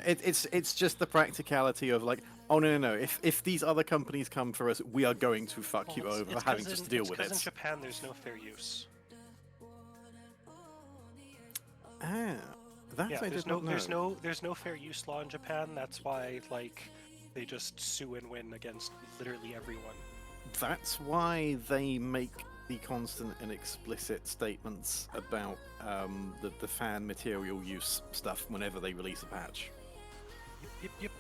It's just the practicality of like, oh no. If these other companies come for us, we are going to fuck you over for having to deal with Because in it. Japan there's no fair use. Ah, that Yeah, I did not know. there's no fair use law in Japan. That's why like they just sue and win against literally everyone. That's why they make the constant and explicit statements about the fan material use stuff whenever they release a patch. Yep.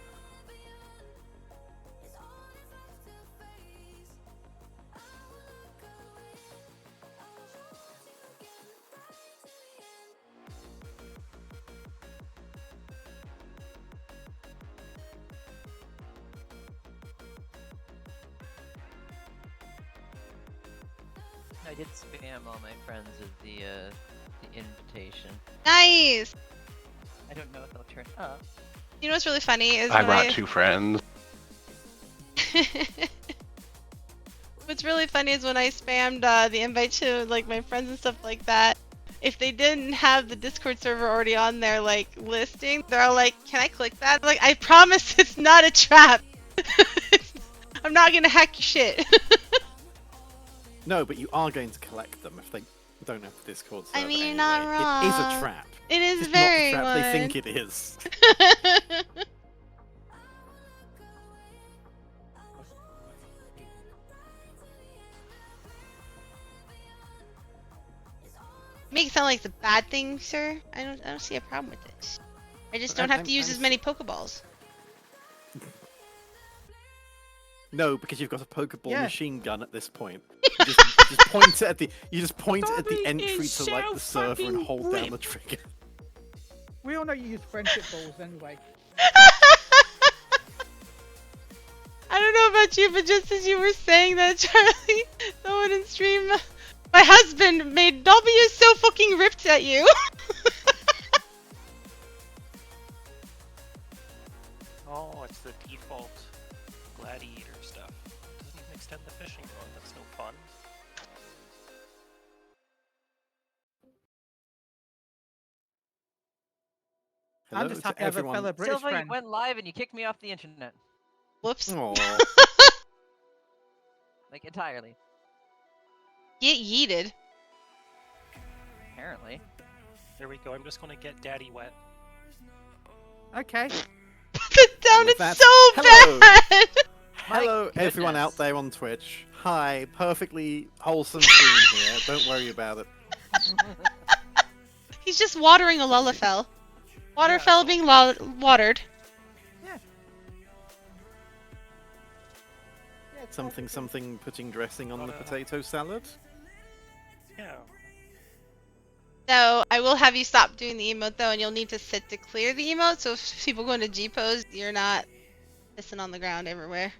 I did spam all my friends with the invitation. Nice! I don't know if they'll turn up. You know what's really funny is I when brought 2 friends. What's really funny is when I spammed the invite to like my friends and stuff like that. If they didn't have the Discord server already on their like listing, they're all like, "Can I click that?" I'm like, I promise it's not a trap. I'm not gonna hack your shit. No, but you are going to collect them if they don't have the Discord server. I mean, you're anyway. not wrong. It is a trap. It is It's very not the trap much. they think it is. Make it sound like it's a bad thing, sir. I don't see a problem with it. I just don't have to use as many Pokeballs. No, because you've got a Pokeball Yeah. machine gun at this point. You just point it at the. You just point it at the Bobby entry is to like so the server and fucking hold down limp. the trigger. We all know you use friendship balls anyway. I don't know about you, but just as you were saying that, Charlie, someone in stream, my husband made W so fucking ripped at you. Oh, it's the default gladiator stuff. Doesn't even extend the fishing rod. That's no fun. Hello I'm just to happy I have a everyone. fellow British Silva, you friend. went live and you kicked me off the internet. Whoops. Aw. Like, entirely. Get yeeted. Apparently. There we go. I'm just gonna get daddy wet. Okay. That sounded That's- so Hello. bad. Hello, everyone goodness. out there on Twitch. Hi, perfectly wholesome stream here. Don't worry about it. He's just watering a Lullafell. Waterfell Yeah. being watered. Yeah. Something, putting dressing on the potato salad. Yeah. So I will have you stop doing the emote though, and you'll need to sit to clear the emote. So if people go into G pose, you're not pissing on the ground everywhere.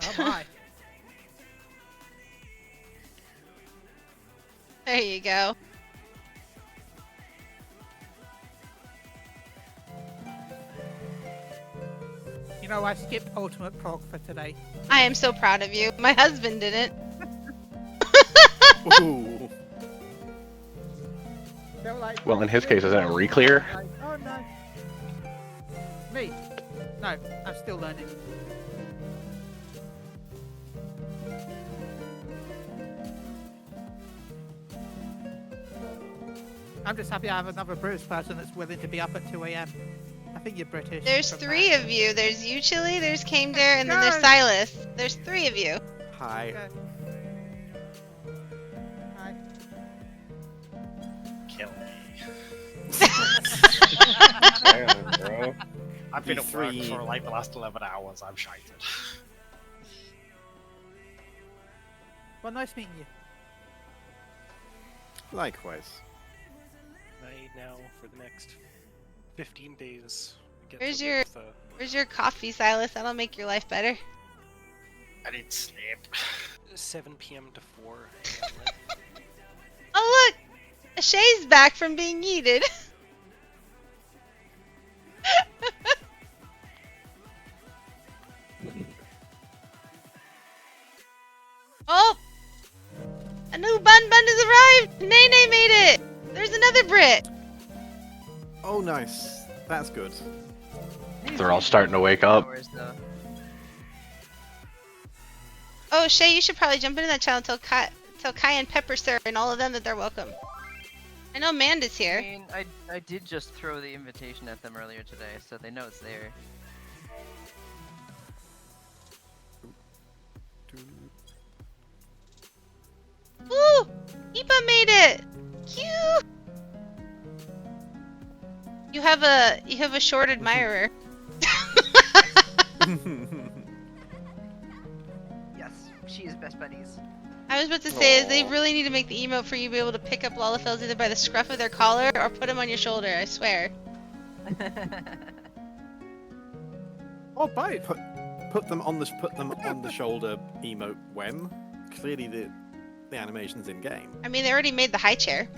Oh my. There you go. You know, I skipped Ultimate Prog for today. I am so proud of you. My husband didn't. Ooh. They were like, Well, in his case, isn't it re-clear? Like, oh no. Me? No, I'm still learning. I'm just happy I have another British person that's willing to be up at 2 AM. I think you're British. There's from 3 that. of you. There's you, Chili, there's Kamedare, and then there's God. Silas. There's 3 of you. Hi. Okay. Hi. Kill me. Damn, bro. I've been at work E3. for like the last 11 hours. I'm shited. Well, nice meeting you. Likewise. I now for the next 15 days. Get Where's to your- live the- Where's your coffee, Silas? That'll make your life better. I need sleep. 7 p.m. to 4 a.m. Oh look! Shay's back from being yeeted. Oh! A new bun has arrived! Nene made it! There's another Brit! Oh, nice. That's good. They're all starting to wake up. Hours, though. Oh, Shay, you should probably jump into that channel. Tell Kai and Pepper Sir and all of them that they're welcome. I know Amanda's I here. mean, I did just throw the invitation at them earlier today, so they know it's there. Woo! Ipa made it! Cute! You have a short admirer. Yes, she is best buddies. I was about to say is they Aw. really need to make the emote for you to be able to pick up Lalafels either by the scruff of their collar or put them on your shoulder, I swear. Or both. Put them on the shoulder emote when clearly the animation's in game. I mean, they already made the high chair.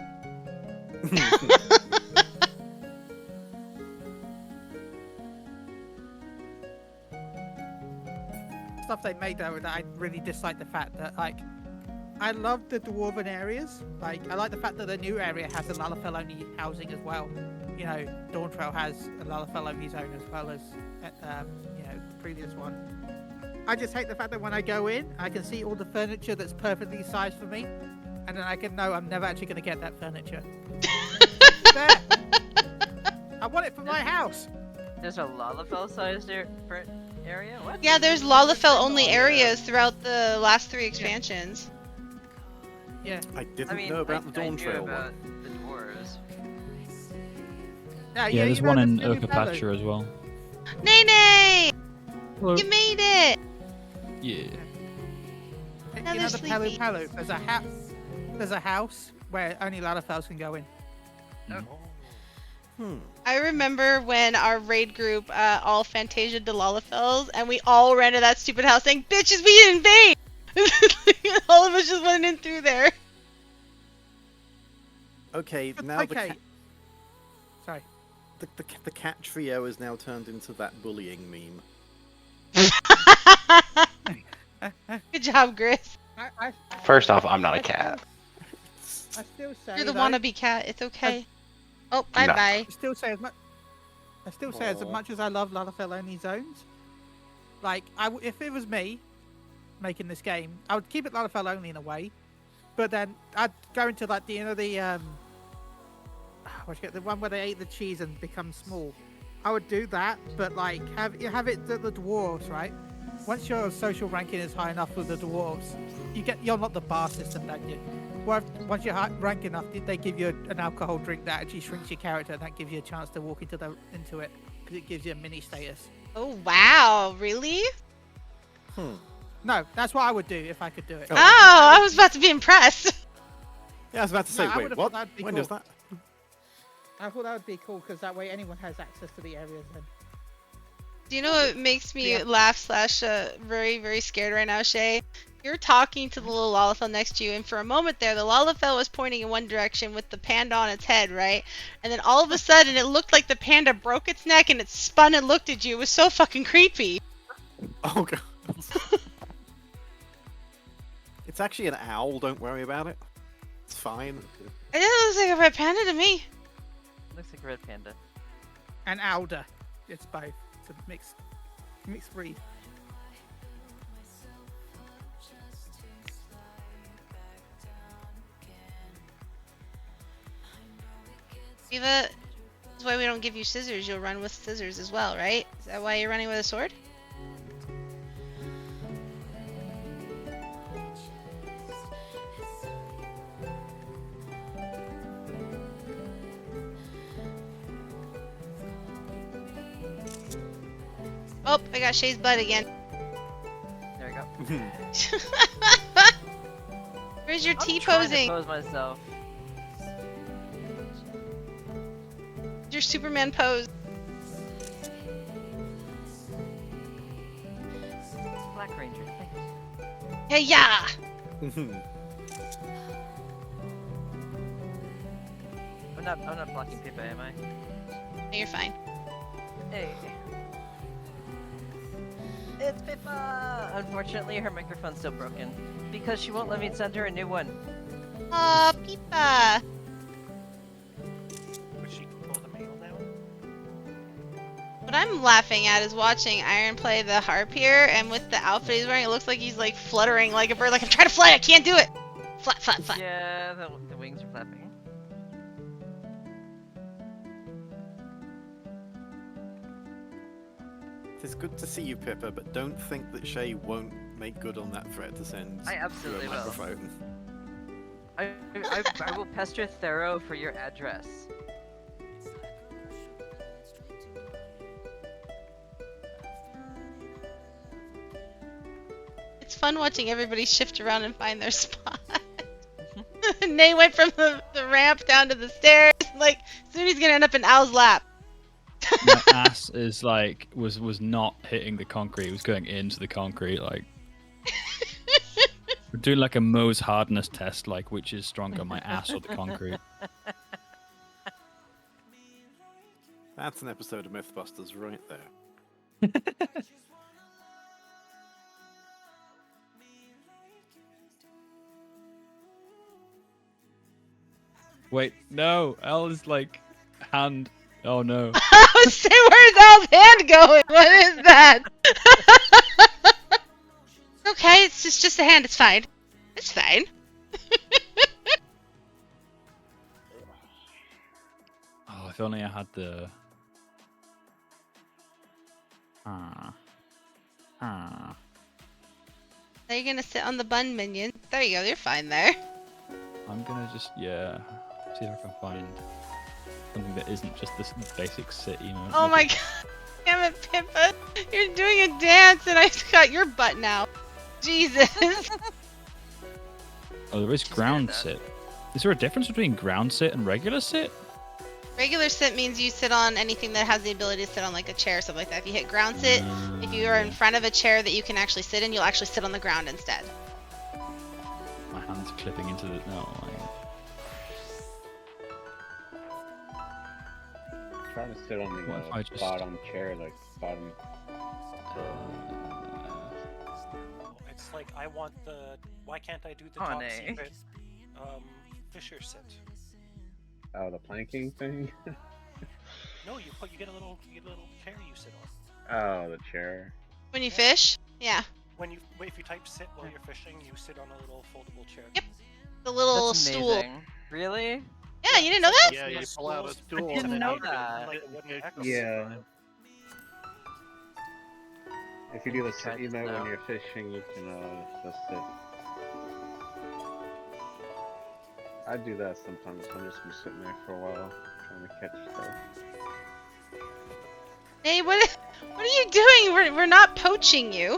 Stuff they made though that I really dislike the fact that like I love the dwarven areas. Like I like the fact that the new area has a Lalafell only housing as well. You know, Dawntrail has a Lalafell only zone as well as you know, the previous one. I just hate the fact that when I go in, I can see all the furniture that's perfectly sized for me, and then I can know I'm never actually going to get that furniture. There. I want it for my house. There's a Lalafell-sized area? What? Yeah, there's Lalafell only areas throughout the last 3 expansions. Yeah. I didn't I mean, know about the I Dawn knew Trail about one. the dwarves. Yeah, there's you one know in the Silly Bellow? Okapatra as well. Nene! Hello. You made it! Yeah. You Another know the Palu sleepy. Palu? There's a house where only Lalafells can go in. I remember when our raid group all Fantasia'd to Lalafells and we all ran to that stupid house saying, "Bitches, we invade!" All of us just went in through there. Okay, But, now okay. Sorry. the cat trio has now turned into that bullying meme. Good job, Gris. I First off, I'm not a cat. still say You're the though, wannabe cat. It's okay. Oh, bye No. bye. I still say as Aw. much as I love Lalafell only zones, like if it was me making this game, I would keep it Lalafell only in a way, but then I'd go into like the the one where they ate the cheese and become small. I would do that, but like have it the dwarves, right? Once your social ranking is high enough with the dwarves, you're not the bar system, don't you? Well, once you're rank enough, they give you an alcohol drink that actually shrinks your character, and that gives you a chance to walk into it because it gives you a mini status. Oh, wow. Really? No, that's what I would do if I could do it. Oh. Oh, I was about to be impressed. Yeah, I was about to say, No, I wait, would've what? thought that'd be When cool. does that? I thought that would be cool because that way anyone has access to the areas then. Do you know what makes me Yeah. laugh / very, very scared right now, Shay? You're talking to the little Lalafell next to you, and for a moment there, the Lalafell was pointing in one direction with the panda on its head, right? And then all of a sudden, it looked like the panda broke its neck and it spun and looked at you. It was so fucking creepy. Oh god. It's actually an owl. Don't worry about it. It's fine. It looks like a red panda to me. Looks like a red panda. And Alda, it's both. It's a mixed breed. Viva, that's why we don't give you scissors. You'll run with scissors as well, right? Is that why you're running with a sword? Oh, I got Shay's butt again. There we go. Where's your I'm T trying to posing? pose myself. Your Superman pose. Black Ranger. Thanks. Hey, yeah! I'm not blocking Pippa, am I? No, you're fine. Hey. It's Pippa! Unfortunately, her microphone's still broken. Because she won't let me send her a new one. Aw, Peepa! Would she pull the mail down? What I'm laughing at is watching Iron play the harp here, and with the outfit he's wearing, it looks like he's like fluttering like a bird. Like I'm trying to fly, I can't do it. Flap, flap, flap. Yeah, the wings are flapping. It's good to see you, Pippa, but don't think that Shay won't make good on that threat to send I you absolutely a will. microphone. I will pester Thero for your address. It's fun watching everybody shift around and find their spot. Nay went from the ramp down to the stairs. Like, soon he's gonna end up in Al's lap. My ass is like was not hitting the concrete. It was going into the concrete. Like we're doing like a Mohs hardness test. Like which is stronger, my ass or the concrete? That's an episode of Mythbusters right there. Wait, no. L is like hand. Oh no. I was saying, where's Al's hand going? What is that? Okay, it's just a hand. It's fine. It's fine. Oh, if only I had the. Are you gonna sit on the bun, minion? There you go. You're fine there. I'm gonna just see if I can find something that isn't just this basic sit emote. Oh my god. Damn it, Pippa. You're doing a dance and I got your butt now. Jesus. Oh, there is ground sit. Is there a difference between ground sit and regular sit? Regular sit means you sit on anything that has the ability to sit on like a chair or something like that. If you hit ground sit, if you are in front of a chair that you can actually sit in, you'll actually sit on the ground instead. My hand's clipping into the. No. Trying to sit on the What if I just- bottom chair, like bottom. It's like I want the. Why can't I do the Oh, top nay. secret Fisher sit? Oh, the planking thing. No, you get a little chair you sit on. Oh, the chair. When you fish? Yeah. If you type sit while you're fishing, you sit on a little foldable chair. Yep. The little That's stool. amazing. Really? Yeah, you didn't know that? Yeah, you pull out a stool. didn't and then know you can, that. Like a wooden X. Yeah. If you do the sit Tried this emote when out. you're fishing, you can just sit. I do that sometimes. I'm just been sitting there for a while trying to catch stuff. Hey, what are you doing? We're not poaching you.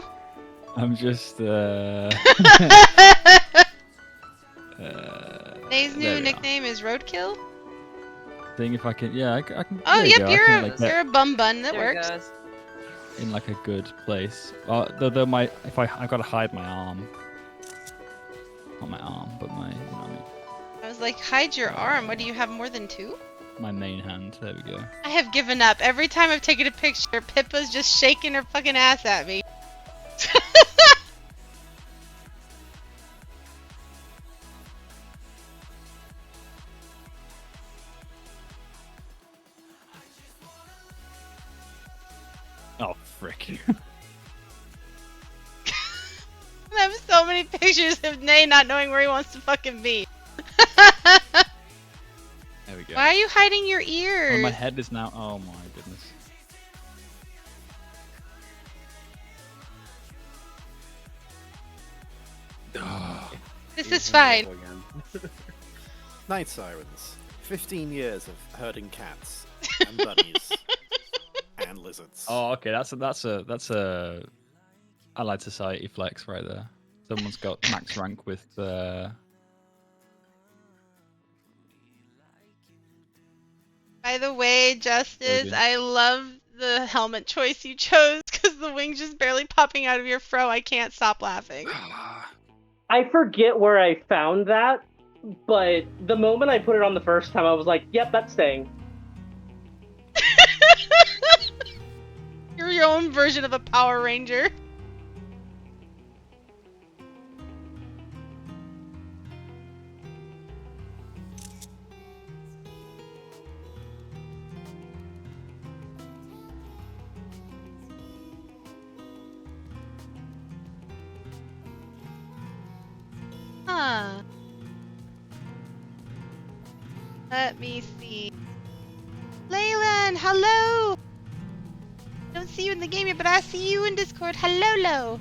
I'm just. Nay's there new we are. nickname is Roadkill. Seeing if I can. Yeah, I can. Oh, there you yep, go. I you're can, a, like, you're a bum bun. That There it works. goes. in like a good place. Though I've got to hide my arm. Not my arm, but my, you know what I mean. I was like, hide your arm. What, do you have more than two? My main hand. There we go. I have given up. Every time I've taken a picture, Pippa's just shaking her fucking ass at me. Oh frick! I have so many pictures of Nay not knowing where he wants to fucking be. There we go. Why are you hiding your Oh, ears? my head is now. Oh my goodness. This is fine. Night Sirens. 15 years of herding cats and bunnies and lizards. Oh, okay. That's a Allied Society flex right there. Someone's got max rank with. By the way, Justice, good. I love the helmet choice you chose because the wing's just barely popping out of your fro. I can't stop laughing. I forget where I found that, but the moment I put it on the first time, I was like, yep, that's staying. You're your own version of a Power Ranger. Let me see. Leyland, hello! I don't see you in the game yet, but I see you in Discord. Hello, Lo.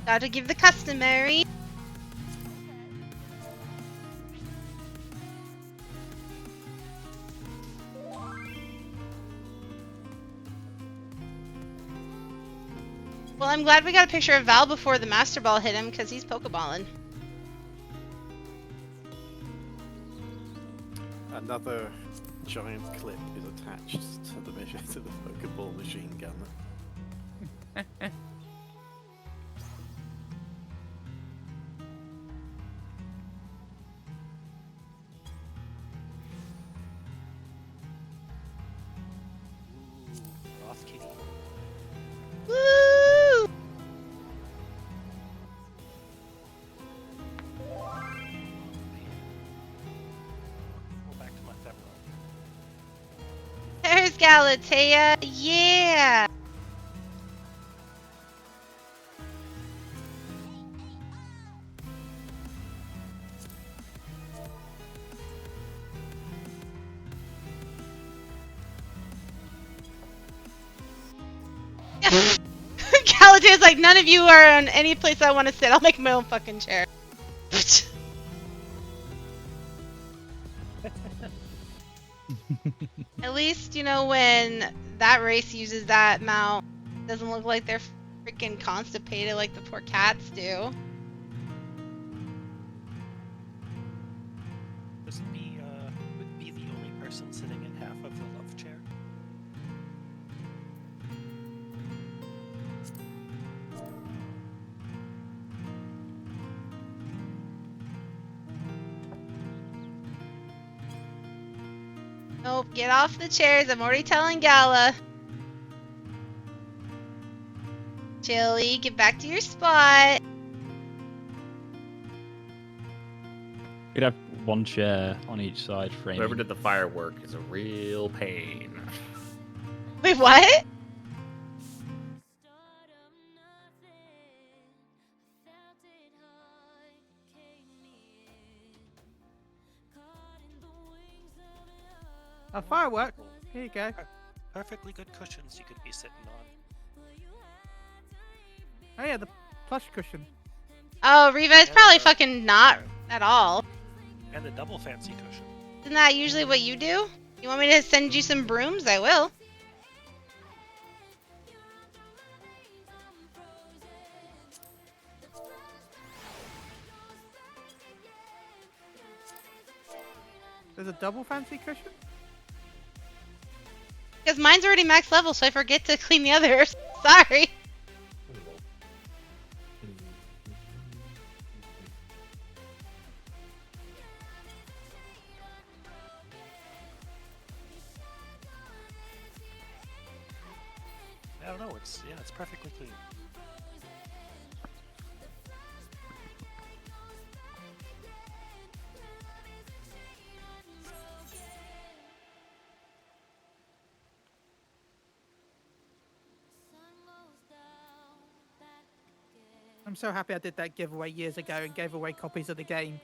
Gotta give the customary. Well, I'm glad we got a picture of Val before the Master Ball hit him, because he's Pokeballing. Another giant clip is attached to the Pokeball machine gun. Ooh, Roth Kitty. Woo! Go back to my February. There's Galatea. Yeah! Galatea's like, none of you are on any place I want to sit. I'll make my own fucking chair. At least, you know, when that race uses that mount, it doesn't look like they're freaking constipated like the poor cats do. Would be the only person sitting in half of the love chair? Nope, get off the chairs. I'm already telling Gala. Chili, get back to your spot. We'd have one chair on each side framing. Whoever did the firework is a real pain. Wait, what? A firework. Here you go. Perfectly good cushions you could be sitting on. Oh yeah, the plush cushion. Oh, Riva, it's probably fucking not at all. And a double fancy cushion. Isn't that usually what you do? You want me to send you some brooms? I will. There's a double fancy cushion? Because mine's already max level, so I forget to clean the others. Sorry. I don't know, it's perfectly clean. I'm so happy I did that giveaway years ago and gave away copies of the game,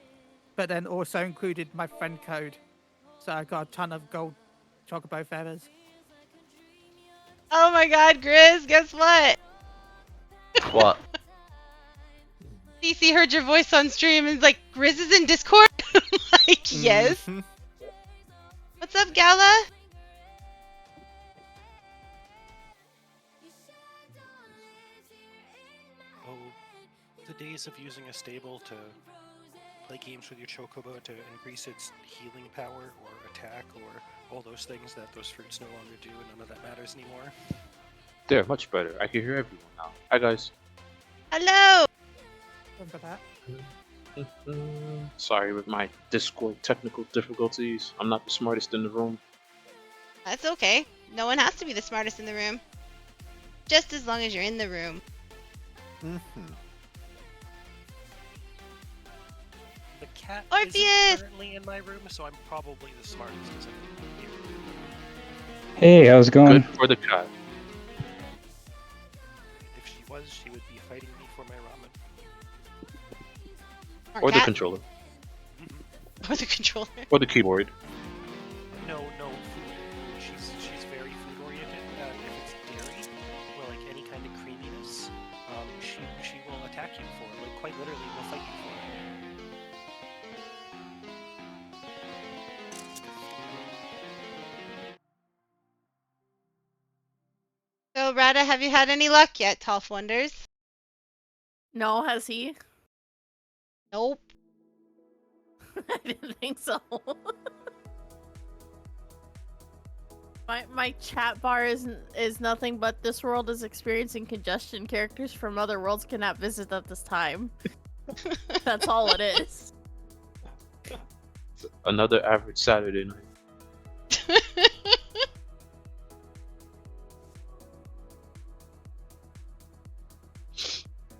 but then also included my friend code. So I got a ton of gold chocobo feathers. Oh my god, Grizz, guess what? What? DC heard your voice on stream and is like, Grizz is in Discord? Like, yes. Mhm. What's up, Gala? Oh, the days of using a stable to play games with your chocobo to increase its healing power or attack or all those things that those fruits no longer do, and none of that matters anymore. There, much better. I can hear everyone now. Hi guys. Hello! Remember that? Sorry with my Discord technical difficulties. I'm not the smartest in the room. That's okay. No one has to be the smartest in the room. Just as long as you're in the room. The cat Orpheus! isn't currently in my room, so I'm probably the smartest. Here. Hey, how's it going? Good for the cat. If she was, she would be fighting me for my ramen. Or the cat. controller. Or the controller. Or the keyboard. No, food. She's very food oriented. If it's dairy or like any kind of creaminess, she will attack you for it. Like quite literally, will fight you for it. So, Rada, have you had any luck yet, Tolf Wonders? No, has he? Nope. I didn't think so. My chat bar is nothing but this world is experiencing congestion. Characters from other worlds cannot visit at this time. That's all it is. Another average Saturday night.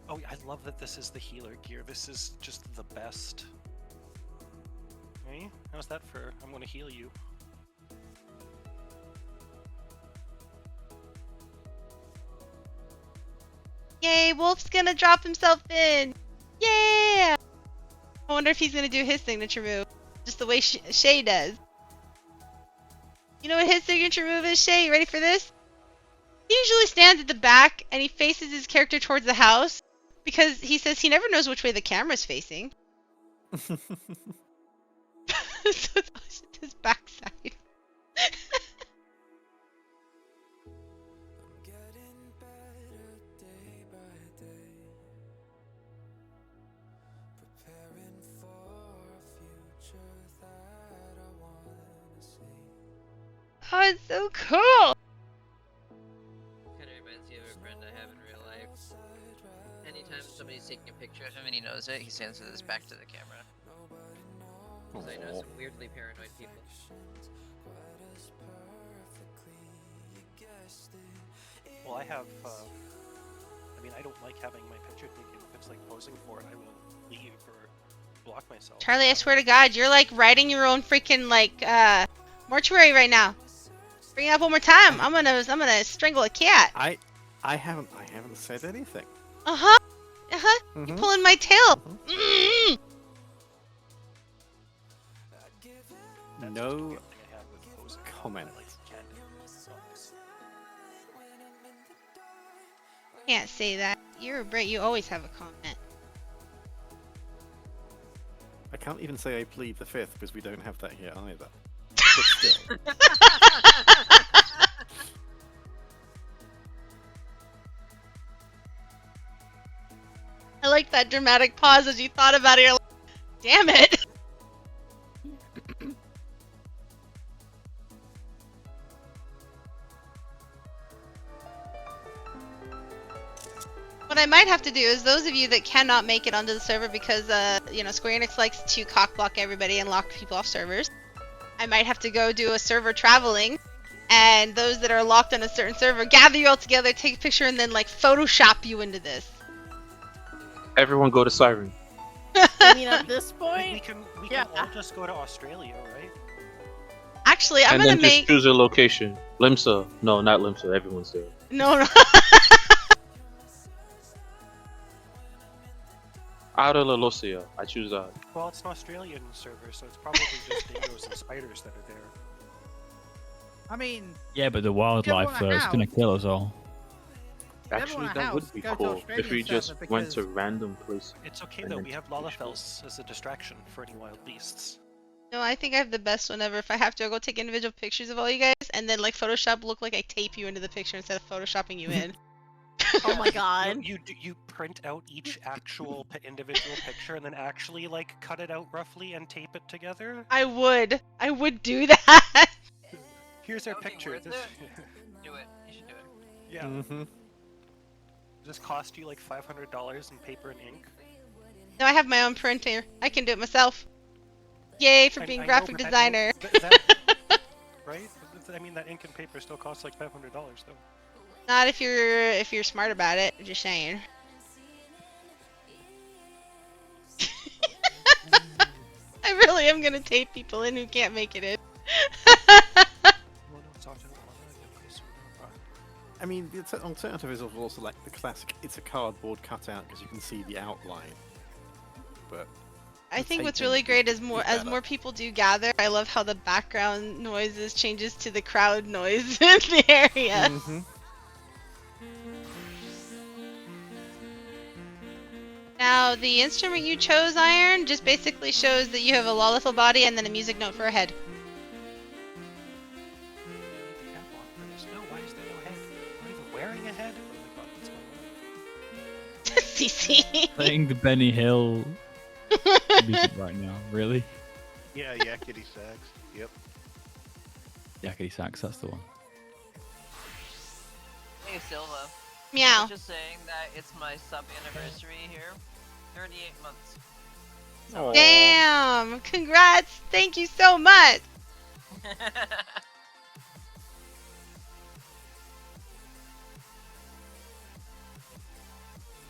Oh, I love that this is the healer gear. This is just the best. Hey, how's that for? I'm gonna heal you. Yay, Wolf's gonna drop himself in. Yeah! I wonder if he's gonna do his signature move. Just the way Shay does. You know what his signature move is, Shay? You ready for this? He usually stands at the back and he faces his character towards the house because he says he never knows which way the camera's facing. So it's always his backside. Oh, it's so cool! Kind of reminds me of a friend I have in real life. Anytime somebody's taking a picture of him and he knows it, he stands with his back to the camera. Because I know some weirdly paranoid people. Well, I have. I mean, I don't like having my picture taken. If it's like posing for it, I will leave or block myself. Charlie, I swear to God, you're like writing your own freaking like mortuary right now. Bring it up one more time. I'm gonna strangle a cat. I haven't said anything. Uh-huh. You're pulling my tail. No comment. Can't say that. You're right. You always have a comment. I can't even say I plead the fifth because we don't have that here either. But still. I like that dramatic pause as you thought about it. You're like, damn it. What I might have to do is those of you that cannot make it onto the server because, you know, Square Enix likes to cockblock everybody and lock people off servers. I might have to go do a server traveling, and those that are locked on a certain server, gather you all together, take a picture, and then, like, Photoshop you into this. Everyone go to Siren. I mean, at this point, We can all just go to Australia, right? Actually, I'm and gonna then make... just choose a location. Limsa. No, not Limsa. Everyone's there. No. Out of La Lucia. I choose that. Well, it's an Australian server, so it's probably just dingoes and spiders that are there. I mean, Yeah, but the wildlife want a is gonna house. kill us all. Actually, want a that would house, be go to cool if Australian we just server went to because- random places. It's okay And though, then we have take pictures. Lalafels as a distraction for any wild beasts. No, I think I have the best one ever. If I have to, I'll go take individual pictures of all you guys, and then, like, Photoshop look like I tape you into the picture instead of Photoshopping you in. oh my god. You print out each actual individual picture and then actually like cut it out roughly and tape it together. I would do that. Here's our That'd be picture. worth This, Do it. You should do it. yeah. This cost you like $500 in paper and ink. No, I have my own printer. I can do it myself. Yay for being I know, graphic but designer. Right? I mean, that ink and paper still costs like $500 though. Not if you're smart about it. Just saying. I really am gonna tape people in who can't make it in. I mean, the alternative is also like the classic. It's a cardboard cutout because you can see the outline. But I think what's taping really is great is more as better. more people do gather. I love how the background noises changes to the crowd noise in the area. Mm-hmm. Now, the instrument you chose, Iron, just basically shows that you have a Lawlethal body and then a music note for a head. No, why is there no head? Not even wearing a head? Oh my god, that's CC. Playing the Benny Hill music right now, really? Yeah, Yakety Sax. Yep. Yakety Sax, that's the one. Hey Silva. Meow. Just saying that it's my sub anniversary here. 38 months. Aw. Damn! Congrats! Thank you so much!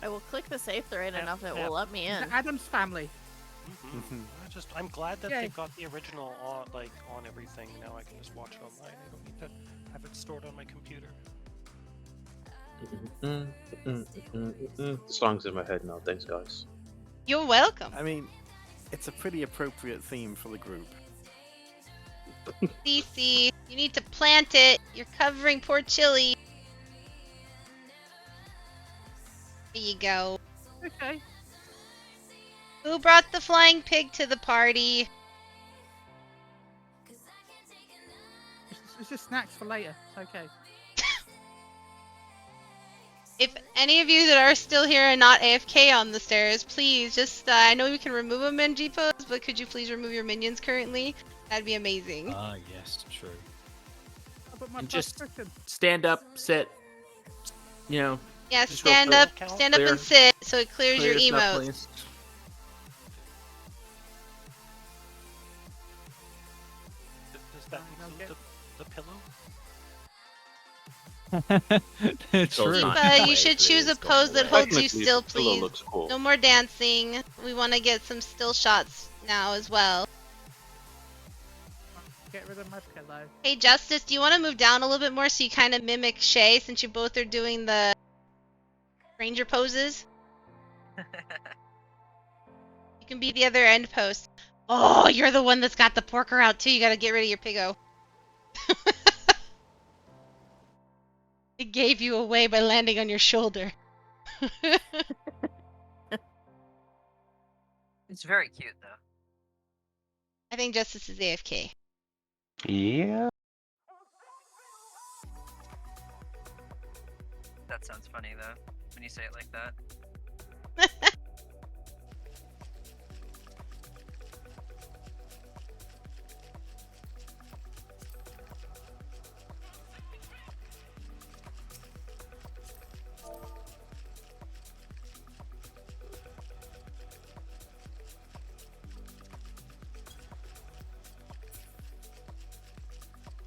I will click the save thread enough it will let me in. The Adams family. I'm glad that Yay. they got the original on everything. Now I can just watch it online. I don't need to have it stored on my computer. The song's in my head now. Thanks, guys. You're welcome. I mean, it's a pretty appropriate theme for the group. CC, you need to plant it. You're covering poor Chili. There you go. Okay. Who brought the flying pig to the party? It's just snacks for later. It's okay. If any of you that are still here and not AFK on the stairs, please just, I know you can remove them in G-pose, but could you please remove your minions currently? That'd be amazing. Yes, true. But my And just question. stand up, sit. You know. Yeah, just real stand quick. up and sit so it clears your Clear stuff, emotes. please. Does that include the pillow? True. You should choose a pose that holds you Technically, still, the pillow please. looks cool. No more dancing. We want to get some still shots now as well. Get rid of my pillow. Hey, Justice, do you want to move down a little bit more so you kind of mimic Shay since you both are doing the ranger poses? You can be the other end post. Oh, you're the one that's got the porker out too. You gotta get rid of your piggo. It gave you away by landing on your shoulder. It's very cute though. I think Justice is AFK. Yeah. That sounds funny though, when you say it like that.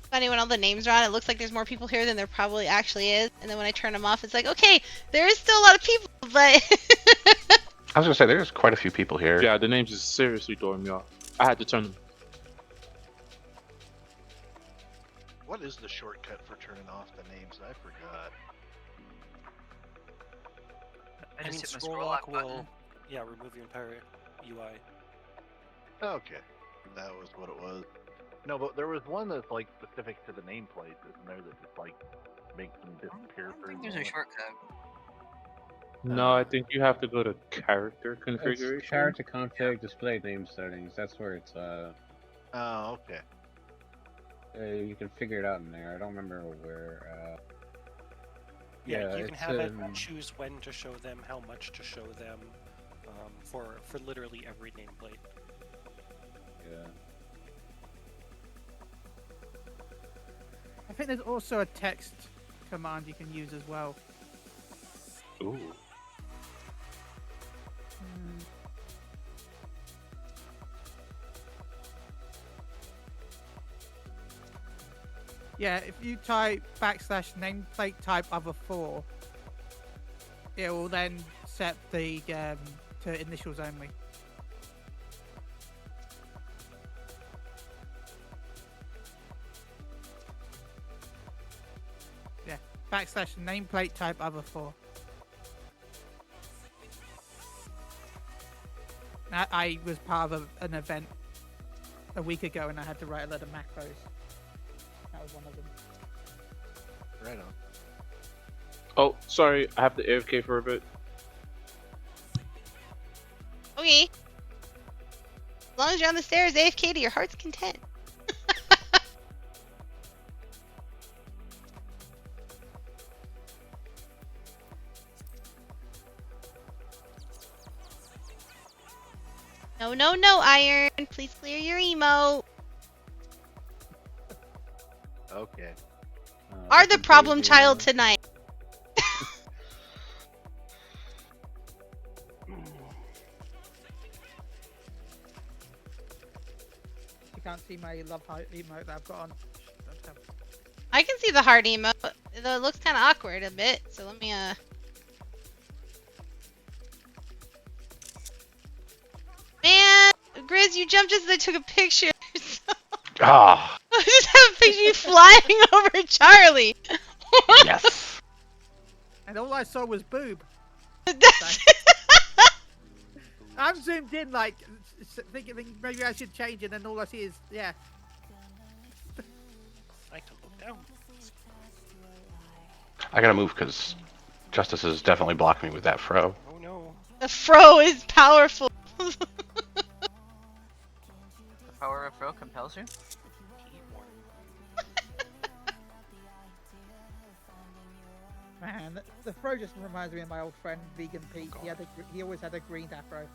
Funny when all the names are on, it looks like there's more people here than there probably actually is. And then when I turn them off, it's like, okay, there is still a lot of people, but I was gonna say there's quite a few people here. Yeah, the names just seriously throwing me off. I had to turn them. What is the shortcut for turning off the names? I forgot. I I mean, just hit my scroll scroll lock lock will, button. yeah, remove your entire UI. Okay, that was what it was. No, but there was one that's like specific to the nameplates, isn't there? That just like makes them disappear for a There's a moment? shortcut. No, I think you have to go to character It's configuration. character config, display name settings. That's where it's Oh, okay. you can figure it out in there. I don't remember where. Yeah, you can it's, have it choose when to show them, how much to show them, for literally every nameplate. Yeah. I think there's also a text command you can use as well. Ooh. Yeah, if you type /nameplate type other 4, it will then set the to initials only. Yeah, /nameplate type other 4. I was part of an event a week ago and I had to write a lot of macros. That was one of them. Right on. Oh, sorry, I have to AFK for a bit. Okay. As long as you're on the stairs, AFK to your heart's content. No, no, no, Iron. Please clear your emote. Okay. Are the problem child tonight. You can't see my love heart emote that I've got on. I can see the heart emote. It looks kind of awkward a bit. So let me Man, Grizz, you jumped just as I took a picture. Ah. I just have a picture of you flying over Charlie. Yes. And all I saw was boob. I'm zoomed in, like thinking maybe I should change it, and all I see is yeah. I like to look down. I gotta move because Justice has definitely blocked me with that fro. Oh no. The fro is powerful. The power of Fro compels you? Man, the fro just reminds me of my old friend Vegan Pete. He always had a green afro.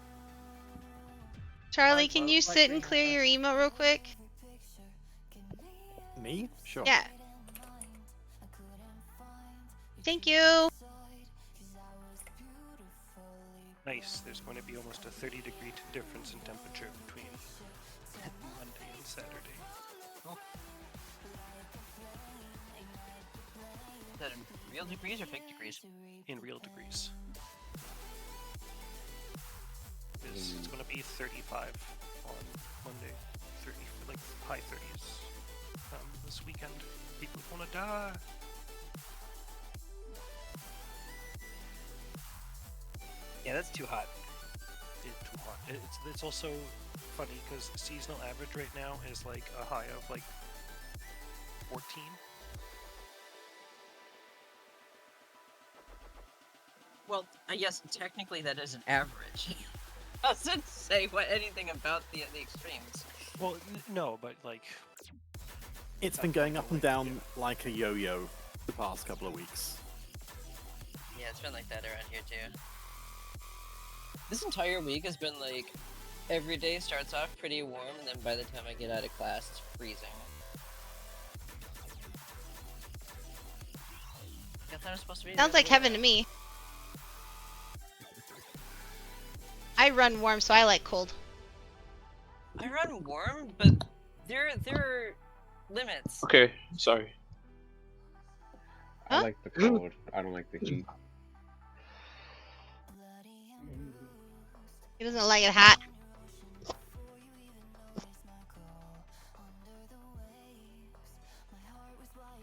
Charlie, can you sit and clear your emote real quick? Me? Sure. Yeah. Thank you. Nice. There's going to be almost a 30-degree difference in temperature between Monday and Saturday. Cool. Is that in real degrees or fake degrees? In real degrees. It's going to be 35 on Monday. 30, like high 30s. This weekend. People are going to die. Yeah, that's too hot. It's too hot. It's also funny because seasonal average right now is like a high of like 14. Well, yes, technically that is an average. Doesn't say anything about the extremes. Well, no, but like it's been going up and down like a yo-yo the past couple of weeks. Yeah, it's been like that around here too. This entire week has been like, every day starts off pretty warm, and then by the time I get out of class, it's freezing. I thought it was supposed to be. Sounds like heaven to me. I run warm, so I like cold. I run warm, but there are limits. Okay, sorry. I like the cold. I don't like the heat. He doesn't like it hot.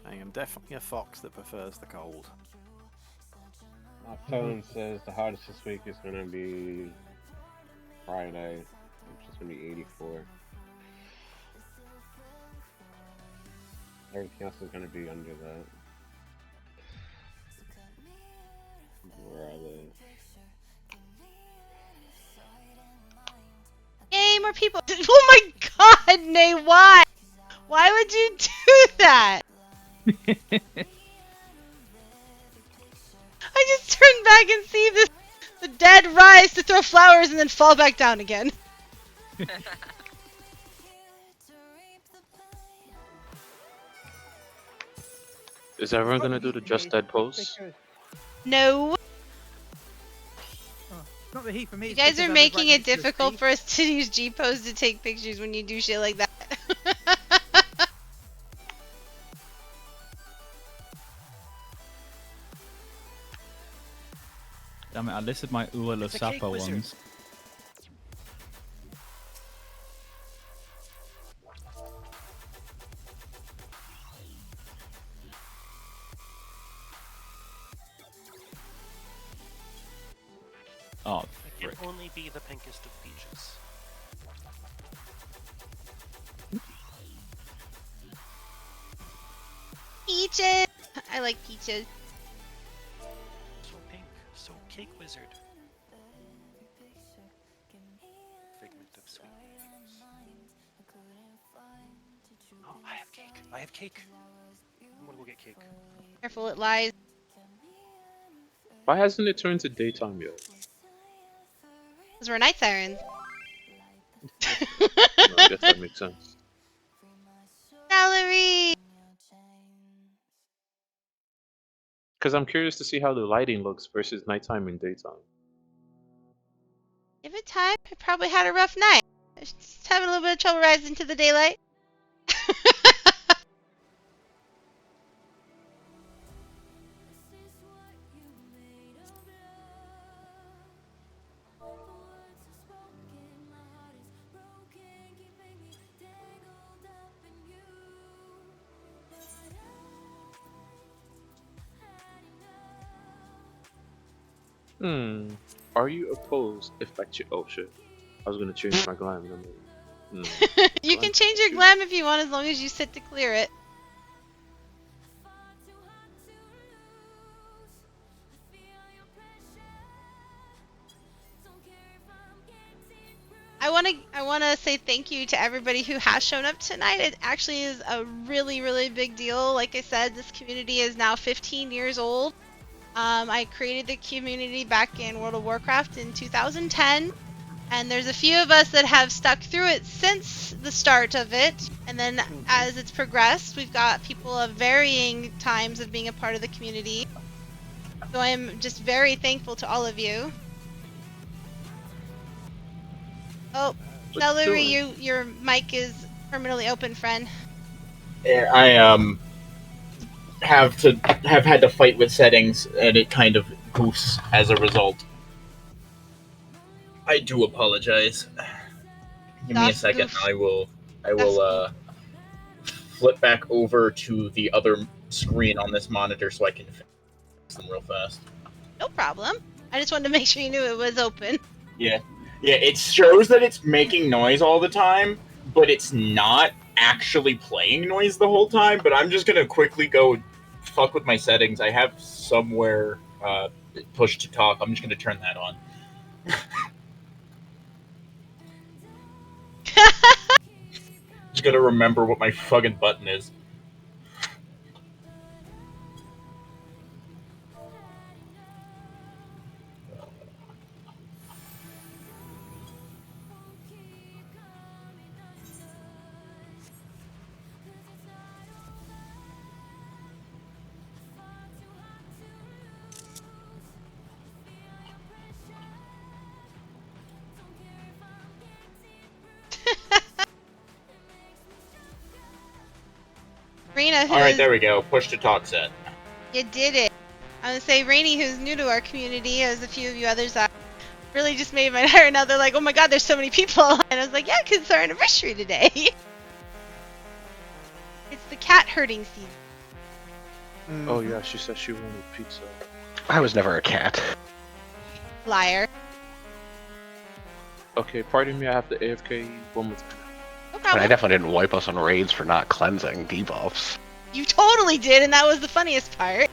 I am definitely a fox that prefers the cold. My phone says the hottest this week is gonna be Friday, which is gonna be 84. Everything else is gonna be under that. Where I live. Yay, more people. Oh my god, Nay, why? Why would you do that? I just turned back and see the dead rise to throw flowers and then fall back down again. Is everyone gonna do the Just Dead pose? No. It's not the heat for me. You guys are making it difficult for us to use G-pose to take pictures when you do shit like that. Damn it, I listed my Ua It's a cake Lusapa wizard. ones. Oh, It frick. can only be the pinkest of peaches. Peaches! I like peaches. So pink, so cake wizard. Figment of sweetness. Oh, I have cake. I have cake. I'm gonna go get cake. Careful, it lies. Why hasn't it turned to daytime yet? Because we're night sirens. No, I guess that makes sense. Celery! Because I'm curious to see how the lighting looks versus nighttime and daytime. Give it time. I probably had a rough night. I was just having a little bit of trouble rising to the daylight. Are you opposed if oh shit. I was gonna change my glam. And I'm like, You can change your glam if you want as long as you sit to clear it. I wanna say thank you to everybody who has shown up tonight. It actually is a really, really big deal. Like I said, this community is now 15 years old. I created the community back in World of Warcraft in 2010, and there's a few of us that have stuck through it since the start of it. And then as it's progressed, we've got people of varying times of being a part of the community. So I'm just very thankful to all of you. Oh, Celery, your mic is permanently open, friend. I have had to fight with settings, and it kind of goofs as a result. I do apologize. Give me a second. I will flip back over to the other screen on this monitor so I can fix them real fast. No problem. I just wanted to make sure you knew it was open. Yeah, it shows that it's making noise all the time, but it's not actually playing noise the whole time. But I'm just gonna quickly go fuck with my settings. I have somewhere push to talk. I'm just gonna turn that on. Just gotta remember what my fucking button is. Raina, who Alright, is- there we go. Push to talk set. You did it. I would say Rainy, who's new to our community, as a few of you others are, really just made my night. Now they're like, oh my god, there's so many people. And I was like, yeah, because it's our anniversary today. It's the cat herding season. Oh yeah, she said she wanted pizza. I was never a cat. Liar. Okay, pardon me, I have to AFK one more time. No And problem. I definitely didn't wipe us on raids for not cleansing debuffs. You totally did, and that was the funniest part.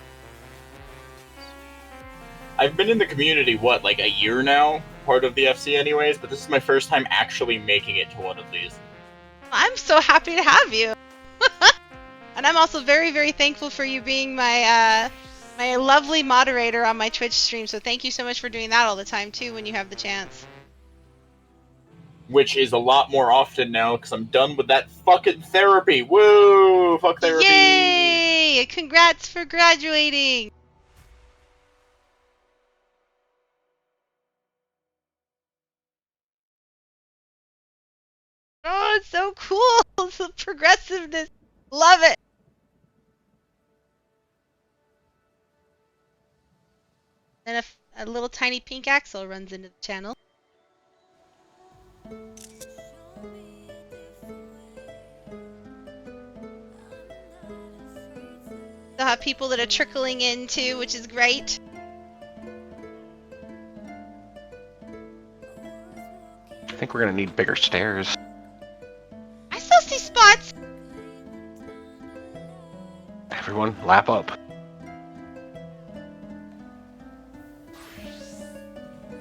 I've been in the community, what, like a year now? Part of the FC anyways, but this is my first time actually making it to one of these. I'm so happy to have you. And I'm also very, very thankful for you being my my lovely moderator on my Twitch stream. So thank you so much for doing that all the time too when you have the chance. Which is a lot more often now, because I'm done with that fucking therapy. Woo! Fuck therapy! Yay! Congrats for graduating! Oh, it's so cool! It's the progressiveness. Love it! And a little tiny pink axle runs into the channel. They'll have people that are trickling in too, which is great. I think we're gonna need bigger stairs. I still see spots. Everyone, lap up.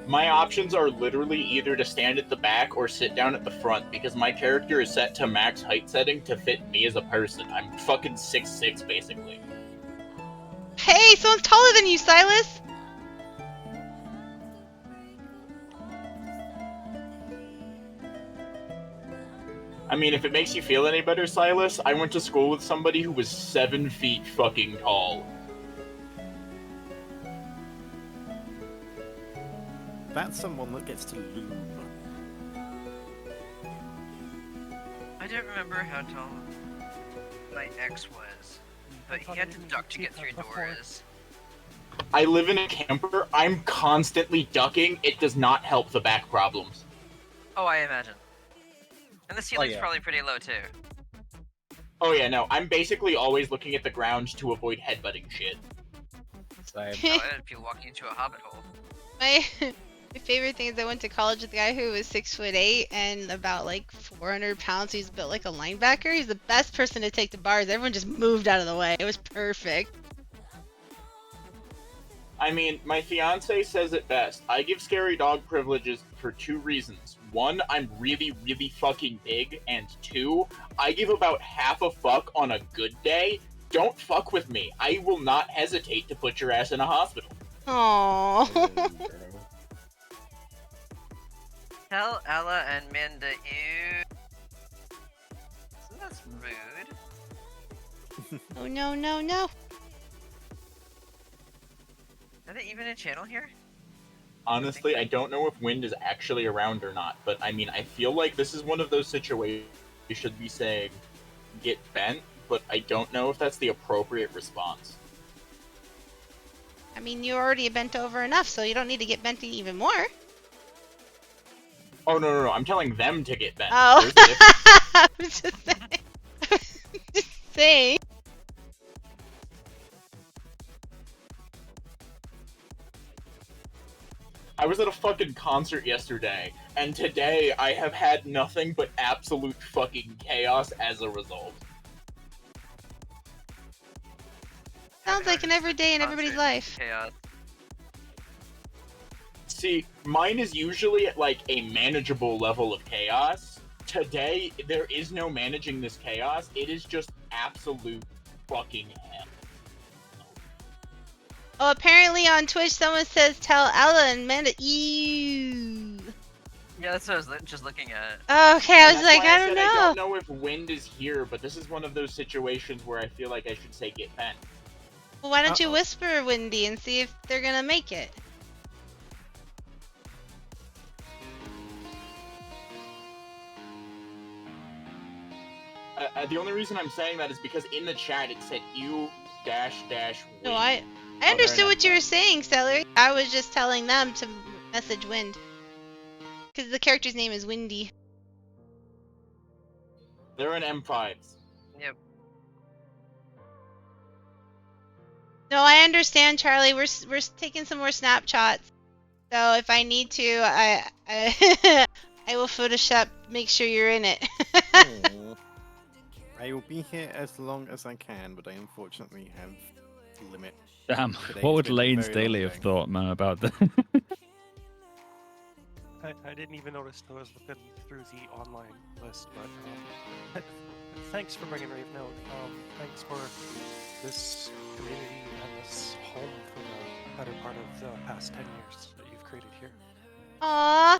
My options are literally either to stand at the back or sit down at the front because my character is set to max height setting to fit me as a person. I'm fucking 6'6" basically. Hey, someone's taller than you, Silas. I mean, if it makes you feel any better, Silas, I went to school with somebody who was 7 feet fucking tall. That's someone that gets to loom. I don't remember how tall my ex was, but he had to duck to get through doors. I live in a camper. I'm constantly ducking. It does not help the back problems. Oh, I imagine. And the ceiling's yeah. probably pretty low too. Oh yeah, no. I'm basically always looking at the ground to avoid headbutting shit. Oh, if you walk into a hobbit hole. My favorite thing is I went to college with a guy who was 6'8" and about like 400 pounds. He's built like a linebacker. He's the best person to take to bars. Everyone just moved out of the way. It was perfect. I mean, my fiance says it best. I give scary dog privileges for 2 reasons. 1, I'm really, really fucking big, and 2, I give about half a fuck on a good day. Don't fuck with me. I will not hesitate to put your ass in a hospital. Aww. Tell Ella and Minda you. So that's rude. Oh no, no, no. Are they even a channel here? Honestly, I don't know if Wind is actually around or not, but I mean, I feel like this is one of those situations you should be saying, get bent, but I don't know if that's the appropriate response. I mean, you're already bent over enough, so you don't need to get bent even more. Oh, no, I'm telling them to get bent. Oh. There's a difference. I was just saying. Just saying. I was at a fucking concert yesterday, and today I have had nothing but absolute fucking chaos as a result. Sounds like an everyday in everybody's life. Chaos. See, mine is usually at like a manageable level of chaos. Today, there is no managing this chaos. It is just absolute fucking hell. Oh, apparently on Twitch someone says tell Ella and Amanda. Ew. Yeah, that's what I was just looking at. Okay, I was And like, that's why I don't said know. I don't know if Wind is here, but this is one of those situations where I feel like I should say get bent. Well, why don't you whisper Wendy and see if they're gonna make it? The only reason I'm saying that is because in the chat it said you --. No, I understood what you were saying, Celery. I was just telling them to message Wind. Because the character's name is Windy. They're in M5s. Yep. No, I understand, Charlie. We're taking some more snapshots. So if I need to, I I will Photoshop. Make sure you're in it. Aw. I will be here as long as I can, but I unfortunately have a limit. Damn, Today's what would been a Lane's very long Daily have day. thought, man, about that? I didn't even notice I was looking through the online list, but thanks for bringing Rave Note. Thanks for this community and this home for the better part of the past 10 years that you've created here. Aww.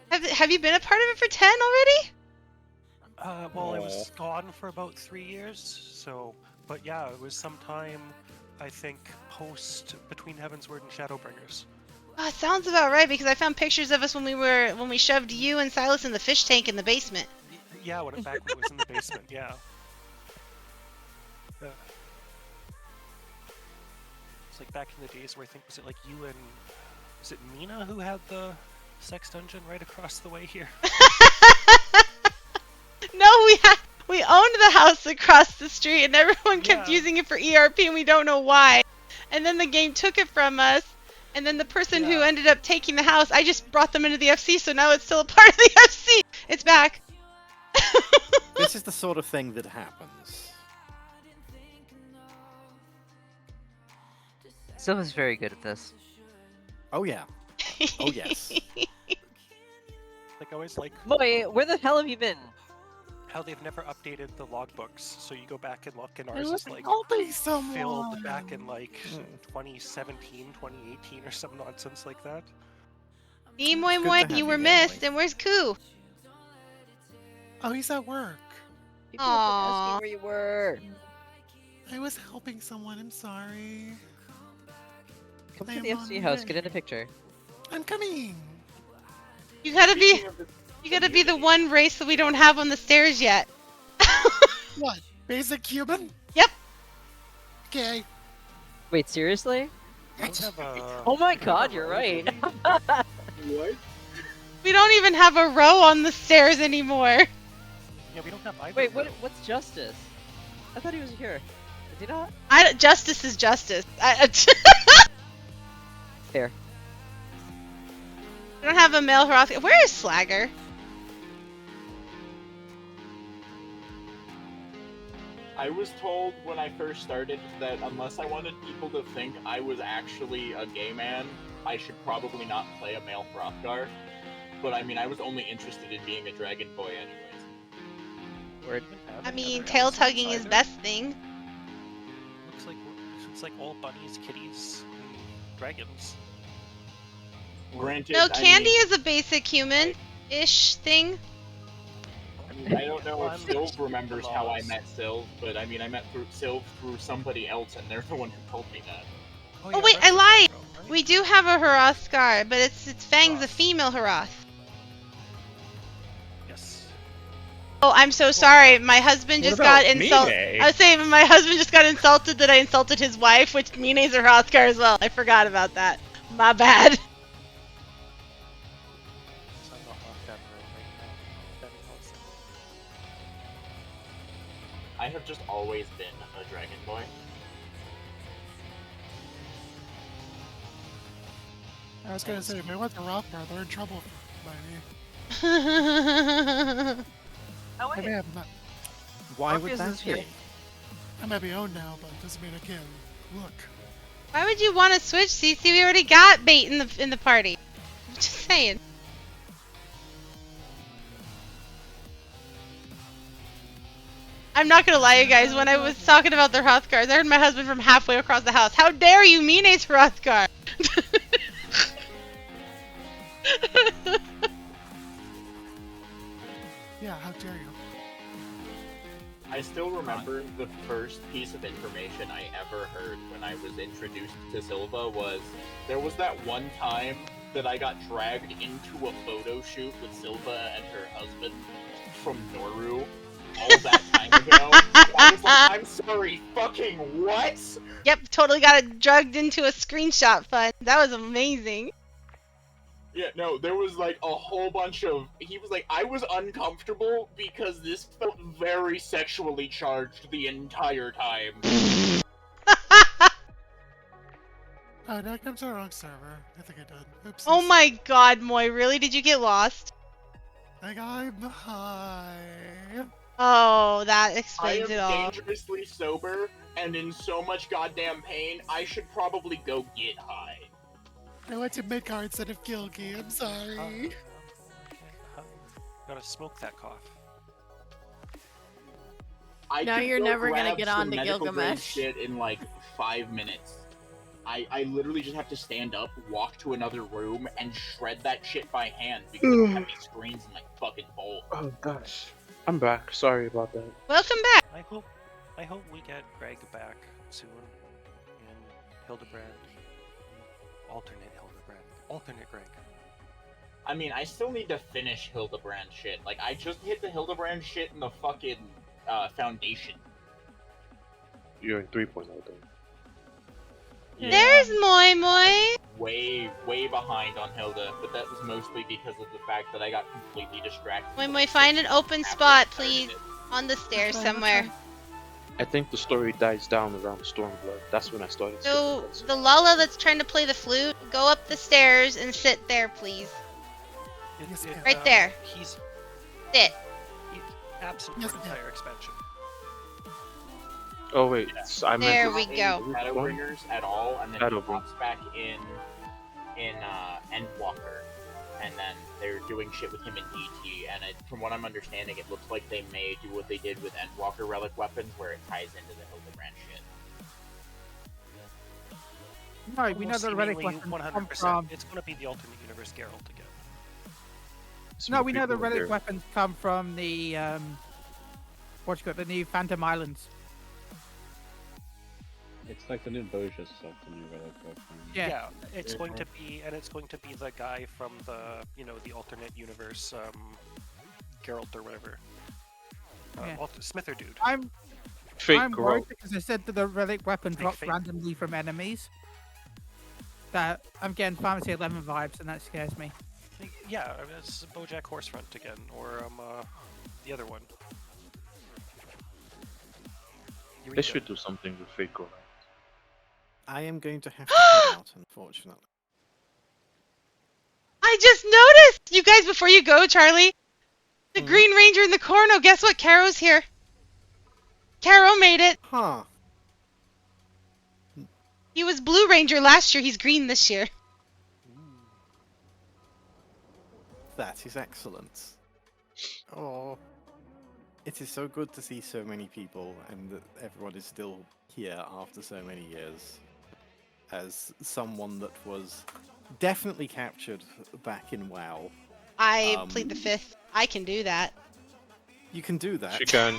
Have you been a part of it for 10 already? Well, I was gone for about 3 years, so, but yeah, it was sometime, I think, between Heavensward and Shadowbringers. Oh, it sounds about right because I found pictures of us when we shoved you and Silas in the fish tank in the basement. Yeah, when it back when it was in the basement, yeah. It's like back in the days where I think, was it like you and Is it Mina who had the sex dungeon right across the way here? No, we owned the house across the street, and everyone kept using it for ERP, and we don't know why. And then the game took it from us, and then the person who ended up taking the house, I just brought them into the FC, so now it's still a part of the FC. It's back. This is the sort of thing that happens. Silva's very good at this. Oh yeah. Oh yes. Like I always like Boy, where the hell have you been? how they've never updated the logbooks, so you go back and look, and I ours was is like helping filled back in like 2017, 2018, or some nonsense like that. Nee, moi, good moi, to have you you were here, missed, and where's Koo? Oh, he's at work. People have been asking Aww. where you were. I was helping someone. I'm sorry. Come I to am the on FC house, my get in a picture. I'm coming. You gotta be the one race that we don't have on the stairs yet. What? Basic human? Yep. Okay. Wait, seriously? Don't have a- Oh my don't have god, a you're row right. there. What? We don't even have a row on the stairs anymore. Yeah, we don't have either. Wait, row. what's Justice? I thought he was here. Is he not? Justice is justice. Fair. We don't have a male Hrothgar. Where is Slagger? I was told when I first started that unless I wanted people to think I was actually a gay man, I should probably not play a male Hrothgar. But I mean, I was only interested in being a dragon boy anyways. Word. I mean, tail tugging is best thing. Looks like all bunnies, kitties, and dragons. Granted, No, I Candy mean, is a basic human-ish thing. I don't know if Sylv remembers how I met Sylv, but I mean, I met Sylv through somebody else, and they're the one who told me that. Oh wait, I lied. We do have a Hrothgar, but it's Fang's a female Hroth. Yes. Oh, I'm so sorry. My husband What just got about insulted. Mine? I was saying my husband just got insulted that I insulted his wife, which Mine's a Hrothgar as well. I forgot about that. My bad. I have just always been a dragon boy. I was gonna say, if I went to Rothgar, they're in trouble by me. Oh, I may have not. Why would that be? I might be owned now, but it doesn't mean I can. Look. Why would you want to switch, Cece? We already got bait in the party. I'm just saying. I'm not gonna lie, you guys. When I was talking about the Hrothgars, I heard my husband from halfway across the house. How dare you, Mine's Hrothgar? Yeah, how dare you? I still remember the first piece of information I ever heard when I was introduced to Silva was there was that one time that I got dragged into a photo shoot with Silva and her husband from Noru all that time ago. I was like, I'm sorry, fucking what? Yep, totally got drugged into a screenshot fun. That was amazing. Yeah, no, there was like a whole bunch of. He was like, I was uncomfortable because this felt very sexually charged the entire time. Oh, no, I came to the wrong server. I think I did. Oops. Oh my god, Moy, really? Did you get lost? I got high. Oh, that I explains am it all. dangerously sober and in so much goddamn pain, I should probably go get high. I went to Midgard instead of Gilgi. I'm sorry. Gotta smoke that cough. I Now could you're go never gonna grab get some on to medical grade Gilgamesh. shit in like 5 minutes. I literally just have to stand up, walk to another room, and shred that shit by hand because I don't have any screens in my fucking bowl. Oh gosh. I'm back. Sorry about that. Welcome back. I hope we get Greg back soon. And Hildebrand. Alternate Hildebrand. Alternate Greg. I mean, I still need to finish Hildebrand shit. Like, I just hit the Hildebrand shit in the fucking Foundation. You're in 3.0 then. There's Moi Moi. Way behind on Hilda, but that was mostly because of the fact that I got completely distracted. Moi Moi, find an open spot, please. On the stairs somewhere. I think the story dies down around Stormblood. That's when I started. So, the Lala that's trying to play the flute, go up the stairs and sit there, please. Right there. He's Sit. absent from the entire expansion. Oh wait, I meant There to- we go. Shadowbringers at all, and then he Shadowbringers. pops back in Endwalker, and then they're doing shit with him in DT. And from what I'm understanding, it looks like they may do what they did with Endwalker relic weapons, where it ties into the Hildebrand shit. No, we know Almost the relic seemingly weapons come 100%. from. It's going to be the alternate universe Geralt again. No, we know the people are relic there. weapons come from the what you got, the new Phantom Islands. It's like the new Boja stuff, the new relic weapon. Yeah. It's going to be, and it's going to be the guy from the, the alternate universe, Geralt or whatever. Yeah. Smither dude. I'm Fake worried Geralt. because I said that the relic weapon drops fake. randomly from enemies. That I'm getting Pharmacy 11 vibes, and that scares me. Yeah, it's BoJack Horsefront again, or the other one. They should do something with fake Geralt. I am going to have to head out, unfortunately. I just noticed! You guys, before you go, Charlie, the Green Ranger in the corner, guess what? Caro's here. Caro made it. Huh. He was Blue Ranger last year, he's green this year. That is excellent. Oh. It is so good to see so many people and that everyone is still here after so many years. As someone that was definitely captured back in WoW. I plead the fifth. I can do that. You can do that. She can.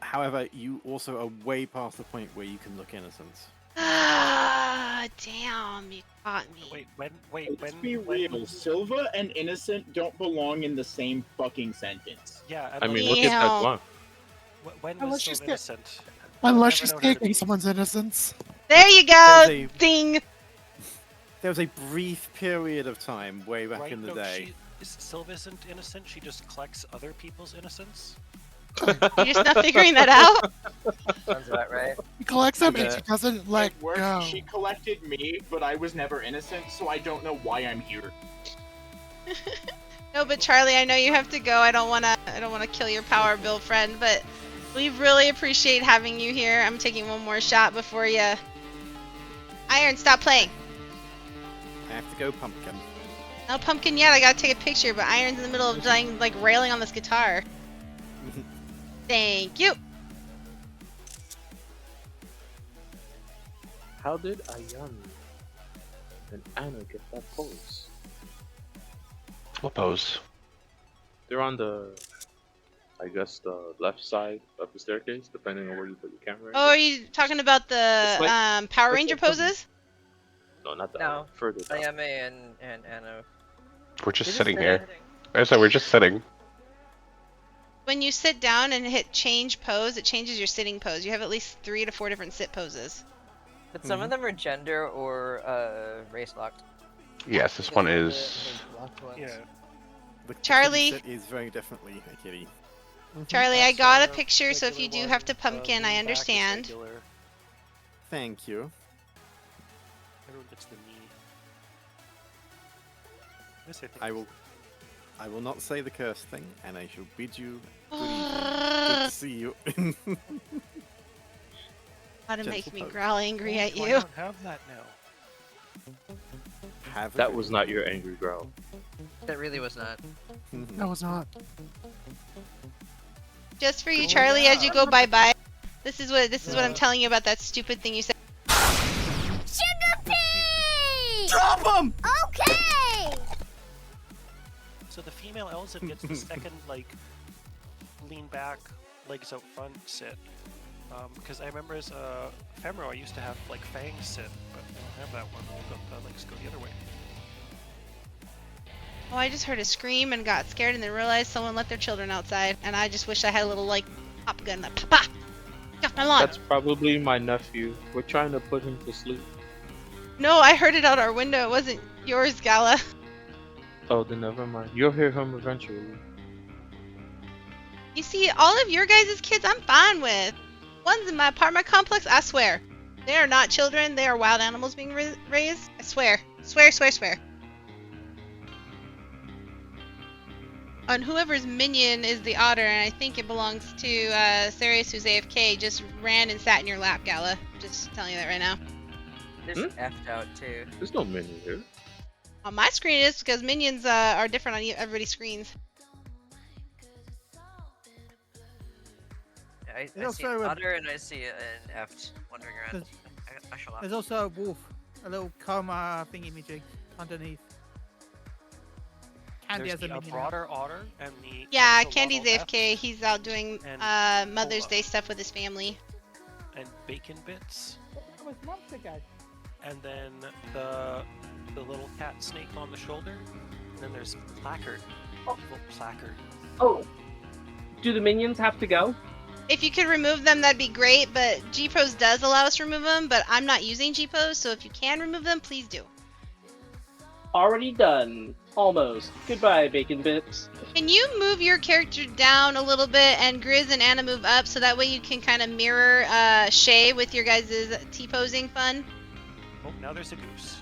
However, you also are way past the point where you can look innocent. Ah, damn, you caught me. Let's be real. Silva and innocent don't belong in the same fucking sentence. Yeah, I mean, look at that one. When Unless was she's so get- innocent? Unless I've she's never known her to taking be- someone's innocence. There you go! Ding! There was a brief period of time way back Right? in the No, day. Silva isn't innocent, she just collects other people's innocence? You're just not figuring that out? Sounds about right. He collects them and Yeah. she doesn't let It worked. go. She collected me, but I was never innocent, so I don't know why I'm here. No, but Charlie, I know you have to go. I don't wanna kill your power build friend, but we really appreciate having you here. I'm taking one more shot before you. Iron, stop playing. I have to go, Pumpkin. No pumpkin yet. I gotta take a picture, but Iron's in the middle of like railing on this guitar. Thank you. How did Ayami and Anna get that pose? What pose? They're on the, I guess, the left side of the staircase, depending on where you put your camera. Oh, are you talking about the It's like- Power it's Ranger like something- poses? No, not that No, one. Further down. Ayame and Anna. We're just They're sitting there. here. I said we're just sitting. When you sit down and hit change pose, it changes your sitting pose. You have at least 3 to 4 different sit poses. But some of them are gender or race locked. Yes, this one is. Yeah. The Charlie. kitty sit is very definitely a kitty. Charlie, I got a picture, so if you do have to pumpkin, I understand. Thank you. Everyone gets the knee. This, I think, I will not say the curse thing, and I shall bid you good evening. Good to see you. How to make Gentle me pose. growl angry at I you. don't have that now. Have a That good was not your angry growl. That really was not. That was not. Just for you, Charlie, as you go bye-bye. This is what I'm telling you about that stupid thing you said. Sugar pea! Drop him! Okay! So the female Elzin gets the second, like, lean back, legs out front sit. Because I remember as a Femoral, I used to have, like, Fang sit, but I don't have that one. I've got the legs go the other way. Oh, I just heard a scream and got scared and then realized someone let their children outside. And I just wish I had a little, like, pop gun. Like, papa! Go! off my lawn. That's probably my nephew. We're trying to put him to sleep. No, I heard it out our window. It wasn't yours, Gala. Oh, then never mind. You'll hear him eventually. You see, all of your guys' kids I'm fine with. Ones in my apartment complex, I swear. They are not children. They are wild animals being raised. I swear. Swear. And whoever's minion is the otter, and I think it belongs to Sirius, who's AFK, just ran and sat in your lap, Gala. Just telling you that right now. There's F'd out too. There's no minion here. On my screen it is, because minions are different on everybody's screens. Yeah, I see also an a- otter and I see an F'd wandering around. I shall laugh. There's also a wolf, a little coma thingy-majig underneath. Candy There's has a the minion. broader otter and the Yeah, axolotl Candy's F AFK. He's out doing and Mother's Pola. Day stuff with his family. and bacon bits, That was months ago. and then the little cat snake on the shoulder, and then there's placard. Evil placard. Oh, do the minions have to go? If you could remove them, that'd be great, but GPros does allow us to remove them, but I'm not using GPros, so if you can remove them, please do. Already done. Almost. Goodbye, bacon bits. Can you move your character down a little bit and Grizz and Anna move up so that way you can kind of mirror Shay with your guys' T-posing fun? Oh, now there's a goose.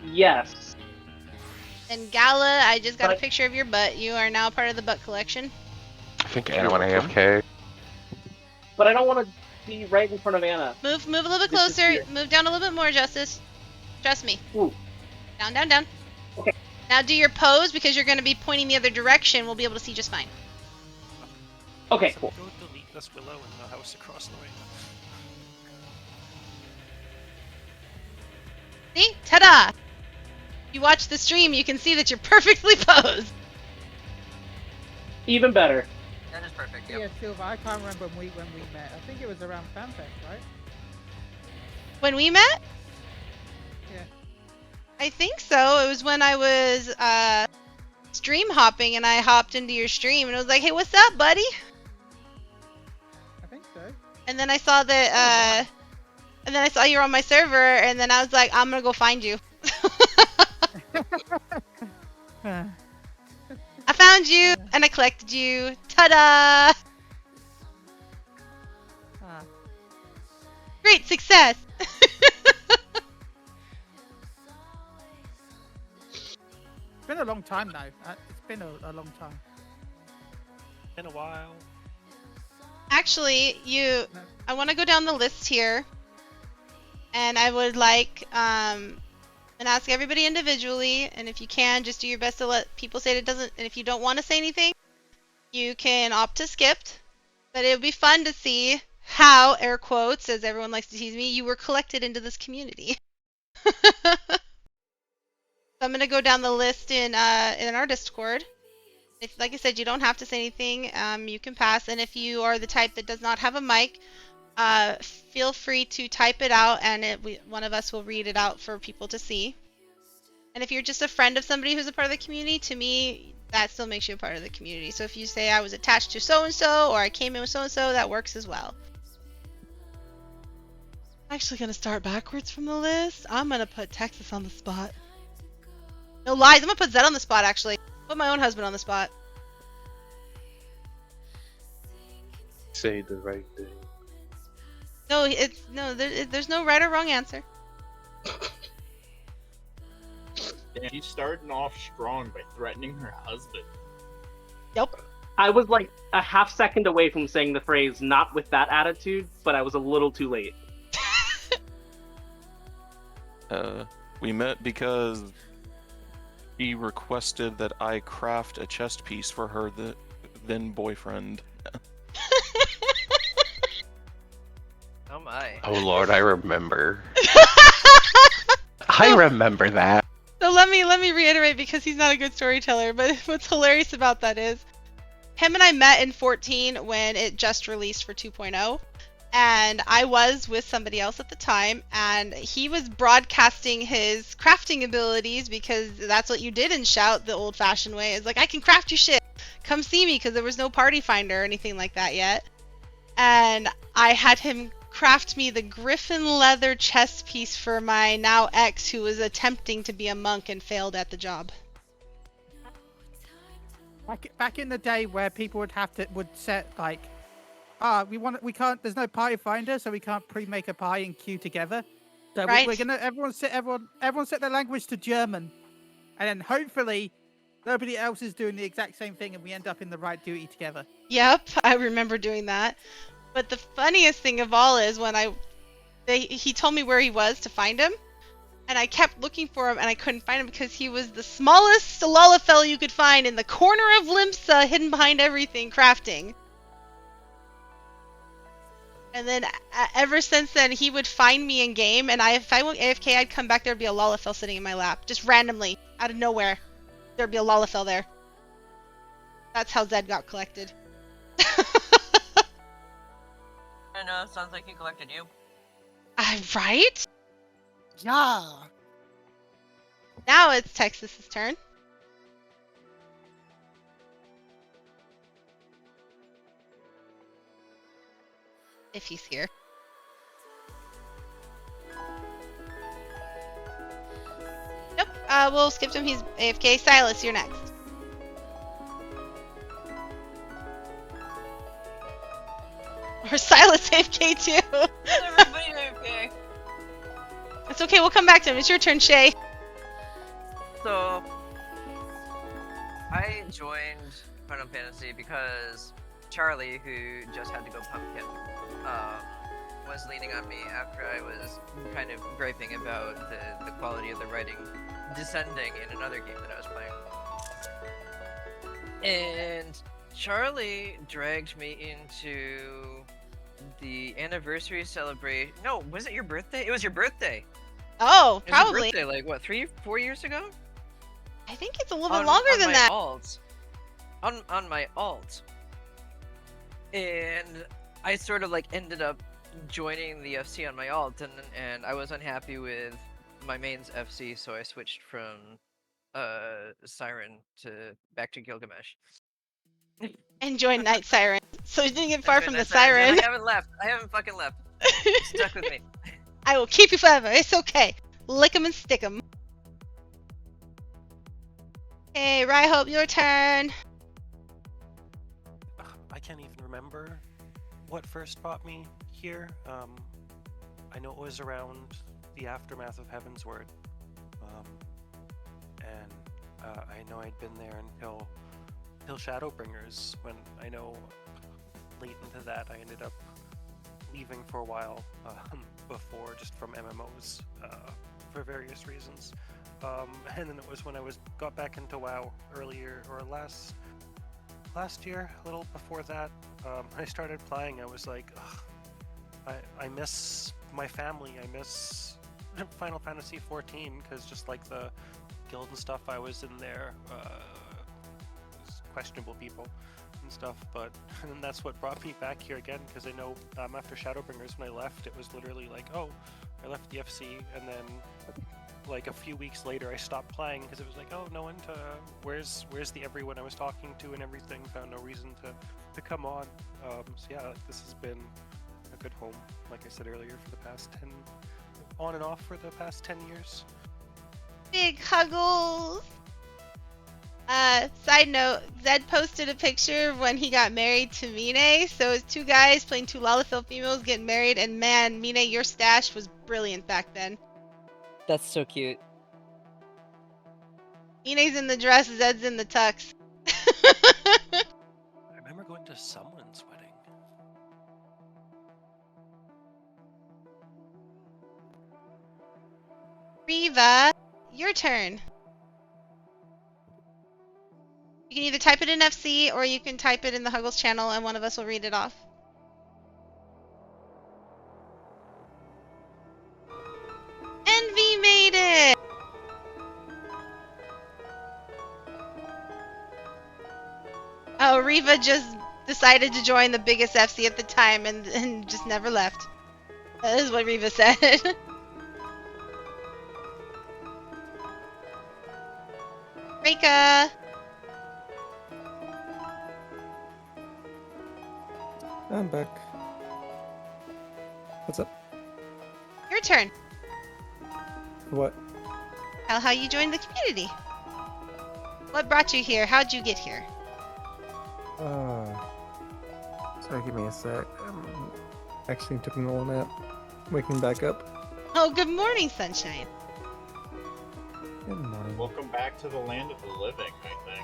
Yes. And Gala, I just got a But- picture of your butt. You are now part of the butt collection. I think Anna went AFK. But I don't want to be right in front of Anna. Move a little bit This is closer. here. Move down a little bit more, Justice. Trust me. Ooh. Down. Okay. Now do your pose because you're going to be pointing the other direction. We'll be able to see just fine. Okay, So cool. Go delete this willow in the house across the way. See? Ta-da! You watch the stream, you can see that you're perfectly posed. Even better. That is perfect. Yeah, Yep. Silva, I can't remember when we met. I think it was around FanFest, right? When we met? Yeah. I think so. It was when I was stream hopping and I hopped into your stream and I was like, hey, what's up, buddy? I think so. And then I saw that, and then I saw you were on my server and then I was like, I'm gonna go find you. I found you and I collected you. Ta-da! Ah. Great success! It's been a long time now. It's been a long time. In a while. Actually, I want to go down the list here, and I would like and ask everybody individually, and if you can, just do your best to let people say it doesn't. And if you don't want to say anything, you can opt to skip. But it would be fun to see how, air quotes, as everyone likes to tease me, you were collected into this community. So I'm gonna go down the list in our Discord. If, like I said, you don't have to say anything. You can pass, and if you are the type that does not have a mic, feel free to type it out, and one of us will read it out for people to see. And if you're just a friend of somebody who's a part of the community, to me, that still makes you a part of the community. So if you say I was attached to so-and-so, or I came in with so-and-so, that works as well. I'm actually gonna start backwards from the list. I'm gonna put Texas on the spot. No lies, I'm gonna put Zed on the spot, actually. Put my own husband on the spot. Say the right thing. No, there's no right or wrong answer. Damn, she's starting off strong by threatening her husband. Yep. I was like a half second away from saying the phrase "not with that attitude," but I was a little too late. We met because she requested that I craft a chest piece for her then boyfriend. Oh my. Oh lord, I remember. I remember that. So let me reiterate because he's not a good storyteller, but what's hilarious about that is him and I met in 14 when it just released for 2.0, and I was with somebody else at the time, and he was broadcasting his crafting abilities because that's what you did in Shout the old-fashioned way. It's like, I can craft you shit. Come see me, because there was no party finder or anything like that yet. and I had him craft me the griffin leather chest piece for my now ex, who was attempting to be a monk and failed at the job. Back in the day where people would set like, we can't. There's no party finder, so we can't pre-make a party and queue together. So Right. we're gonna everyone set their language to German, and then hopefully nobody else is doing the exact same thing, and we end up in the right duty together. Yep, I remember doing that. But the funniest thing of all is when he told me where he was to find him, and I kept looking for him and I couldn't find him because he was the smallest Lalafell you could find in the corner of Limsa, hidden behind everything, crafting. And then ever since then, he would find me in game, and if I went AFK, I'd come back, there'd be a Lalafell sitting in my lap, just randomly, out of nowhere. There'd be a Lalafell there. That's how Zed got collected. I know, sounds like he collected you. Right? Yeah. Now it's Texas's turn. If he's here. Nope, we'll skip him. He's AFK. Silas, you're next. Or Silas AFK too. Everybody AFK. It's okay, we'll come back to him. It's your turn, Shay. So, I joined Final Fantasy because Charlie, who just had to go pumpkin, was leaning on me after I was kind of griping about the quality of the writing descending in another game that I was playing. And Charlie dragged me into the anniversary celebration. No, was it your birthday? It was your birthday. Oh, It was your probably. birthday, like what, 3-4 years ago? I think it's a little bit longer than that. On my alt. And I sort of like ended up joining the FC on my alt, and I was unhappy with my mains FC, so I switched from Siren back to Gilgamesh. And join Night Siren. So you didn't get far from the And Siren. I haven't left. I haven't fucking left. It's stuck with me. I will keep you forever. It's okay. Lick 'em and stick 'em. Hey, Rye-Hope, your turn. I can't even remember what first brought me here. I know it was around the aftermath of Heaven's Word. And I know I'd been there until Shadowbringers, when I know late into that I ended up leaving for a while before, just from MMOs for various reasons. And then it was when I got back into WoW earlier, or last year, a little before that. I started playing. I was like, ugh, I miss my family. I miss Final Fantasy 14, because just like the guild and stuff I was in there, questionable people and stuff, but and that's what brought me back here again, because I know after Shadowbringers, when I left, it was literally like, oh, I left the FC, and then like a few weeks later I stopped playing because it was like, oh, no one to where's the everyone I was talking to and everything, found no reason to come on. So yeah, like, this has been a good home, like I said earlier, for the past 10, on and off for the past 10 years. Big Huggles! Side note, Zed posted a picture of when he got married to Mine. So it's two guys playing two Lalafell females getting married, and man, Mine, your stash was brilliant back then. That's so cute. Mine's in the dress, Zed's in the tux. I remember going to someone's wedding. Riva, your turn. You can either type it in FC or you can type it in the Huggles channel and one of us will read it off. Envy made it! Oh, Riva just decided to join the biggest FC at the time and just never left. That is what Riva said. Rika! I'm back. Your turn. What? Tell how you joined the community. What brought you here? How'd you get here? Sorry, give me a sec. Actually took an little nap. Waking back up. Oh, good morning, sunshine. Good morning. Welcome back to the land of the living, I think.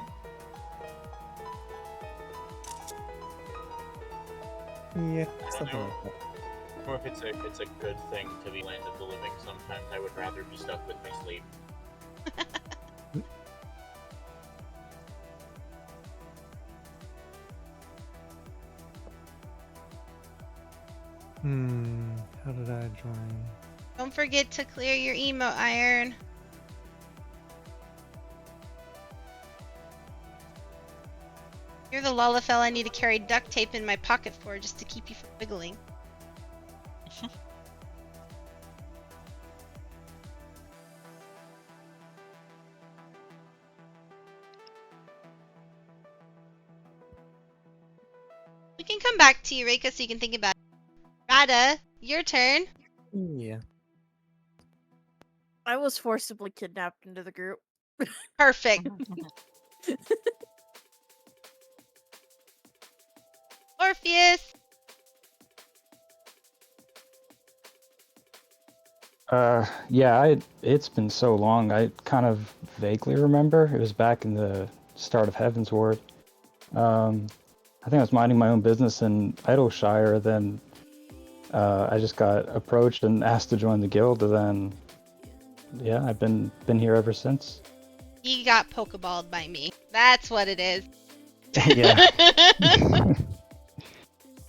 Yeah, I don't something know. like that. Or if it's a good thing to be land of the living. Sometimes I would rather be stuck with my sleep. How did I join? Don't forget to clear your emote, Iron. You're the Lalafell I need to carry duct tape in my pocket for just to keep you from wiggling. We can come back to you, Reika, so you can think about it. Rada, your turn. Yeah. I was forcibly kidnapped into the group. Perfect. Orpheus. Yeah, it's been so long. I kind of vaguely remember. It was back in the start of Heaven's Ward. I think I was minding my own business in Idleshire. Then I just got approached and asked to join the guild. And then, yeah, I've been here ever since. He got pokeballed by me. That's what it is. Yeah.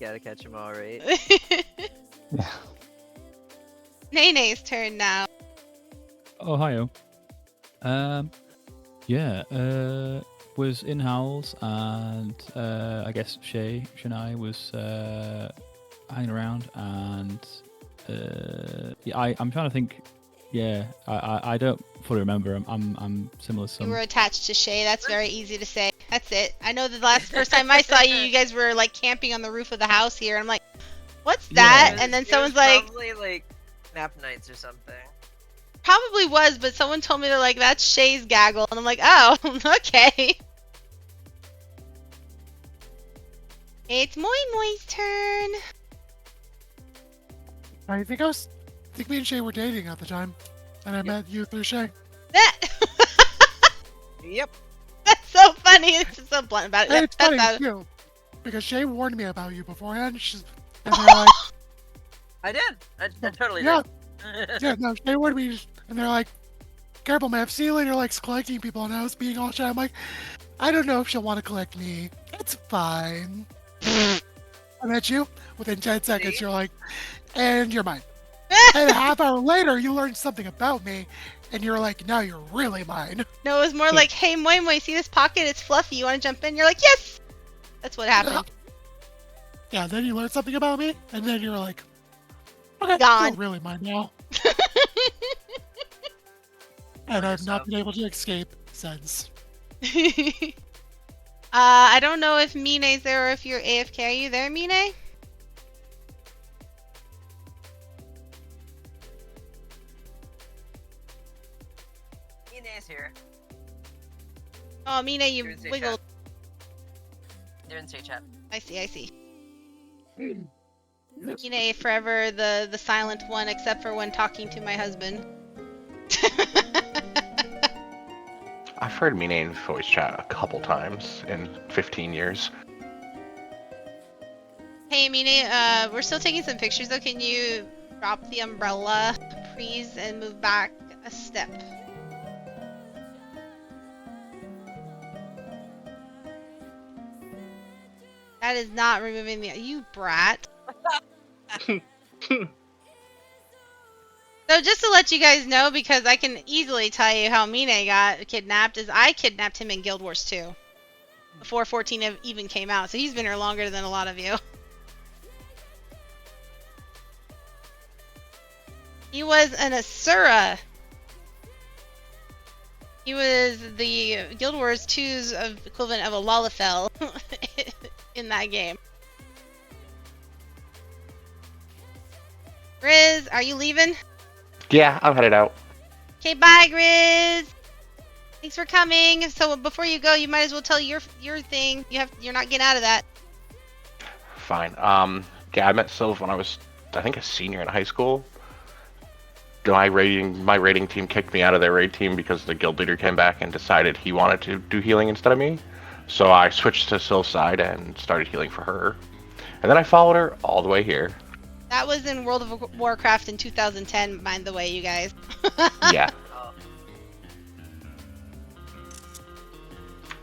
Gotta catch them all, right? Yeah. Nene's turn now. Oh, hiyo. Yeah, was in Howls, and I guess Shay and I was hanging around, and yeah, I'm trying to think. Yeah, I don't fully remember. I'm similar to You some. were attached to Shay. That's very easy to say. That's it. I know the first time I saw you, you guys were like camping on the roof of the house here. I'm like, what's that? And then someone's like, probably like nap nights or something. probably was, but someone told me they're like, that's Shay's gaggle, and I'm like, oh, okay. It's Moi Moi's turn. I think me and Shay were dating at the time, and I met you through Shay. Yep. That's so funny. It's just so blunt about it. And it's That's funny how- too, because Shay warned me about you beforehand. And they're like, I did. I totally yeah, did. yeah, no, Shay warned me, and they're like, careful, man. If see you later likes collecting people, and I was being all shy. I'm like, I don't know if she'll want to collect me. It's fine. I met you. Within 10 seconds, you're like, and you're mine. And a half hour later, you learned something about me, and you're like, now you're really mine. No, it was more like, hey, Moi Moi, see this pocket? It's fluffy. You want to jump in? You're like, yes! That's what happened. Yeah, then you learned something about me, and then you're like, okay, Gone. you're really mine now. And I've not been able to escape since. I don't know if Mine's there or if you're AFK. Are you there, Mine? Mine's here. Oh, Mine, you They're in Say wiggled. They're in Say Chat. I see. Mine forever the silent one, except for when talking to my husband. I've heard Mine in voice chat a couple times in 15 years. Hey, Mine, we're still taking some pictures, though. Can you drop the umbrella, please, and move back a step? That is not removing the... You brat. So just to let you guys know, because I can easily tell you how Mine got kidnapped, is I kidnapped him in Guild Wars 2. Before 14 even came out, so he's been here longer than a lot of you. He was an Asura. He was the Guild Wars 2's equivalent of a Lalafell in that game. Riz, are you leaving? Yeah, I'm headed out. Okay, bye, Grizz. Thanks for coming. So before you go, you might as well tell your thing. You're not getting out of that. Fine. Yeah, I met Sylv when I was, I think, a senior in high school. My raiding team kicked me out of their raid team because the guild leader came back and decided he wanted to do healing instead of me. So I switched to Sylv's side and started healing for her. And then I followed her all the way here. That was in World of Warcraft in 2010, by the way, you guys. Yeah.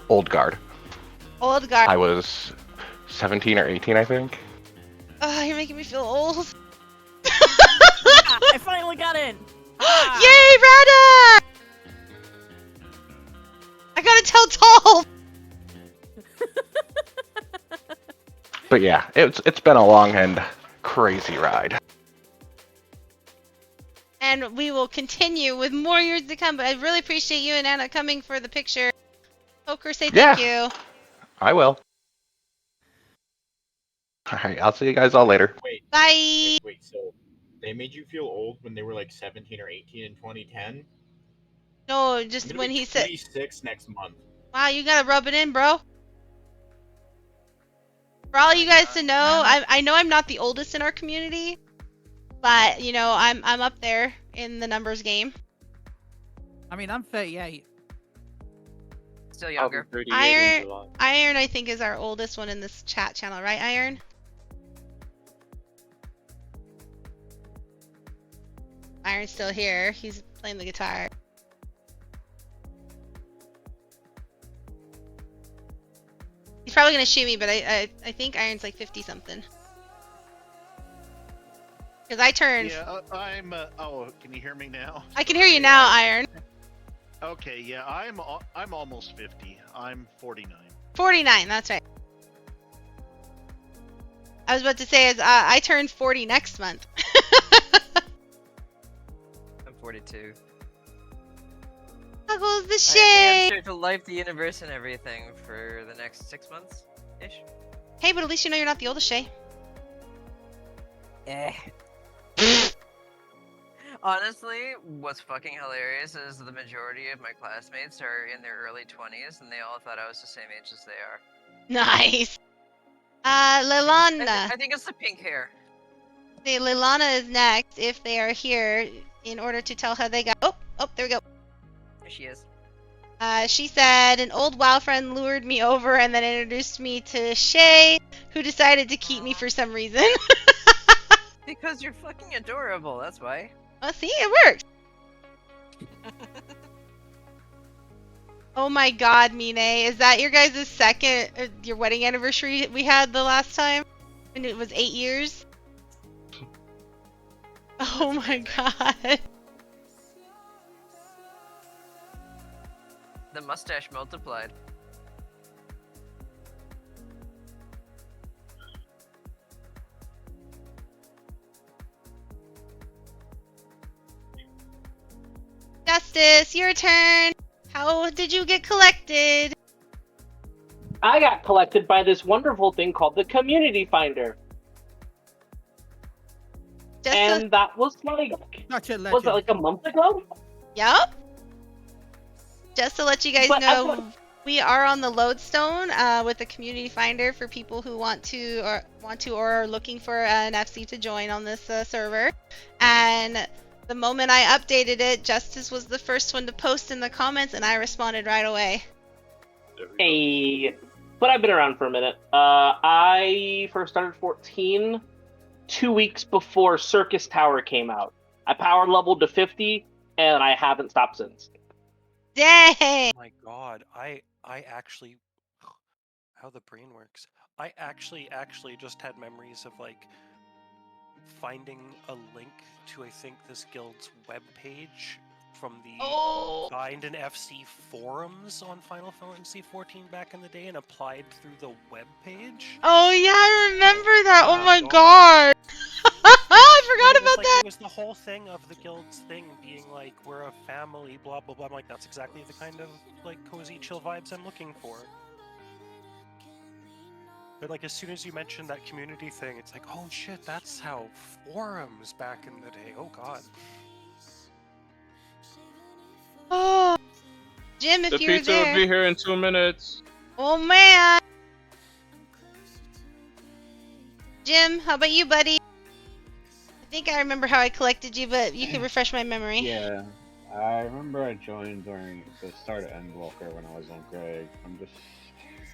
Old guard. Old guard. I was 17 or 18, I think. Oh, you're making me feel old. I finally got in. Yay, Rada! I gotta tell Tall. But yeah, it's been a long and crazy ride. And we will continue with more years to come. But I really appreciate you and Anna coming for the picture. Poker, say thank you. I will. Alright, I'll see you guys all later. Wait. Bye. Wait. So they made you feel old when they were like 17 or 18 in 2010? No, I'm just gonna when be he said. 26 next month. Wow, you gotta rub it in, bro. For all you guys to know, I know I'm not the oldest in our community, but you know I'm up there in the numbers game. I mean, I'm 38. Still younger. Iron, I think, is our oldest one in this chat channel, right, Iron? Iron's still here. He's playing the guitar. He's probably gonna shoot me, but I think Iron's like 50 something. Because I turned. Yeah, I'm. Oh, can you hear me now? I can hear you now, Iron. Okay, yeah, I'm almost 50. I'm 49. 49, that's right. I was about to say is I turn 40 next month. I'm 42. Huggles the I shade. answered to life, the universe, and everything for the next 6 months ish. Hey, but at least you know you're not the oldest, Shay. Eh. Honestly, what's fucking hilarious is the majority of my classmates are in their early 20s, and they all thought I was the same age as they are. Nice. Lilana. I think it's the pink hair. See, Lilana is next if they are here in order to tell how they got. Oh, there we go. There she is. She said an old WoW friend lured me over and then introduced me to Shay, who decided to keep me for some reason. Because you're fucking adorable, that's why. Oh, see, it worked. Oh my god, Mine, is that your guys' second, your wedding anniversary we had the last time? And it was 8 years? Oh my god. The mustache multiplied. Justice, your turn. How did you get collected? I got collected by this wonderful thing called the Community Finder. And that was like, Such a was legend. that like a month ago? Yup. Just to let you guys But I know, we are on the Lodestone with the Community Finder for people who want to or are looking for an FC to join on this server. And the moment I updated it, Justice was the first one to post in the comments, and I responded right away. Hey, but I've been around for a minute. I first started 14 2 weeks before Circus Tower came out. I power leveled to 50, and I haven't stopped since. Dang! Oh my god, I actually, how the brain works. I actually just had memories of like finding a link to I think this guild's webpage from the Bind and FC forums on Final Fantasy XIV back in the day and applied through the webpage. Oh yeah, I remember that. Oh my god. I forgot about that. It was the whole thing of the guild's thing being like, we're a family, blah blah blah. I'm like, that's exactly the kind of like cozy chill vibes I'm looking for. But like as soon as you mentioned that community thing, it's like, oh shit, that's how forums back in the day. Oh god. Oh, Jim, if The you were pizza will there. be here in 2 minutes. Oh man. Jim, how about you, buddy? I think I remember how I collected you, but you can refresh my memory. Yeah, I remember I joined during the start of Endwalker when I was on Greg. I'm just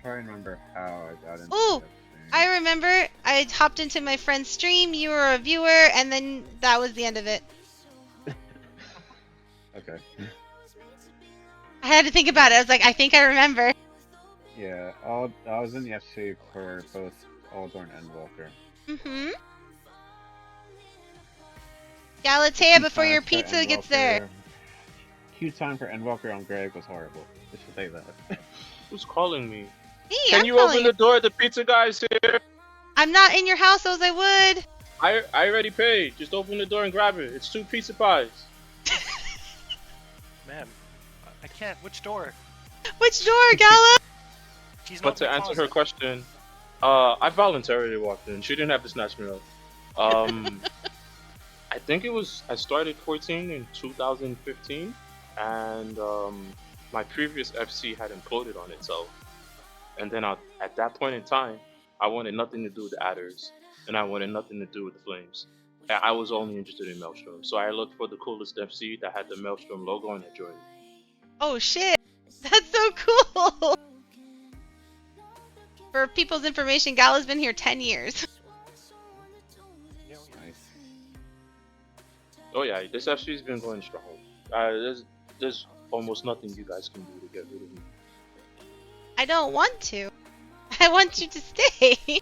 trying to remember how I got into Ooh, the I remember. I hopped into my friend's stream. You were a viewer, and then that was the end of it. Okay. I had to think about it. I was like, I think I remember. Yeah, I was in the FC for both Aldor and Endwalker. Mm-hmm. Galatea, before your pizza gets there. Queue time for Endwalker on Greg was horrible. Just to say that. Who's calling me? Me, Can I'm you calling open the door? The pizza guy's here. I'm not in your house, as I would. I already paid. Just open the door and grab it. It's 2 pizza pies. Man, I can't. Which door? Which door, Gala? She's But not to in the answer her closet. question, I voluntarily walked in. She didn't have to snatch me up. I think I started 14 in 2015, and my previous FC had imploded on itself. And then at that point in time, I wanted nothing to do with the adders, and I wanted nothing to do with the flames. I was only interested in Maelstrom, so I looked for the coolest FC that had the Maelstrom logo, and I joined. Oh shit, that's so cool. For people's information, Gala's been here 10 years. Oh yeah, this FC's been going strong. There's almost nothing you guys can do to get rid of me. I don't want to. I want you to stay.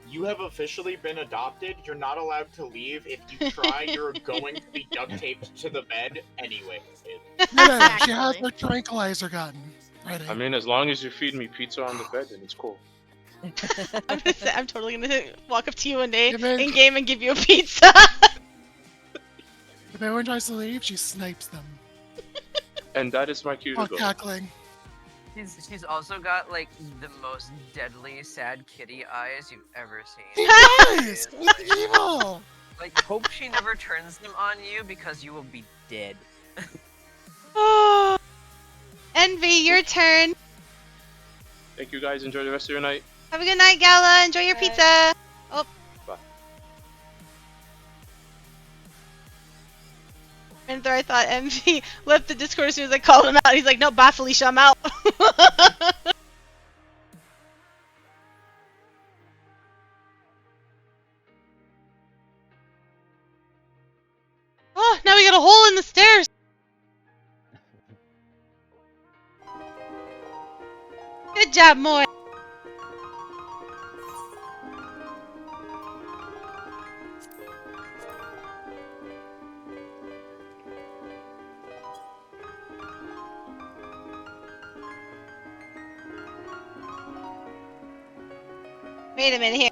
You have officially been adopted. You're not allowed to leave. If you try, you're going to be duct taped to the bed anyway. No, she has her tranquilizer gun ready. I mean, as long as you feed me pizza on the bed, then it's cool. I'm totally gonna walk up to you one day man. in game and give you a pizza. If anyone tries to leave, she snipes them. And that is my cue to Oh, go. cackling. She's also got like the most deadly sad kitty eyes you've ever seen. He does! It's evil! Like, hope she never turns them on you because you will be dead. Oh, Envy, your turn. Thank you guys. Enjoy the rest of your night. Have a good night, Gala. Enjoy your pizza. Oh. Bye. And I thought Envy left the Discord as soon as I called him out. He's like, no, bye, Felicia, I'm out. Oh, now we got a hole in the stairs. Good job, Moy. Wait a minute here.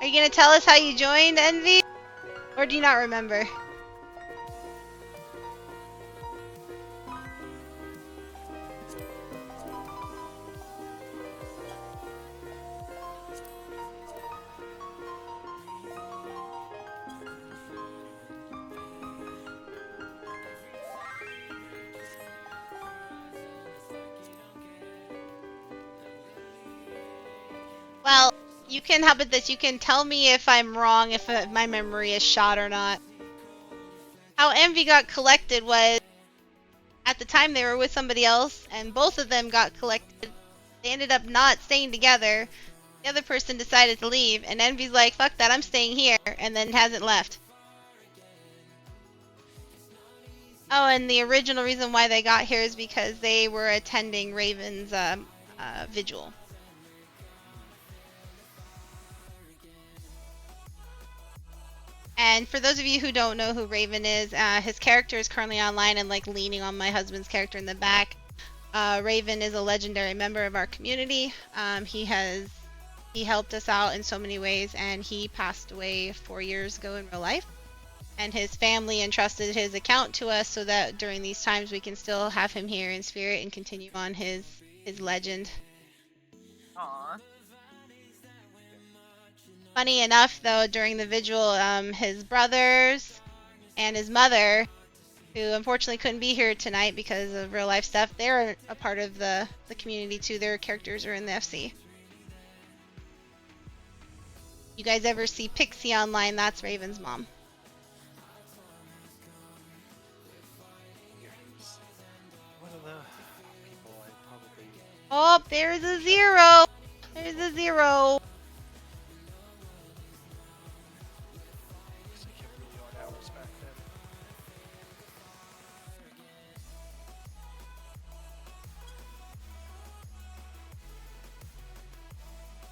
Are you gonna tell us how you joined, Envy? Or do you not remember? Well, you can, how about this? You can tell me if I'm wrong, if my memory is shot or not. How Envy got collected was, at the time they were with somebody else, and both of them got collected. They ended up not staying together. The other person decided to leave, and Envy's like, fuck that, I'm staying here, and then hasn't left. Oh, and the original reason why they got here is because they were attending Raven's vigil. And for those of you who don't know who Raven is, his character is currently online and like leaning on my husband's character in the back. Raven is a legendary member of our community. He helped us out in so many ways, and he passed away 4 years ago in real life. And his family entrusted his account to us so that during these times we can still have him here in spirit and continue on his legend. Aww. Funny enough, though, during the vigil, his brothers and his mother, who unfortunately couldn't be here tonight because of real life stuff, they're a part of the community too. Their characters are in the FC. You guys ever see Pixie online? That's Raven's mom. One of the people I probably. Oh, there's a 0. There's a 0. Looks like you have really odd hours back then.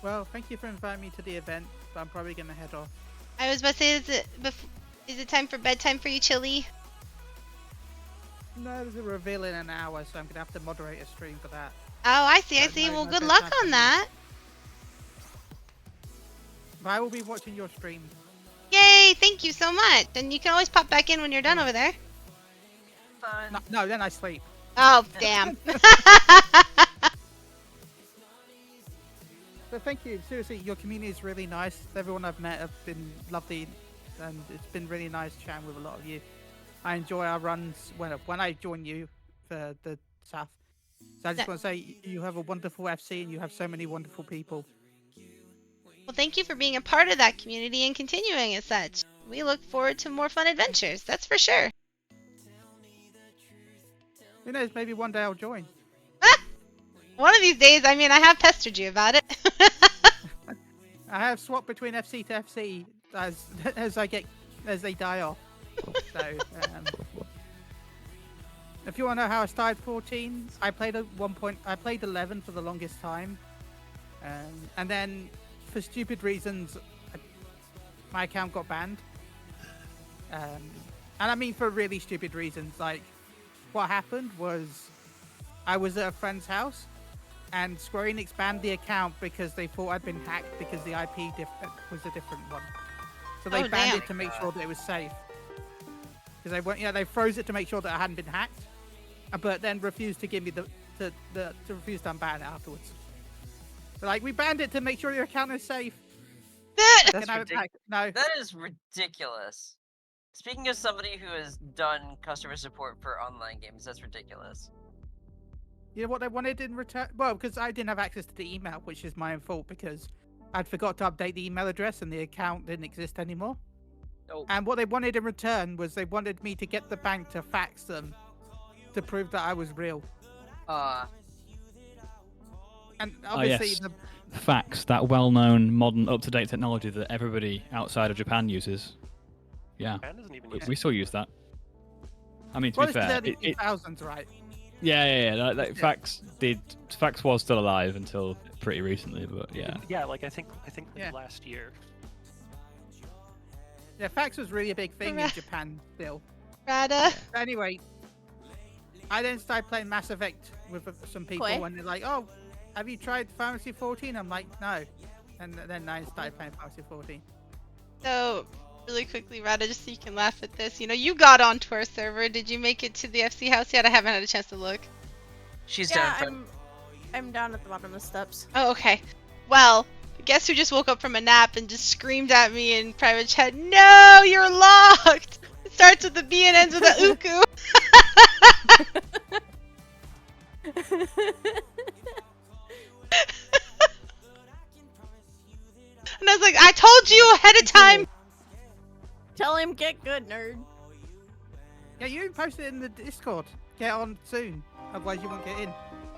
Well, thank you for inviting me to the event, but I'm probably gonna head off. I was about to say, is it time for bedtime for you, Chili? No, there's a reveal in an hour, so I'm gonna have to moderate a stream for that. Oh, I see, I But see. no, Well, no good bedtime luck for on me. that. But I will be watching your stream. Yay, thank you so much. And you can always pop back in when you're done over there. Fun. No, then I sleep. Oh, damn. So thank you. Seriously, your community is really nice. Everyone I've met have been lovely, and it's been really nice chatting with a lot of you. I enjoy our runs when I join you for the South. So I just want to say you have a wonderful FC and you have so many wonderful people. Well, thank you for being a part of that community and continuing as such. We look forward to more fun adventures, that's for sure. Who knows? Maybe one day I'll join. One of these days, I mean, I have pestered you about it. I have swapped between FC to FC as they die off. So, if you want to know how I started 14, I played at one point. I played 11 for the longest time, and then for stupid reasons, my account got banned. And I mean for really stupid reasons. Like, what happened was, I was at a friend's house, and Square Enix banned the account because they thought I'd been hacked because the IP was a different one. So they banned it to make sure that it was safe. Because they froze it to make sure that I hadn't been hacked, but then refused to give me to refuse to unban it afterwards. So like, we banned it to make sure your account is safe. That's No. That is ridiculous. Speaking of somebody who has done customer support for online games, that's ridiculous. You know what they wanted in return? Well, because I didn't have access to the email, which is my own fault because I'd forgot to update the email address and the account didn't exist anymore. Oh. And what they wanted in return was they wanted me to get the bank to fax them to prove that I was real. And obviously, yes. Fax, that well-known, modern, up-to-date technology that everybody outside of Japan uses. Yeah, Japan doesn't even we still use that. I mean, to be fair, it's the 2000s, right? Yeah. Fax was still alive until pretty recently, but yeah. Yeah, like I think last year. Yeah, fax was really a big thing in Japan still. Rada. Anyway, I then started playing Mass Effect with some people, and they're like, "Oh, have you tried Final Fantasy 14?" I'm like, "No," and then I started playing Final Fantasy 14. So, really quickly, Rada, just so you can laugh at this, you got onto our server. Did you make it to the FC house yet? I haven't had a chance to look. She's down. I'm down at the bottom of the steps. Oh, okay. Well, guess who just woke up from a nap and just screamed at me in private chat? No, you're locked. It starts with a B and ends with a uku. And I was like, I told you ahead of time. Tell him get good, nerd. Yeah, you posted it in the Discord. Get on soon, otherwise you won't get in.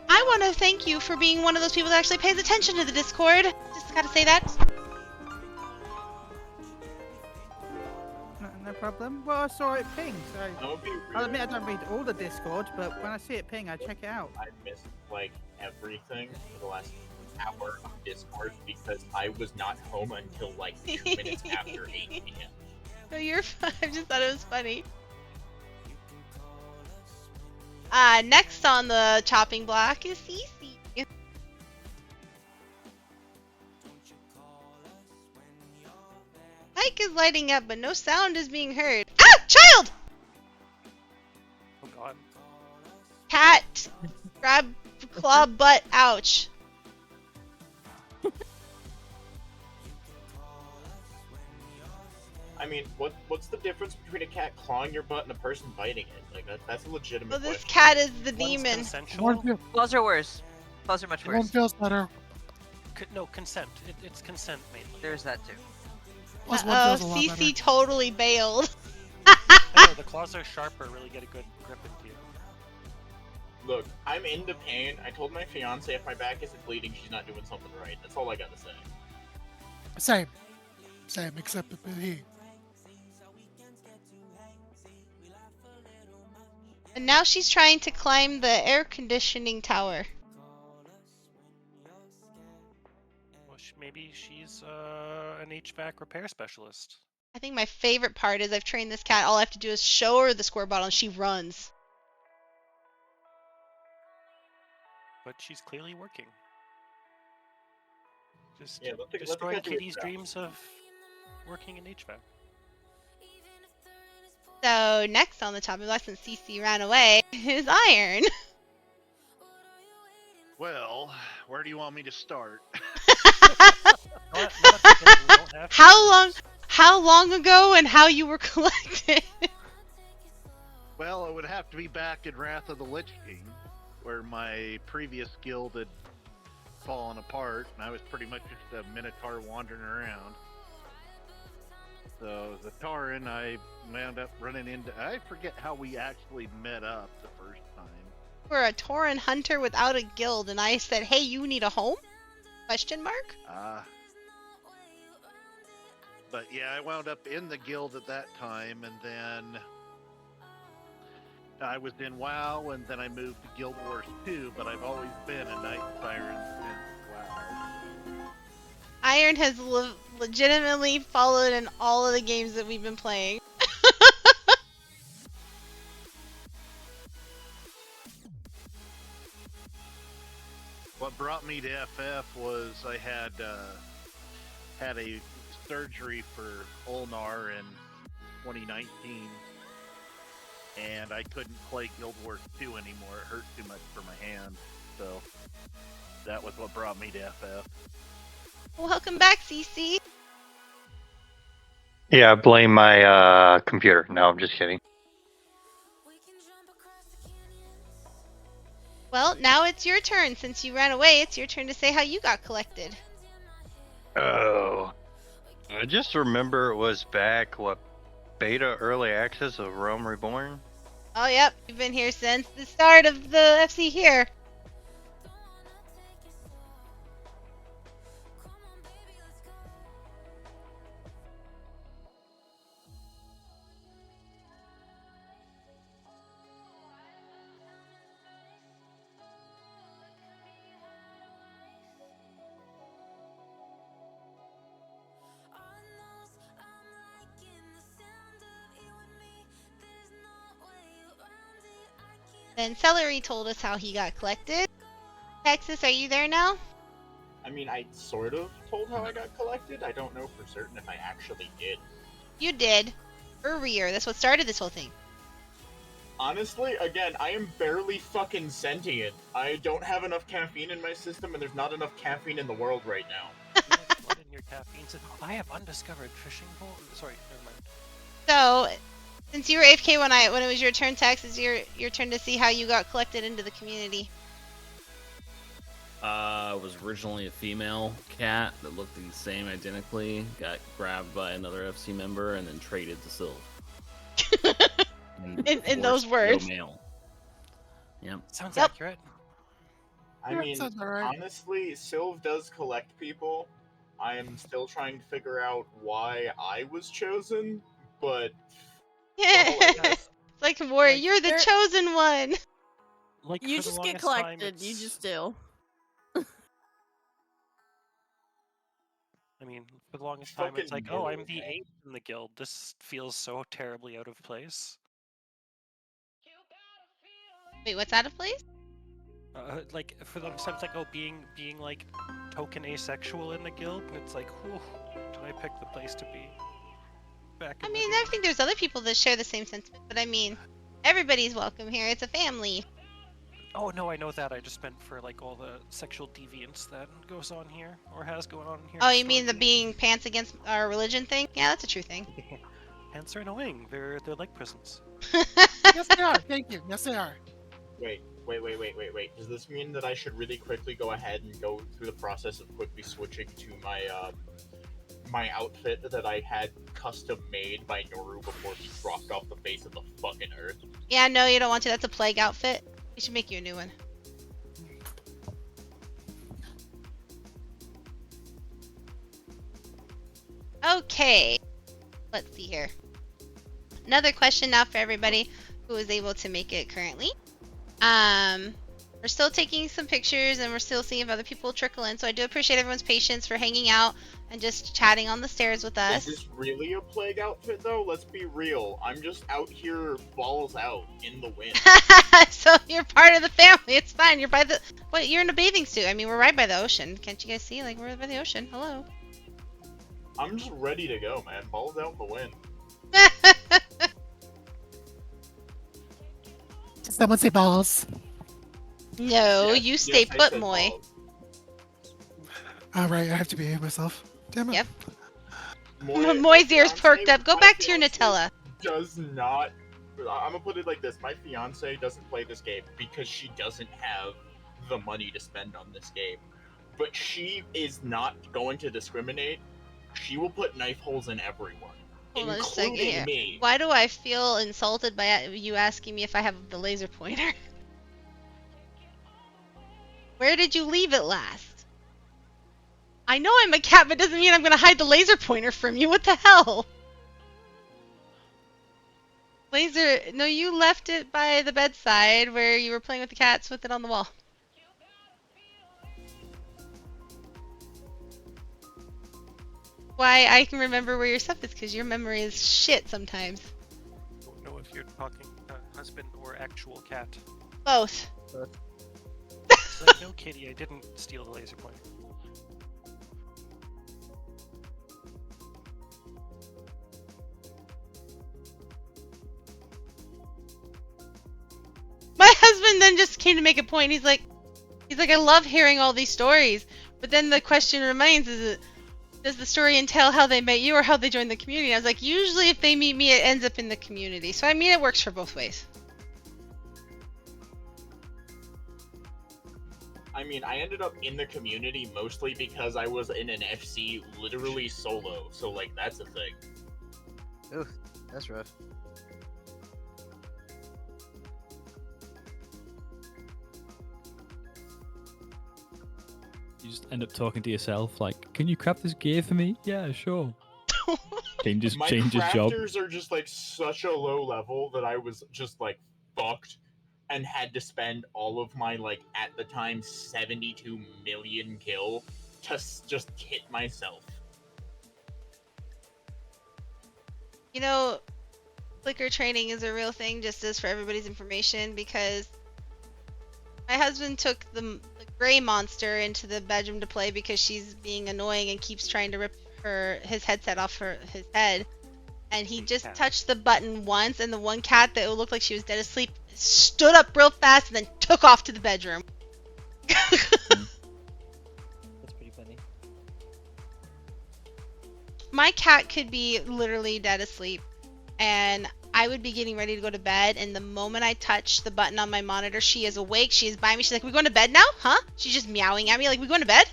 I want to thank you for being one of those people that actually pays attention to the Discord. Just gotta say that. No problem. Well, I saw it ping, so I'll admit I don't read all the Discord, but when I see it ping, I check it out. I missed like everything for the last hour of Discord because I was not home until like 2 minutes after 8 p.m. No, you're fine. I just thought it was funny. Next on the chopping block is Cece. Mic is lighting up, but no sound is being heard. Ah! Child! Oh god. Cat! Grab claw butt. Ouch. I mean, what's the difference between a cat clawing your butt and a person biting it? Like that's a legitimate Well, this question. cat is the One's demon. consensual. Claws are worse. Claws are much One worse. feels better. No, consent. It's consent mainly. There's that too. Plus one Oh, feels a lot better. CC totally bailed. I know, the claws are sharper, really get a good grip into you. Look, I'm into pain. I told my fiance if my back isn't bleeding, she's not doing something right. That's all I gotta say. Same, except with he. And now she's trying to climb the air conditioning tower. Well, maybe she's an HVAC repair specialist. I think my favorite part is I've trained this cat. All I have to do is show her the squirt bottle and she runs. But she's clearly working. Just Yeah, let the destroying cat do its Kitty's job. dreams of working in HVAC. So next on the chopping block, since CC ran away, is Iron. Well, where do you want me to start? How long ago and how you were collected? Well, it would have to be back in Wrath of the Lich King, where my previous guild had fallen apart, and I was pretty much just a Minotaur wandering around. So, the Tauren, I wound up running into... I forget how we actually met up the first time. We're a Tauren hunter without a guild, and I said, hey, you need a home? Question mark? But yeah, I wound up in the guild at that time, and then I was in WoW, and then I moved to Guild Wars 2, but I've always been a Knight Siren since WoW. Iron has legitimately followed in all of the games that we've been playing. What brought me to FF was I had a surgery for ulnar in 2019, and I couldn't play Guild Wars 2 anymore. It hurt too much for my hand, so that was what brought me to FF. Welcome back, CC. Yeah, I blame my computer. No, I'm just kidding. Well, now it's your turn. Since you ran away, it's your turn to say how you got collected. Oh, I just remember it was back, beta early access of Rome Reborn? Oh, yep. You've been here since the start of the FC here. Then Celery told us how he got collected. Texas, are you there now? I mean, I sort of told how I got collected. I don't know for certain if I actually did. You did. Earlier. That's what started this whole thing. Honestly, again, I am barely fucking sentient. I don't have enough caffeine in my system, and there's not enough caffeine in the world right now. What in your caffeine? I have undiscovered fishing pole. Sorry, never mind. So, since you were AFK when it was your turn, Tex, it's your turn to see how you got collected into the community. It was originally a female cat that looked the same identically. Got grabbed by another FC member and then traded to Sylv. in those words. Male. Yep. Sounds accurate. I mean, honestly, Sylv does collect people. I am still trying to figure out why I was chosen, but... It's like, Warrior, you're the chosen one! Like, You for the just get longest time, collected. You it's- just do. I mean, for the longest time, it's like, oh, I'm the 8th in the guild. This feels so terribly out of place. Wait, what's out of place? Like, for the longest time, it's like, oh, being like, token asexual in the guild, and it's like, whew, did I pick the place to be? Back in I mean, I think there's other people that share the same sentiment, but I mean, everybody's welcome here. It's a family. Oh, no, I know that. I just meant for, like, all the sexual deviance that goes on here, or has going on here. Oh, you mean the being pants against our religion thing? Yeah, that's a true thing. Ants are annoying. They're like prisons. Yes, they are. Thank you. Yes, they are. Wait. Does this mean that I should really quickly go ahead and go through the process of quickly switching to my outfit that I had custom made by Noru before he dropped off the face of the fucking earth? Yeah, no, you don't want to. That's a plague outfit. We should make you a new one. Okay. Let's see here. Another question now for everybody who is able to make it currently. We're still taking some pictures and we're still seeing if other people trickle in. So I do appreciate everyone's patience for hanging out and just chatting on the stairs with us. Is this really a plague outfit though? Let's be real. I'm just out here balls out in the wind. So you're part of the family. It's fine. You're by the... What? You're in a bathing suit. I mean, we're right by the ocean. Can't you guys see? Like, we're by the ocean. Hello. I'm just ready to go, man. Balls out in the wind. Someone say balls. No, you stay I put, said Moy. balls. All right, I have to behave myself. Damn it. Yep. Moy's ears perked up. Go back to your Nutella. Does not. I'm gonna put it like this: my fiance doesn't play this game because she doesn't have the money to spend on this game. But she is not going to discriminate. She will put knife holes in everyone, Hold on a second including here. me. Why do I feel insulted by you asking me if I have the laser pointer? Where did you leave it last? I know I'm a cat, but doesn't mean I'm gonna hide the laser pointer from you. What the hell? Laser... No, you left it by the bedside where you were playing with the cats with it on the wall. Why I can remember where your stuff is, because your memory is shit sometimes. I don't know if you're talking husband or actual cat. Both. It's like, no, kitty, I didn't steal the laser pointer. My husband then just came to make a point. He's like, I love hearing all these stories. But then the question remains, does the story entail how they met you or how they joined the community? I was like, usually if they meet me, it ends up in the community. So I mean, it works for both ways. I mean, I ended up in the community mostly because I was in an FC literally solo. So like, that's a thing. Oof, that's rough. You just end up talking to yourself, like, can you craft this gear for me? Yeah, sure. Changes My job. crafters are just like such a low level that I was just like fucked and had to spend all of my like at the time 72 million kill to just hit myself. You know, clicker training is a real thing, just as for everybody's information, because my husband took the gray monster into the bedroom to play because she's being annoying and keeps trying to rip his headset off his head. And he just touched the button once, and the one cat that looked like she was dead asleep stood up real fast and then took off to the bedroom. That's pretty funny. My cat could be literally dead asleep, and I would be getting ready to go to bed, and the moment I touch the button on my monitor, she is awake, she is by me, she's like, we going to bed now? Huh? She's just meowing at me like, we going to bed?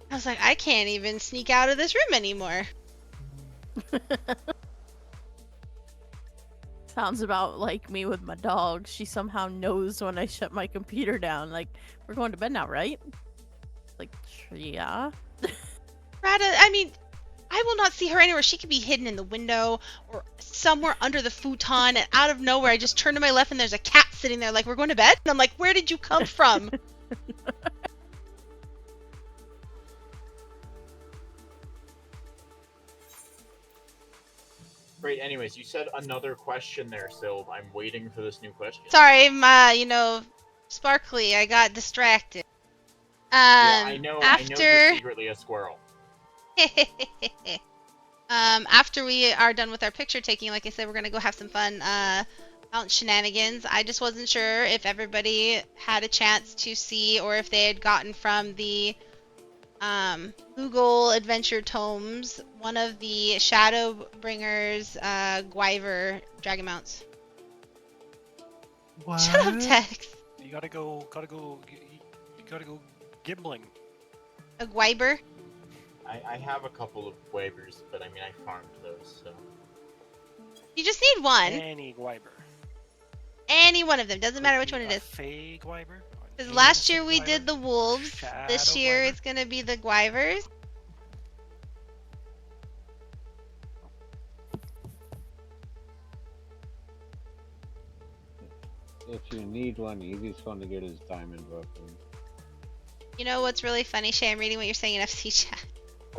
I was like, I can't even sneak out of this room anymore. Sounds about like me with my dog. She somehow knows when I shut my computer down. Like, we're going to bed now, right? Like, yeah. Rada, I mean, I will not see her anywhere. She could be hidden in the window or somewhere under the futon, and out of nowhere I just turn to my left and there's a cat sitting there like, we're going to bed? And I'm like, where did you come from? Great, anyways, you said another question there, Sylv. I'm waiting for this new question. Sorry, I'm, sparkly. I got distracted. Yeah, I know After... you're secretly a squirrel. After we are done with our picture taking, like I said, we're gonna go have some fun mountain shenanigans. I just wasn't sure if everybody had a chance to see or if they had gotten from the Google Adventure Tomes, one of the Shadowbringers Gwyver Dragon Mounts. What? Shut up, Tex. You gotta go gimbling. A Gwyber? I have a couple of waivers, but I mean, I farmed those, so. You just need one. Any Gwyber. Any one of them. Doesn't matter which one it is. Fey Gwyber? Because last year we did the wolves. This year it's gonna be the Gwyvers. If you need one, easiest one to get is diamond weapon. You know what's really funny, Shay? I'm reading what you're saying in FC chat.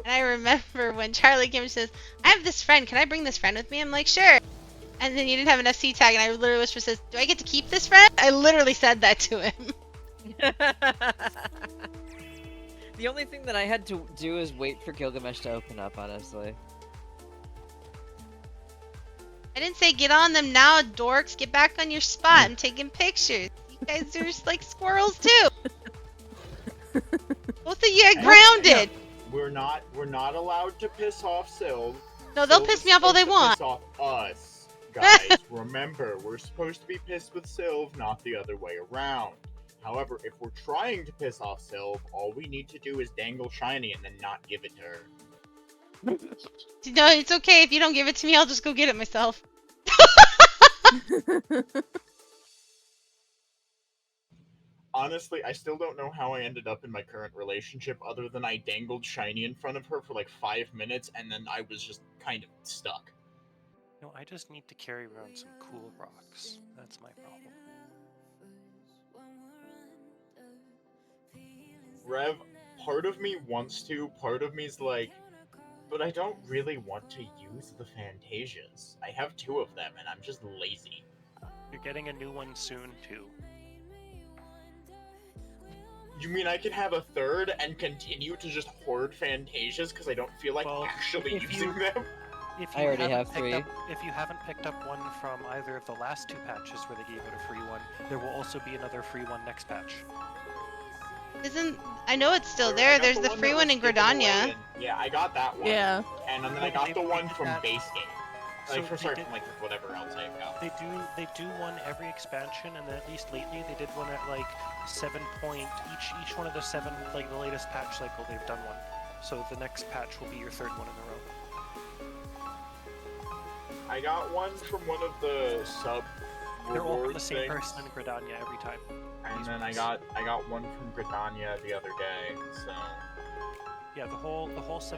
And I remember when Charlie came and says, I have this friend, can I bring this friend with me? I'm like, sure. And then you didn't have an FC tag, and I literally whispered, says, do I get to keep this friend? I literally said that to him. The only thing that I had to do is wait for Gilgamesh to open up, honestly. I didn't say get on them now, dorks. Get back on your spot. I'm taking pictures. You guys are just like squirrels, too. Both of you are grounded. We're not allowed to piss off Sylv. No, they'll Sylv piss is me off all they supposed to want. Piss off us, guys. Remember, we're supposed to be pissed with Sylv, not the other way around. However, if we're trying to piss off Sylv, all we need to do is dangle shiny and then not give it to her. No, it's okay. If you don't give it to me, I'll just go get it myself. Honestly, I still don't know how I ended up in my current relationship other than I dangled shiny in front of her for like 5 minutes and then I was just kind of stuck. No, I just need to carry around some cool rocks. That's my problem. Rev, part of me wants to, part of me's like, but I don't really want to use the Fantasias. I have 2 of them and I'm just lazy. You're getting a new one soon, too. You mean I can have a 3rd and continue to just hoard Fantasias because I don't feel like actually using them? If I you already haven't have picked 3. if you haven't picked up one from either of the last 2 patches where they gave it a free one, there will also be another free one next patch. I know it's still there. There's the free one in Gridania. Yeah, I got that one. Yeah. And then I got the one from base game. Like, So sorry, they from like whatever else I got. They do one every expansion, and then at least lately they did one at like 7 point each one of the 7, like the latest patch cycle they've done one. So the next patch will be your 3rd one in a row. I got one from one of the sub They're all from the rewards same things. person in Gridania every time. And then I got one from Gridania the other day, so Yeah, the whole 7.2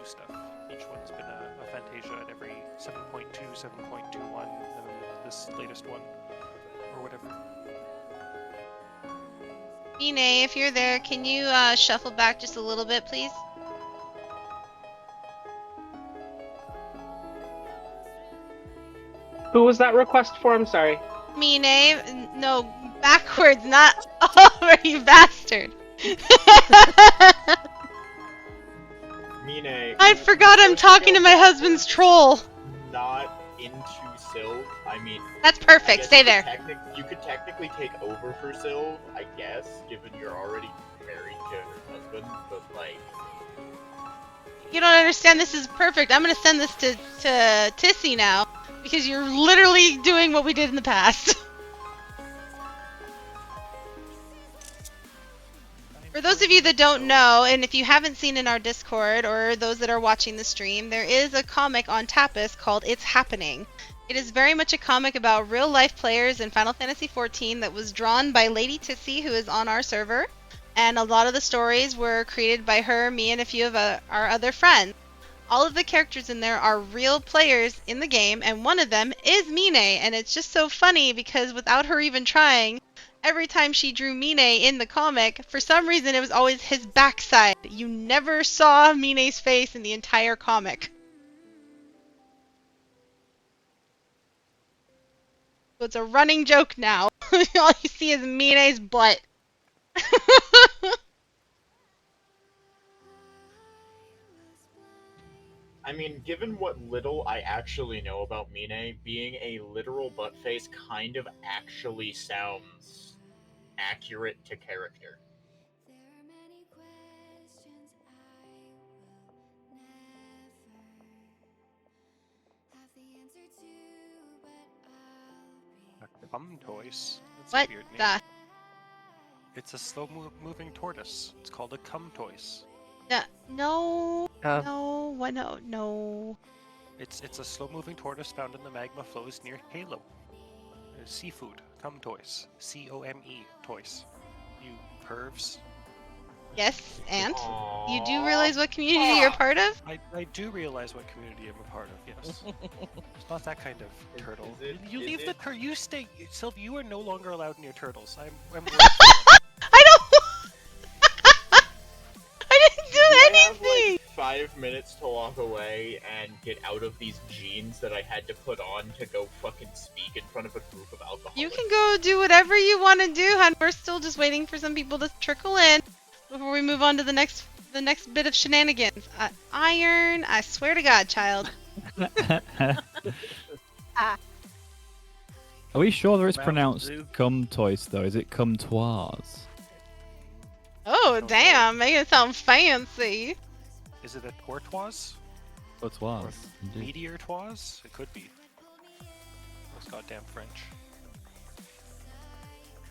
stuff. Each one's been a Fantasia at every 7.2, 7.21, and then this latest one, or whatever. Ine, if you're there, can you shuffle back just a little bit, please? Who was that request for? I'm sorry. Mine, no, backwards, not over, you bastard. Mine. I forgot I'm talking to my husband's troll. Not into Sylv. I mean, That's I perfect, guess stay you could there. You could technically take over for Sylv, I guess, given you're already married to her husband. But like, You don't understand, this is perfect. I'm gonna send this to Tissy now, because you're literally doing what we did in the past. For those of you that don't know, and if you haven't seen in our Discord, or those that are watching the stream, there is a comic on Tapas called It's Happening. It is very much a comic about real-life players in Final Fantasy XIV that was drawn by Lady Tissy, who is on our server, and a lot of the stories were created by her, me, and a few of our other friends. All of the characters in there are real players in the game, and one of them is Mine, and it's just so funny because without her even trying, every time she drew Mine in the comic, for some reason it was always his backside. You never saw Mine's face in the entire comic. So it's a running joke now. All you see is Mine's butt. I mean, given what little I actually know about Mine, being a literal butt face kind of actually sounds accurate to character. A cum toys. That's What a weird name. the? It's a slow-moving tortoise. It's called a cum toys. No. Oh. No. What? No. No. It's a slow-moving tortoise found in the magma flows near Halo. Seafood. Cum toys. COME toys. You pervs. Yes, and you do realize what community you're part of? I do realize what community I'm a part of, yes. It's not that kind of turtle. You is leave the it- turtle. You stay. Sylvie, you are no longer allowed near turtles. I'm worried. I don't. I didn't do I have anything. like 5 minutes to walk away and get out of these jeans that I had to put on to go fucking speak in front of a group of alcoholics. You can go do whatever you want to do, hon. We're still just waiting for some people to trickle in before we move on to the next bit of shenanigans. Iron, I swear to God, child. Ah. Are we sure there is Mount pronounced Zeus. cum toys though? Is it cum toise? Oh, damn, make it sound fancy. Is it a tortoise? Toise. Indeed. Meteor toise? It could be. Those goddamn French.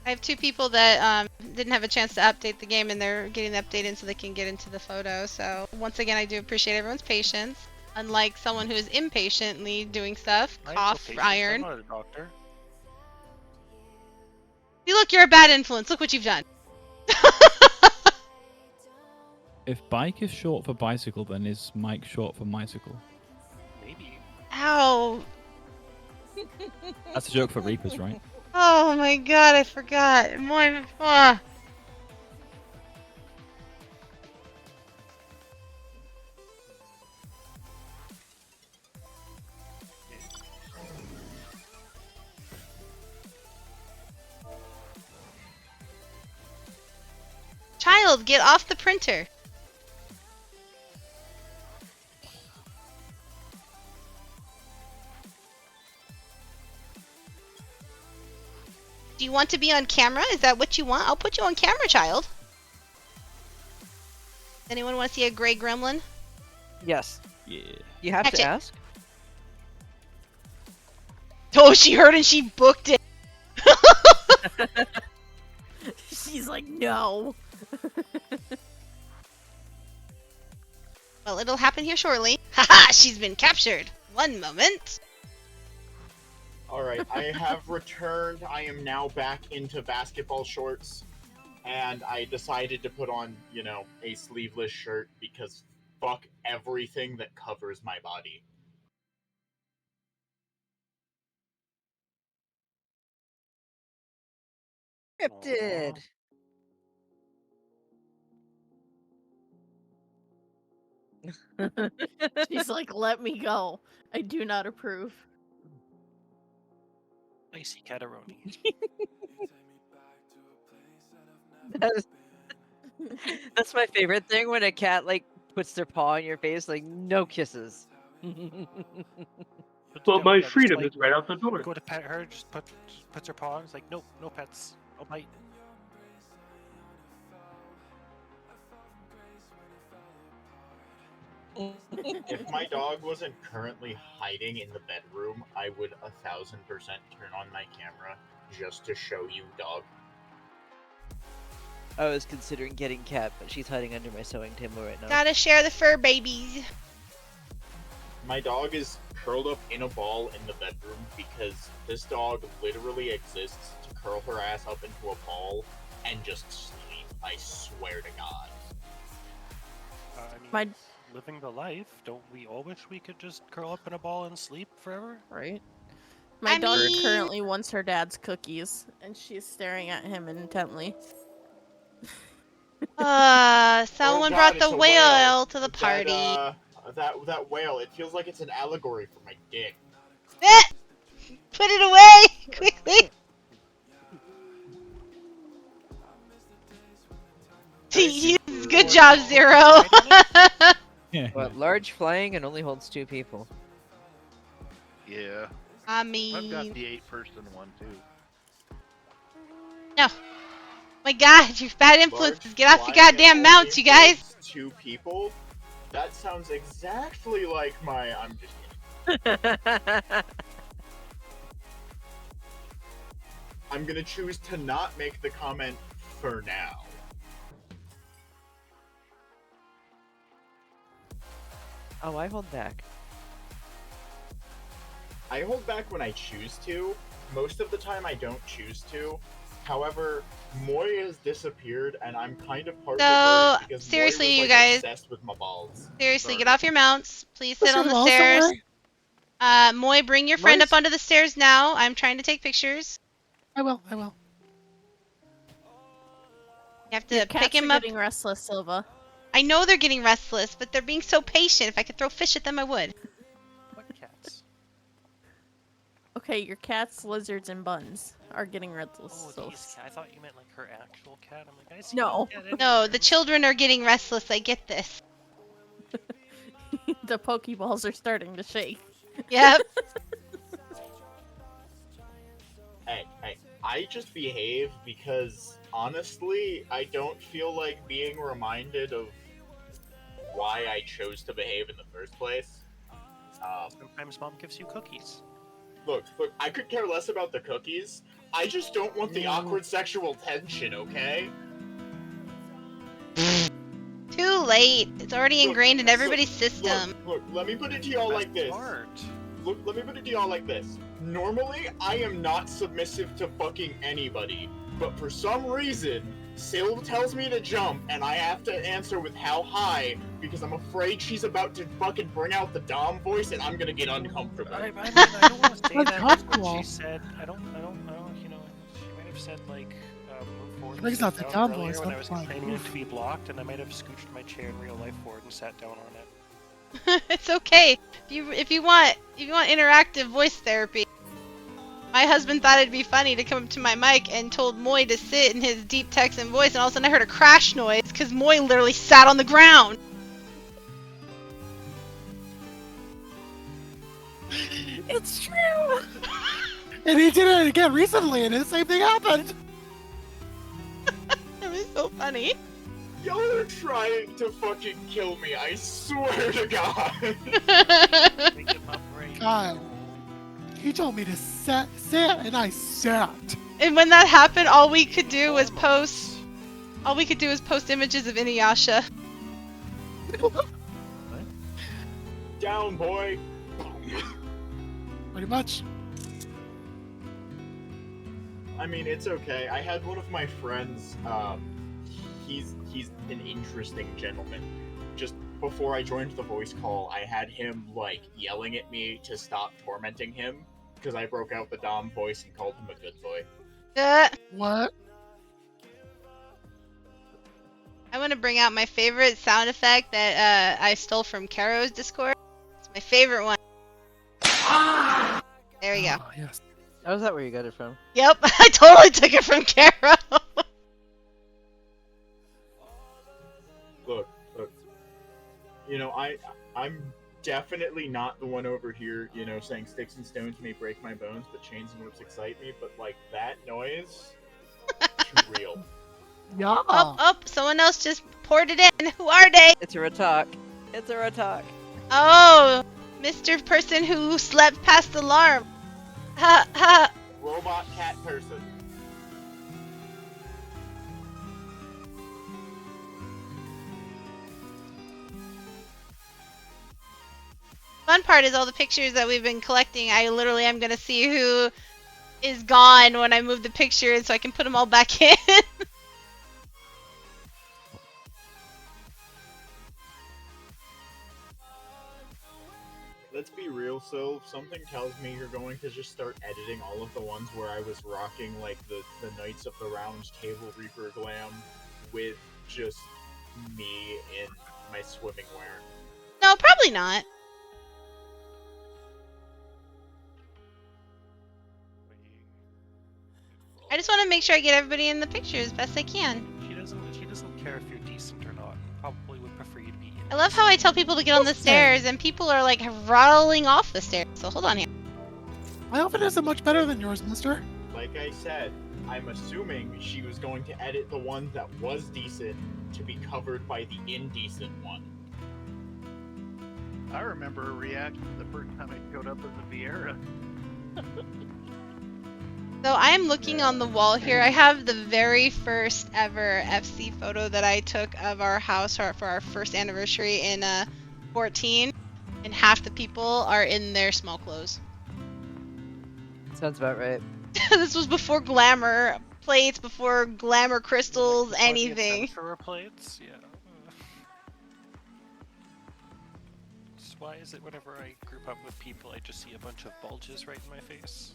I have two people that didn't have a chance to update the game, and they're getting the update in so they can get into the photo. So once again, I do appreciate everyone's patience. Unlike someone who is impatiently doing stuff, I am cough, so patient. iron. I'm not a doctor. See, look, you're a bad influence. Look what you've done. If bike is short for bicycle, then is Mike short for mycicle? Maybe. Ow. That's a joke for Reapers, right? Oh my God, I forgot. Child, get off the printer. Do you want to be on camera? Is that what you want? I'll put you on camera, child. Anyone want to see a gray gremlin? Yes. Yeah. You have Catch to it. ask. Oh, she heard and she booked it. She's like, no. Well, it'll happen here shortly. Haha, she's been captured. One moment. Alright, I have returned. I am now back into basketball shorts. And I decided to put on, a sleeveless shirt because fuck everything that covers my body. Scripted. She's like, let me go. I do not approve. Icy cataroni. That's my favorite thing when a cat like puts their paw on your face, like no kisses. But my freedom is right out the door. Go to pet her, just puts her paw on. It's like, nope, no pets. No bite. If my dog wasn't currently hiding in the bedroom, I would 1000% turn on my camera just to show you dog. I was considering getting cat, but she's hiding under my sewing table right now. Gotta share the fur babies. My dog is curled up in a ball in the bedroom because this dog literally exists to curl her ass up into a ball and just sleep. I swear to God. I mean, My- living the life. Don't we all wish we could just curl up in a ball and sleep forever? Right? My I dog mean- currently wants her dad's cookies, and she's staring at him intently. Someone God, brought it's the a whale to the party. That whale, it feels like it's an allegory for my dick. Put it away quickly. Good job, Zero. Yeah. What, large flying and only holds 2 people. Yeah. I I've mean, got the 8-person one too. no. My God, you bad influences. Large Get off your flying goddamn and mounts, you only guys. holds 2 people? That sounds exactly like my. I'm just kidding. I'm gonna choose to not make the comment for now. Oh, I hold back. I hold back when I choose to. Most of the time, I don't choose to. However, Moy has disappeared, and I'm kind of partly So, worried because seriously, Moy was you like guys. obsessed with my balls. Seriously, get Sorry. off your mounts. Please sit Listen, on the balls, don't stairs. worry. Moy, bring your friend Moy's- up onto the stairs now. I'm trying to take pictures. I will. I will. You have to Your pick cats are him up. getting restless, Silva. I know they're getting restless, but they're being so patient. If I could throw fish at them, I would. What cats? Okay, your cats, lizards, and buns are getting restless. Oh, so these I thought you meant like her actual cat. I'm like, I see No. that cat No, everywhere. the children are getting restless. I get this. the Pokeballs are starting to shake. Yep. Hey, I just behave because, honestly, I don't feel like being reminded of why I chose to behave in the first place. Sometimes mom gives you cookies. Look, I could care less about the cookies. I just don't want the awkward sexual tension, okay? Too late. It's already ingrained in everybody's system. Look, let me put it to y'all like this. Look, let me put it to y'all like this. Normally, I am not submissive to fucking anybody, but for some reason, Sylv tells me to jump, and I have to answer with how high, because I'm afraid she's about to fucking bring out the Dom voice, and I'm gonna get uncomfortable. I don't want to say that. Uncomfortable. She said, I don't, you know, she might have said like, move forward. Brings sit out the down Dom earlier voice, when I I'm was fine. complaining to be blocked, and I might have scooched my chair in real life forward and sat down on it. It's okay. If you want interactive voice therapy. My husband thought it'd be funny to come up to my mic and told Moy to sit in his deep Texan voice, and all of a sudden I heard a crash noise because Moy literally sat on the ground. It's true. And he did it again recently, and the same thing happened. It was so funny. Y'all are trying to fucking kill me, I swear to God. God, he told me to sit, and I sat. And when that happened, all we could do was post images of Inuyasha. Down, boy. Pretty much. I mean, it's okay. I had one of my friends, he's an interesting gentleman. Just before I joined the voice call, I had him, like, yelling at me to stop tormenting him, because I broke out the Dom voice and called him a good boy. What? I want to bring out my favorite sound effect that I stole from Caro's Discord. It's my favorite one. There we go. Oh, yes. Oh, is that where you got it from? Yep, I totally took it from Caro. Look. You know, I'm definitely not the one over here, you know, saying sticks and stones may break my bones, but chains and whips excite me, but, like, that noise, too real. Yeah. Up, someone else just poured it in. Who are they? It's a Ratak. It's a Ratak. Oh, Mr. Person who slept past alarm. Ha ha. Robot cat person. Fun part is all the pictures that we've been collecting. I literally am gonna see who is gone when I move the pictures, so I can put them all back in. Let's be real, Sylv. Something tells me you're going to just start editing all of the ones where I was rocking, like, the Knights of the Round Table Reaper glam with just me in my swimming wear. No, probably not. I just want to make sure I get everybody in the picture as best I can. She doesn't care if you're decent or not. Probably would prefer you to be. I love how I tell people to get on the stairs and people are like rolling off the stairs. So hold on here. My outfit isn't much better than yours, mister. Like I said, I'm assuming she was going to edit the one that was decent to be covered by the indecent one. I remember her reaction the first time I showed up as a Vieira. So I am looking on the wall here. I have the very first ever FC photo that I took of our house for our first anniversary in 14, and half the people are in their small clothes. Sounds about right. This was before glamour plates, before glamour crystals, Before the anything. Adventurer plates, yeah. So why is it whenever I group up with people, I just see a bunch of bulges right in my face?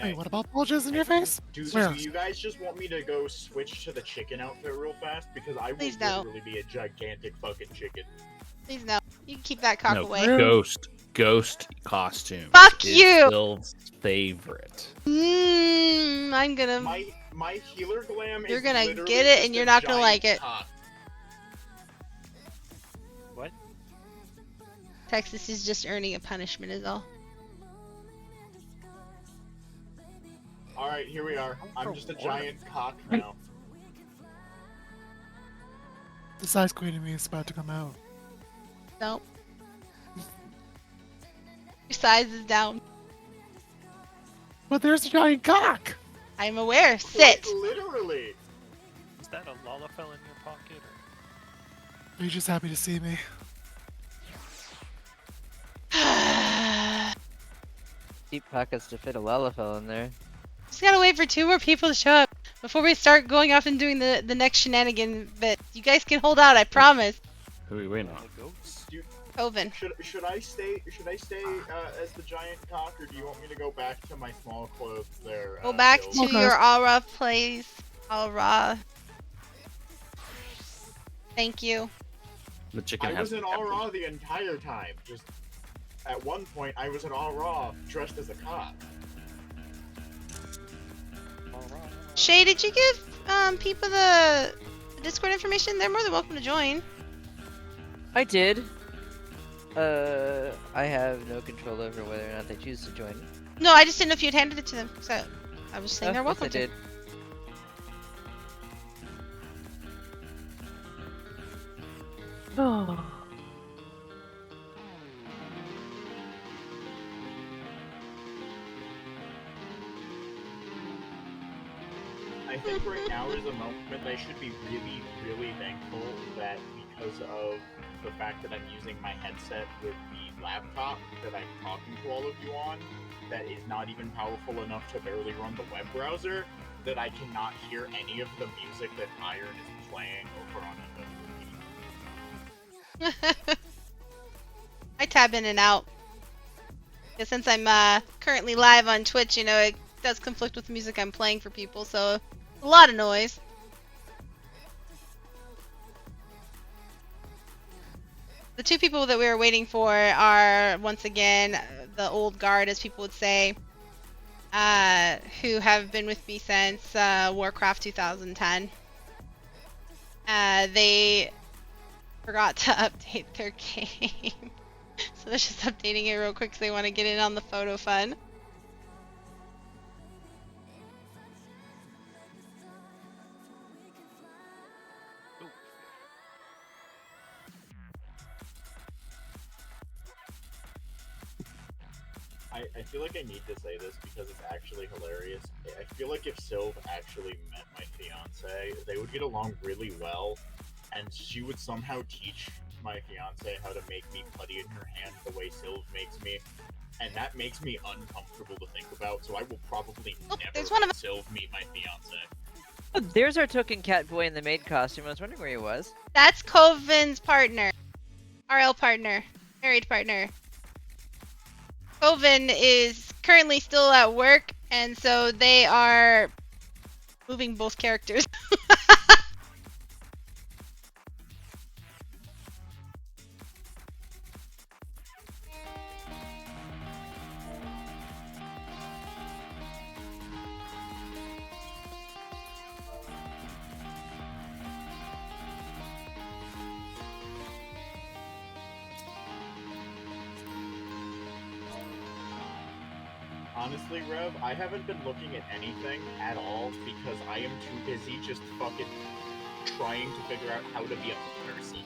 Wait, what about bulges in your face? Do Where? you guys just want me to go switch to the chicken outfit real fast? Because I will Please no. literally be a gigantic fucking chicken. Please no. You can keep that cock No, away. ghost costume. Fuck is you! Sylve's favorite. I'm gonna. My healer glam You're is gonna literally get it, just and a you're not gonna giant like it. cock. What? Texas is just earning a punishment, is all. Alright, here we are. I'm just a giant cock now. The size queen in me is about to come out. Nope. Your size is down. But there's a giant cock! I'm aware. Sit. Literally. Is that a Lalafell in your pocket? Or... Are you just happy to see me? Deep pockets to fit a Lalafell in there. Just gotta wait for 2 more people to show up before we start going off and doing the next shenanigan. But you guys can hold out, I promise. Who are we waiting on? Coven. Should I stay as the giant cock, or do you want me to go back to my small clothes there? Go back Bill? to your aura place. Aura. Thank you. The chicken I has was in all raw the entire time. Just at one point, I was in all raw dressed as a cock. Shay, did you give people the Discord information? They're more than welcome to join. I did. I have no control over whether or not they choose to join. No, I just didn't know if you'd handed it to them. So I was saying they're Of course welcome I did. to. I think right now is a moment I should be really, really thankful that because of the fact that I'm using my headset with the laptop that I'm talking to all of you on, that is not even powerful enough to barely run the web browser, that I cannot hear any of the music that Iron is playing over on it. I tab in and out. Because since I'm currently live on Twitch, you know, it does conflict with the music I'm playing for people, so a lot of noise. The 2 people that we were waiting for are, once again, the old guard, as people would say, who have been with me since Warcraft 2010. They forgot to update their game. So they're just updating it real quick because they want to get in on the photo fun. I feel like I need to say this because it's actually hilarious. I feel like if Sylve actually met my fiance, they would get along really well, and she would somehow teach my fiance how to make me putty in her hand the way Sylve makes me, and that makes me uncomfortable to think about, so I will probably never let Sylve meet my fiance. Oh, there's our token cat boy in the maid costume. I was wondering where he was. That's Coven's partner. RL partner. Married partner. Coven is currently still at work, and so they are moving both characters. Honestly, Rev, I haven't been looking at anything at all because I am too busy just fucking trying to figure out how to be a person.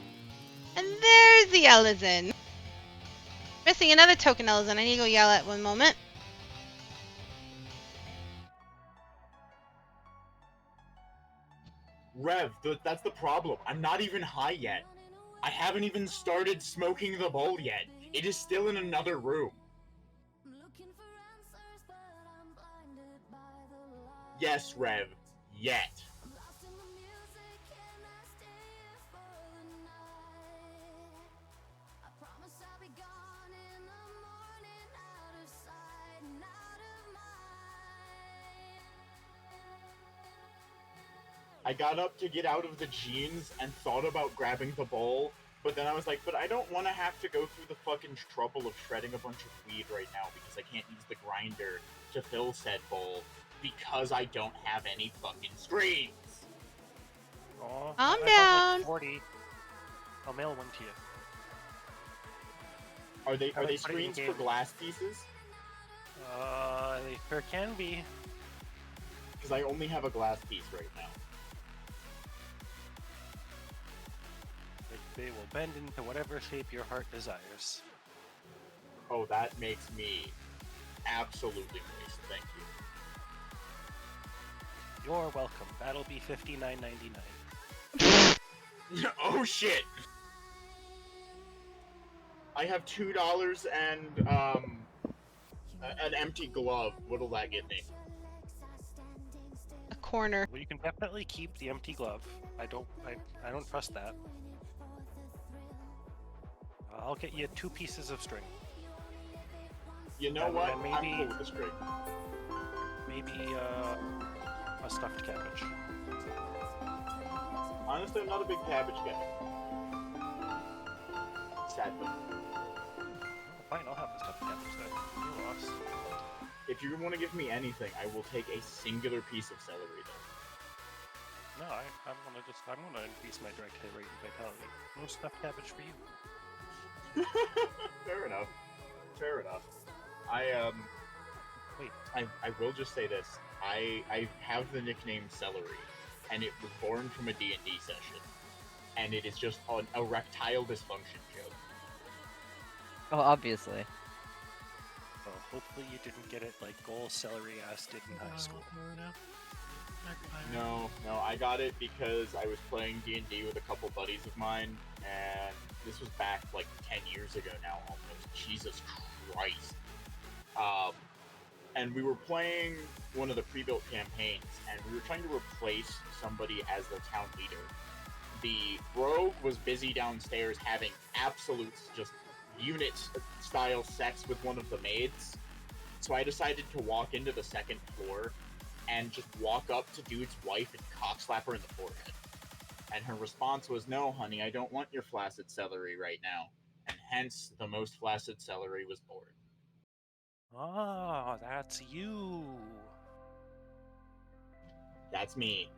And there's the Ellison. Missing another token Ellison. I need to go yell at one moment. Rev, that's the problem. I'm not even high yet. I haven't even started smoking the bowl yet. It is still in another room. Yes, Rev. Yet. I got up to get out of the jeans and thought about grabbing the bowl, but then I was like, but I don't want to have to go through the fucking trouble of shredding a bunch of weed right now because I can't use the grinder to fill said bowl because I don't have any fucking screens. Oh, Calm I got down. like 40. I'll mail one to you. Are they Put it in screens for game. glass pieces? They sure can be. Because I only have a glass piece right now. They will bend into whatever shape your heart desires. Oh, that makes me absolutely moist. Thank you. You're welcome. That'll be $59.99. Oh shit! I have $2 and an empty glove. What'll that get me? A corner. Well, you can definitely keep the empty glove. I don't trust that. I'll get you 2 pieces of string. You know And what? then I'm cool with the string. Maybe a stuffed cabbage. Honestly, I'm not a big cabbage guy. Sadly. Fine, I'll have the stuffed cabbage then. You lost. If you want to give me anything, I will take a singular piece of celery, though. No, I'm gonna increase my direct hit rate and vitality. No stuffed cabbage for you. Fair enough. Fair enough. I will just say this. I have the nickname Celery, and it was born from a D&D session, and it is just an erectile dysfunction joke. Oh, obviously. Well, hopefully you didn't get it like Goal Celery ass did in high school. No, I got it because I was playing D&D with a couple buddies of mine, and this was back like 10 years ago now almost. Jesus Christ. And we were playing one of the pre-built campaigns, and we were trying to replace somebody as the town leader. The rogue was busy downstairs having absolute just unit-style sex with one of the maids, so I decided to walk into the second floor and just walk up to dude's wife and cockslap her in the forehead. And her response was, "No, honey, I don't want your flaccid celery right now." And hence, the most flaccid celery was born. Ah, that's you. That's me.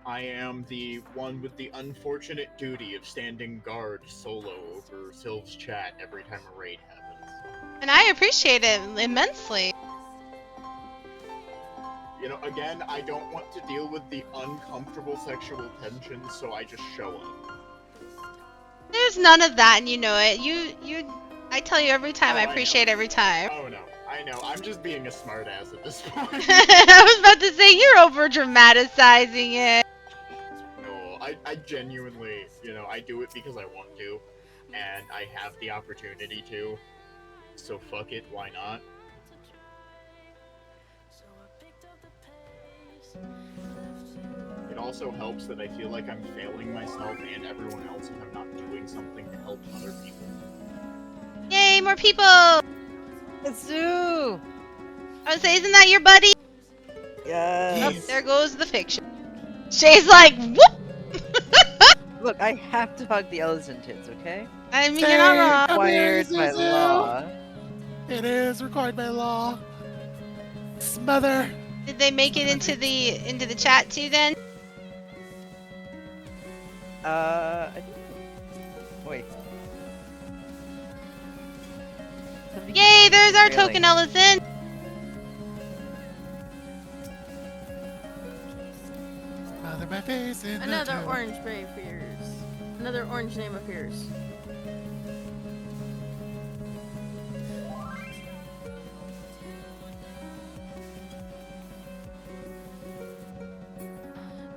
I am the one with the unfortunate duty of standing guard solo over Sylv's chat every time a raid happens. And I appreciate it immensely. You know, again, I don't want to deal with the uncomfortable sexual tension, so I just show up. There's none of that, and you know it. I tell you every time. I appreciate every time. Oh no, I know. I'm just being a smartass at this point. I was about to say you're over dramatizing it. No, I genuinely, you know, I do it because I want to, and I have the opportunity to. So fuck it, why not? It also helps that I feel like I'm failing myself and everyone else if I'm not doing something to help other people. Yay, more people! It's you! I would say, isn't that your buddy? Yes. Oh, there goes the fiction. Shay's like, whoop! Look, I have to hug the Ellison tits, okay? I mean, you're not wrong. Required by law. It is required by law. Smother. Did they make it into the chat too then? Wait. Yay! Hey, there's our Really? token Ellison. Smother my face in the Another dirt. orange bay appears. Another orange name appears.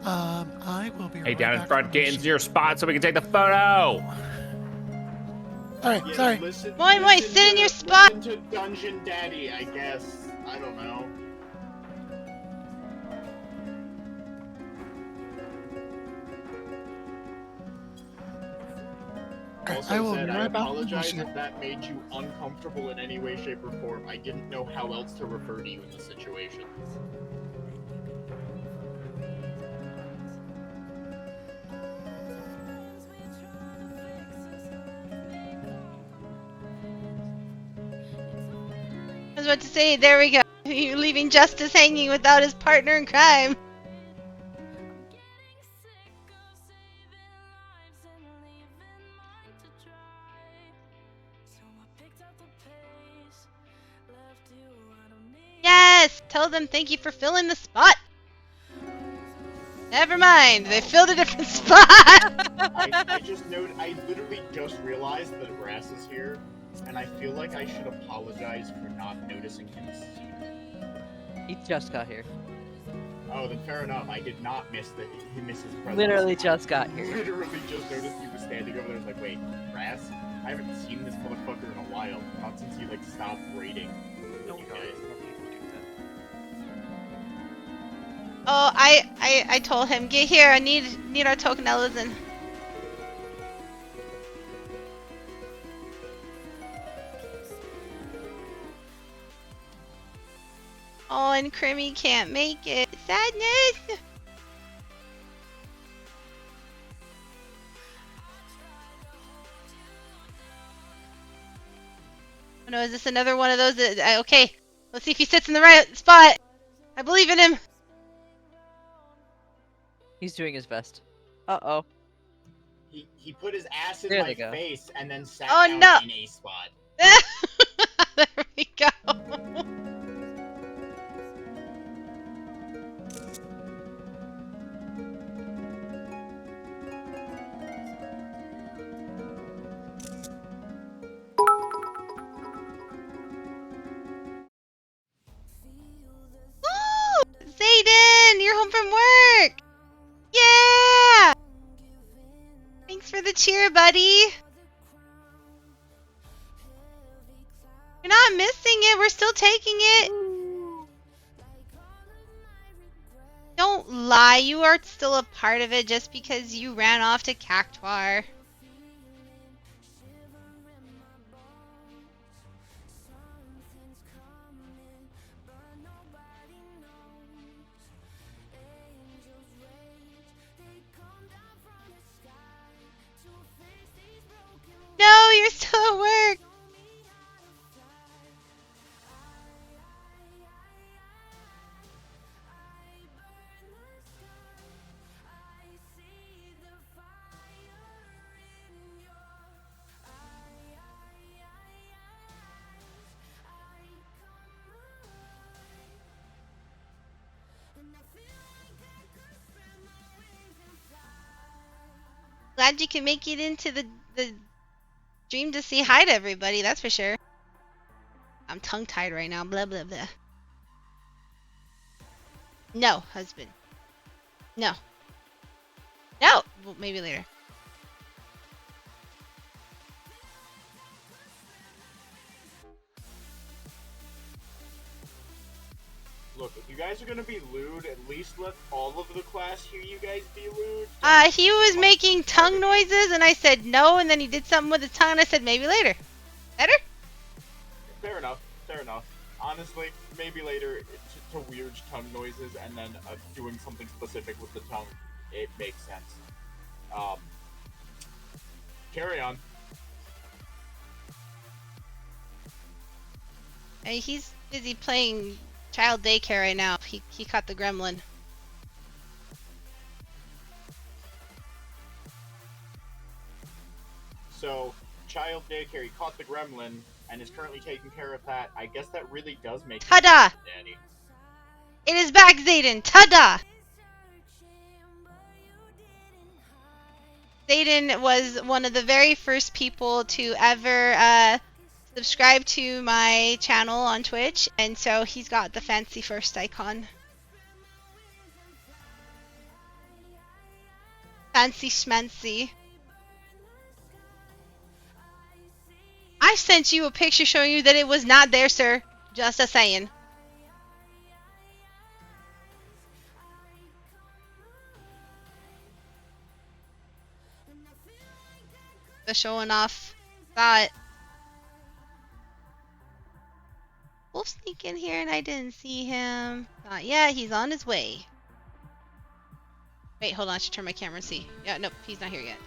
I will be Hey, right down in back front, from get the into your spot so we can take the photo. Alright, Yeah, sorry. Moi, sit in your spot. Listen to Dungeon Daddy, I guess. I don't know. Also I will said, be I right back from the apologize bullshit. if that made you uncomfortable in any way, shape, or form. I didn't know how else to refer to you in this situation. I was about to say, there we go. You're leaving Justice hanging without his partner in crime. Yes! Tell them thank you for filling the spot. Never mind, they filled a different spot. I just noted, I literally just realized that Grass is here, and I feel like I should apologize for not noticing him sooner. He just got here. Oh, then fair enough. I did not miss his presence. Literally just got here. Literally just noticed he was standing over there. I was like, wait, Grass? I haven't seen this motherfucker in a while. Not since he like stopped raiding with you guys. Oh, I told him, get here, I need our token Ellison. Oh, and Crimmy can't make it. Sadness! Oh no, is this another one of those that, okay, let's see if he sits in the right spot. I believe in him. He's doing his best. Uh-oh. He put his ass in There my they go. face and then sat Oh, down no. in a spot. There we go. Woo! Zayden, you're home from work. Yeah! Thanks for the cheer, buddy. You're not missing it. We're still taking it. Don't lie. You are still a part of it just because you ran off to Cactuar. No, you're still at work. Glad you can make it into the dream to say hi to everybody, that's for sure. I'm tongue-tied right now, blah blah blah. No, husband. No. No! Well, maybe later. Look, if you guys are gonna be lewd, at least let all of the class hear you guys be lewd. He was making tongue noises and I said no, and then he did something with his tongue and I said maybe later. Better? Fair enough. Fair enough. Honestly, maybe later to weird tongue noises and then doing something specific with the tongue. It makes sense. Carry on. Hey, he's busy playing child daycare right now. He caught the gremlin. So, child daycare, he caught the gremlin, and is currently taking care of that. I guess that really does make him Ta-da! Daddy. It is back, Zayden. Ta-da! Zayden was one of the very first people to ever subscribe to my channel on Twitch, and so he's got the fancy first icon. Fancy schmancy. I sent you a picture showing you that it was not there, sir. Just a saying. The showing off. Thought. Wolf sneak in here and I didn't see him. Thought, yeah, he's on his way. Wait, hold on. I should turn my camera and see. Yeah, nope, he's not here yet.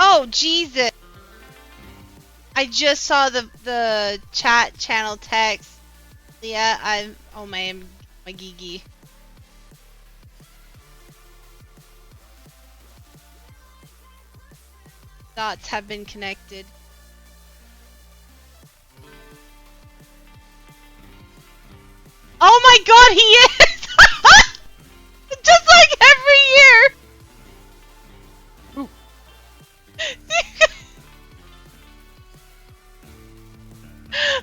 Oh, Jesus! I just saw the chat channel text. Yeah, oh my gigi. Dots have been connected. Oh my god, he is! Just like every year!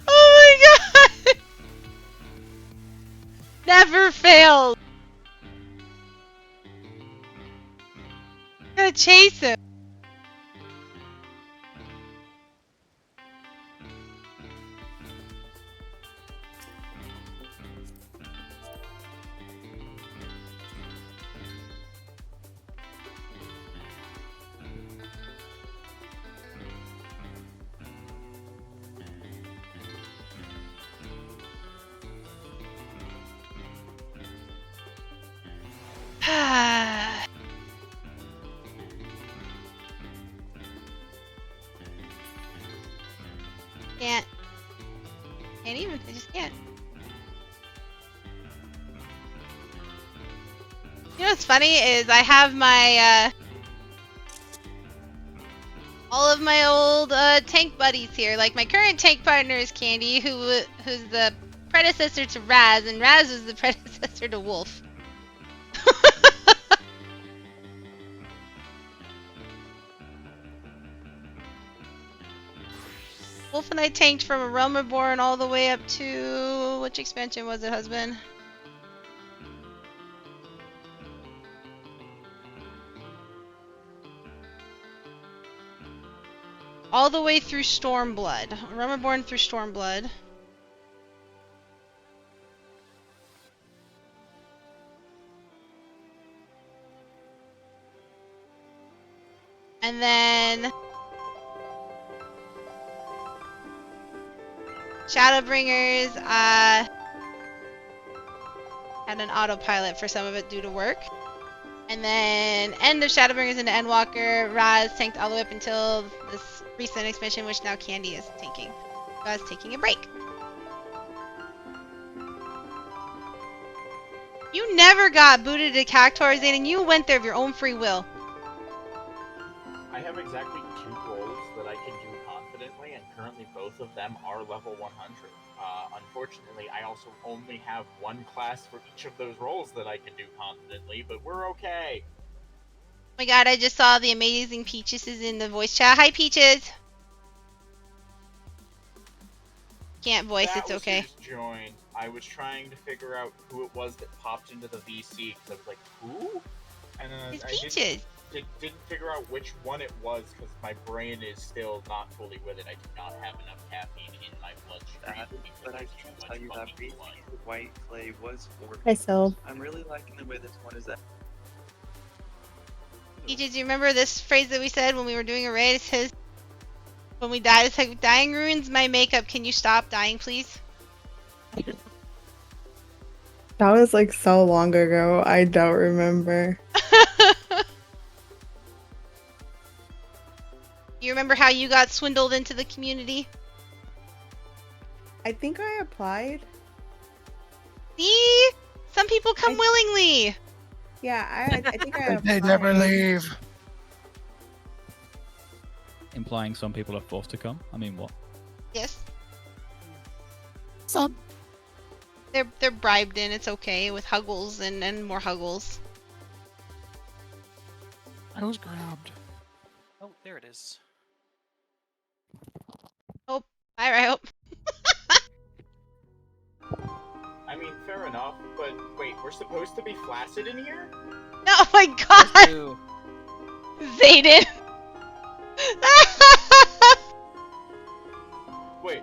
Oh my god! Never fails! Gotta chase him. Can't even. I just can't. You know what's funny is I have my all of my old tank buddies here. Like my current tank partner is Candy, who's the predecessor to Raz, and Raz was the predecessor to Wolf. Wolf and I tanked from a Realm Reborn all the way up to... which expansion was it, husband? All the way through Stormblood. Realm Reborn through Stormblood. And then... Shadowbringers, had an autopilot for some of it due to work. And then end of Shadowbringers into Endwalker, Raz tanked all the way up until this recent expansion, which now Candy is tanking. Raz taking a break. You never got booted to Cactuar, Zane, and you went there of your own free will. I have exactly 2 roles that I can do confidently, and currently both of them are level 100. Unfortunately, I also only have 1 class for each of those roles that I can do confidently, but we're okay. Oh my god, I just saw the amazing Peaches is in the voice chat. Hi, Peaches! Can't voice, it's okay. Joined. I was trying to figure out who it was that popped into the VC, because I was like, who? And It's I Peaches! didn't figure out which one it was, because my brain is still not fully with it. I do not have enough caffeine in my bloodstream. But I can tell you that reason the white clay was for. Hi, Sylv. I'm really liking the way this one is at. Peaches, do you remember this phrase that we said when we were doing a raid? It says, when we died, it's like, dying ruins my makeup. Can you stop dying, please? That was like so long ago. I don't remember. You remember how you got swindled into the community? I think I applied. See? Some people come willingly. Yeah, I think I They applied. never leave. Implying some people are forced to come. I mean, what? Yes. Some. They're bribed in. It's okay with Huggles and more Huggles. I was grabbed. Oh, there it is. Oh, all right. Oh. I mean, fair enough, but wait, we're supposed to be flaccid in here? Oh my god! Zayden! Wait.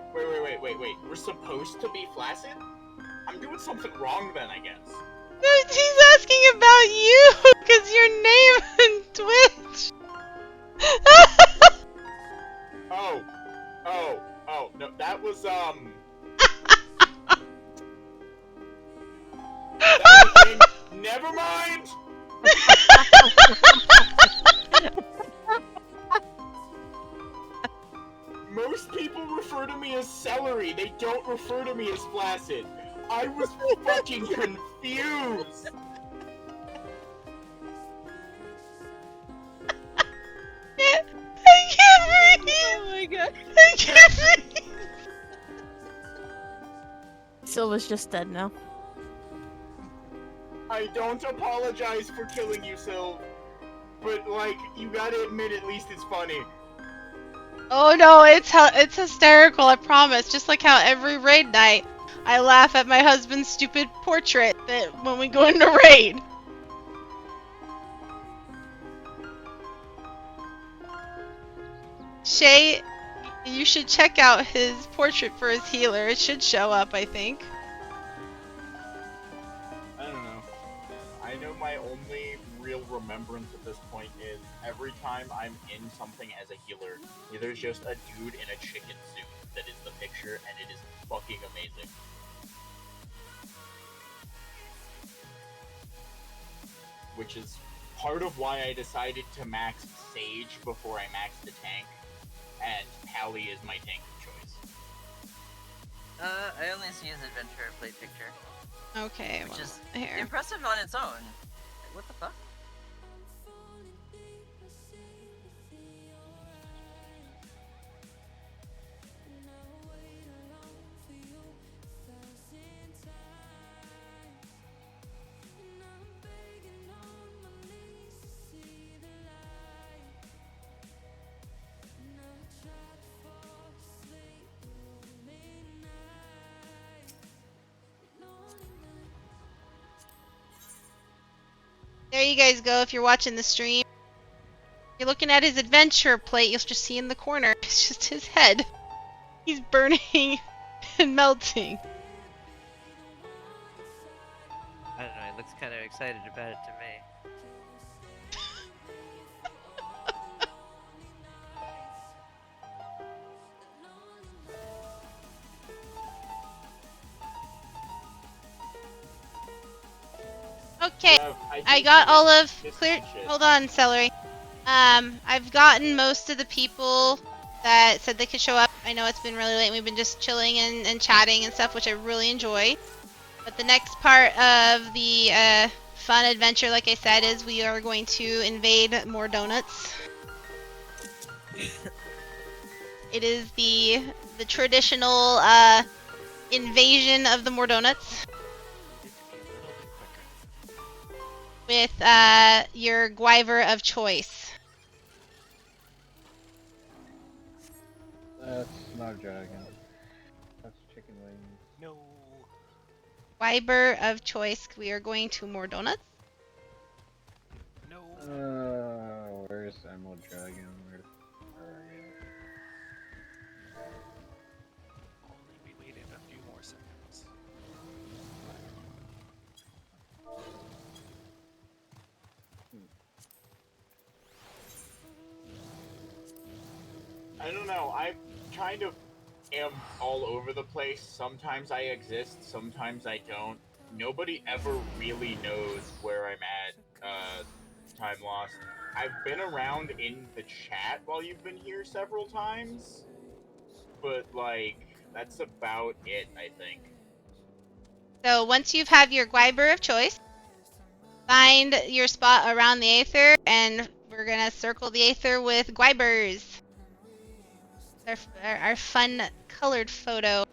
We're supposed to be flaccid? I'm doing something wrong then, I guess. He's asking about you, because your name on Twitch. Oh, no, that was, that was a thing. Never mind! Most people refer to me as celery, they don't refer to me as flaccid. I was fucking confused! I can't breathe! Oh my god. I can't breathe! Silva's just dead now. I don't apologize for killing you, Sylv. But, like, you gotta admit at least it's funny. Oh no, it's hysterical, I promise. Just like how every raid night, I laugh at my husband's stupid portrait that when we go into raid. Shay, you should check out his portrait for his healer. It should show up, I think. I don't know. I know my only real remembrance at this point is every time I'm in something as a healer, there's just a dude in a chicken suit that is the picture, and it is fucking amazing. Which is part of why I decided to max Sage before I maxed the tank, and Pally is my tank of choice. I only see his adventure play picture. Okay, Which well, is here. impressive on its own. What the fuck? There you guys go if you're watching the stream. You're looking at his adventure plate, you'll just see in the corner. It's just his head. He's burning and melting. I don't know, he looks kind of excited about it to me. Okay, I got all of clear. Hold on, Celery. I've gotten most of the people that said they could show up. I know it's been really late and we've been just chilling and chatting and stuff, which I really enjoy. But the next part of the fun adventure, like I said, is we are going to invade more donuts. It is the traditional invasion of the more donuts. With your Gwyver of choice. That's not a dragon. That's chicken wings. No. Gwyver of choice. We are going to more donuts. No. Where's Emerald Dragon? Where's Dragon? Only we waited a few more seconds. I don't know, I kind of am all over the place. Sometimes I exist, sometimes I don't. Nobody ever really knows where I'm at, time lost. I've been around in the chat while you've been here several times, but, like, that's about it, I think. So once you've had your Gwyber of choice, find your spot around the Aether, and we're gonna circle the Aether with Gwybers. Our fun colored photo.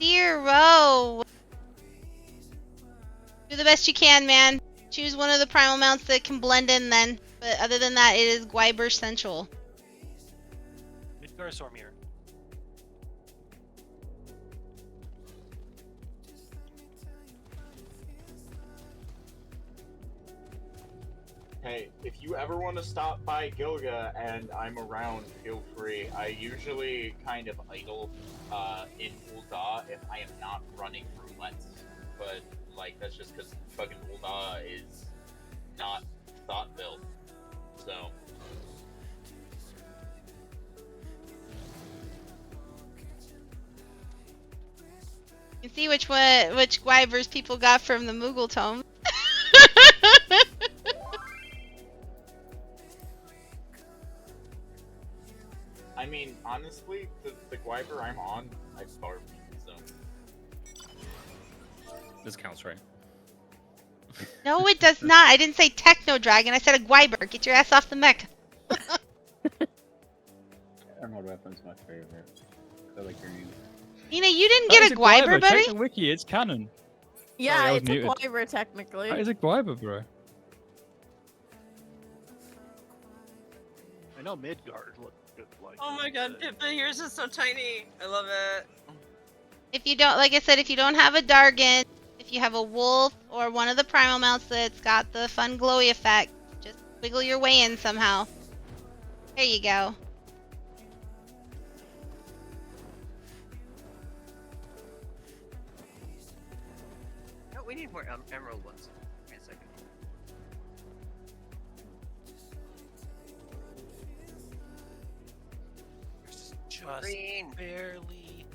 Zero. Do the best you can, man. Choose one of the primal mounts that can blend in then. But other than that, it is Gwyber Central. Midgar Sormir. Hey, if you ever want to stop by Gilga and I'm around, feel free. I usually kind of idle in Ul'dah if I am not running roulettes. But, like, that's just because fucking Ul'dah is not thought-built. So... You can see which Gwybers people got from the Moogle tome. I mean, honestly, the Gwyber I'm on, I starved, so... This counts, right? No, it does not. I didn't say Techno Dragon. I said a Gwyber. Get your ass off the mech. Emerald Weapon's my favorite. I like green. Nina, you didn't get a Gwyber, buddy? Check the wiki, it's canon. Yeah, Sorry, I was it's a muted. Gwyber technically. That is a Gwyber, bro. I know Midgard looked good. Like, Oh my god, Pippa, yours is so tiny. I love it. If you don't, like I said, if you don't have a Dargon, if you have a wolf or one of the primal mounts that's got the fun glowy effect, just wiggle your way in somehow. There you go. No, we need more emerald ones. Wait a second. Just Green. barely.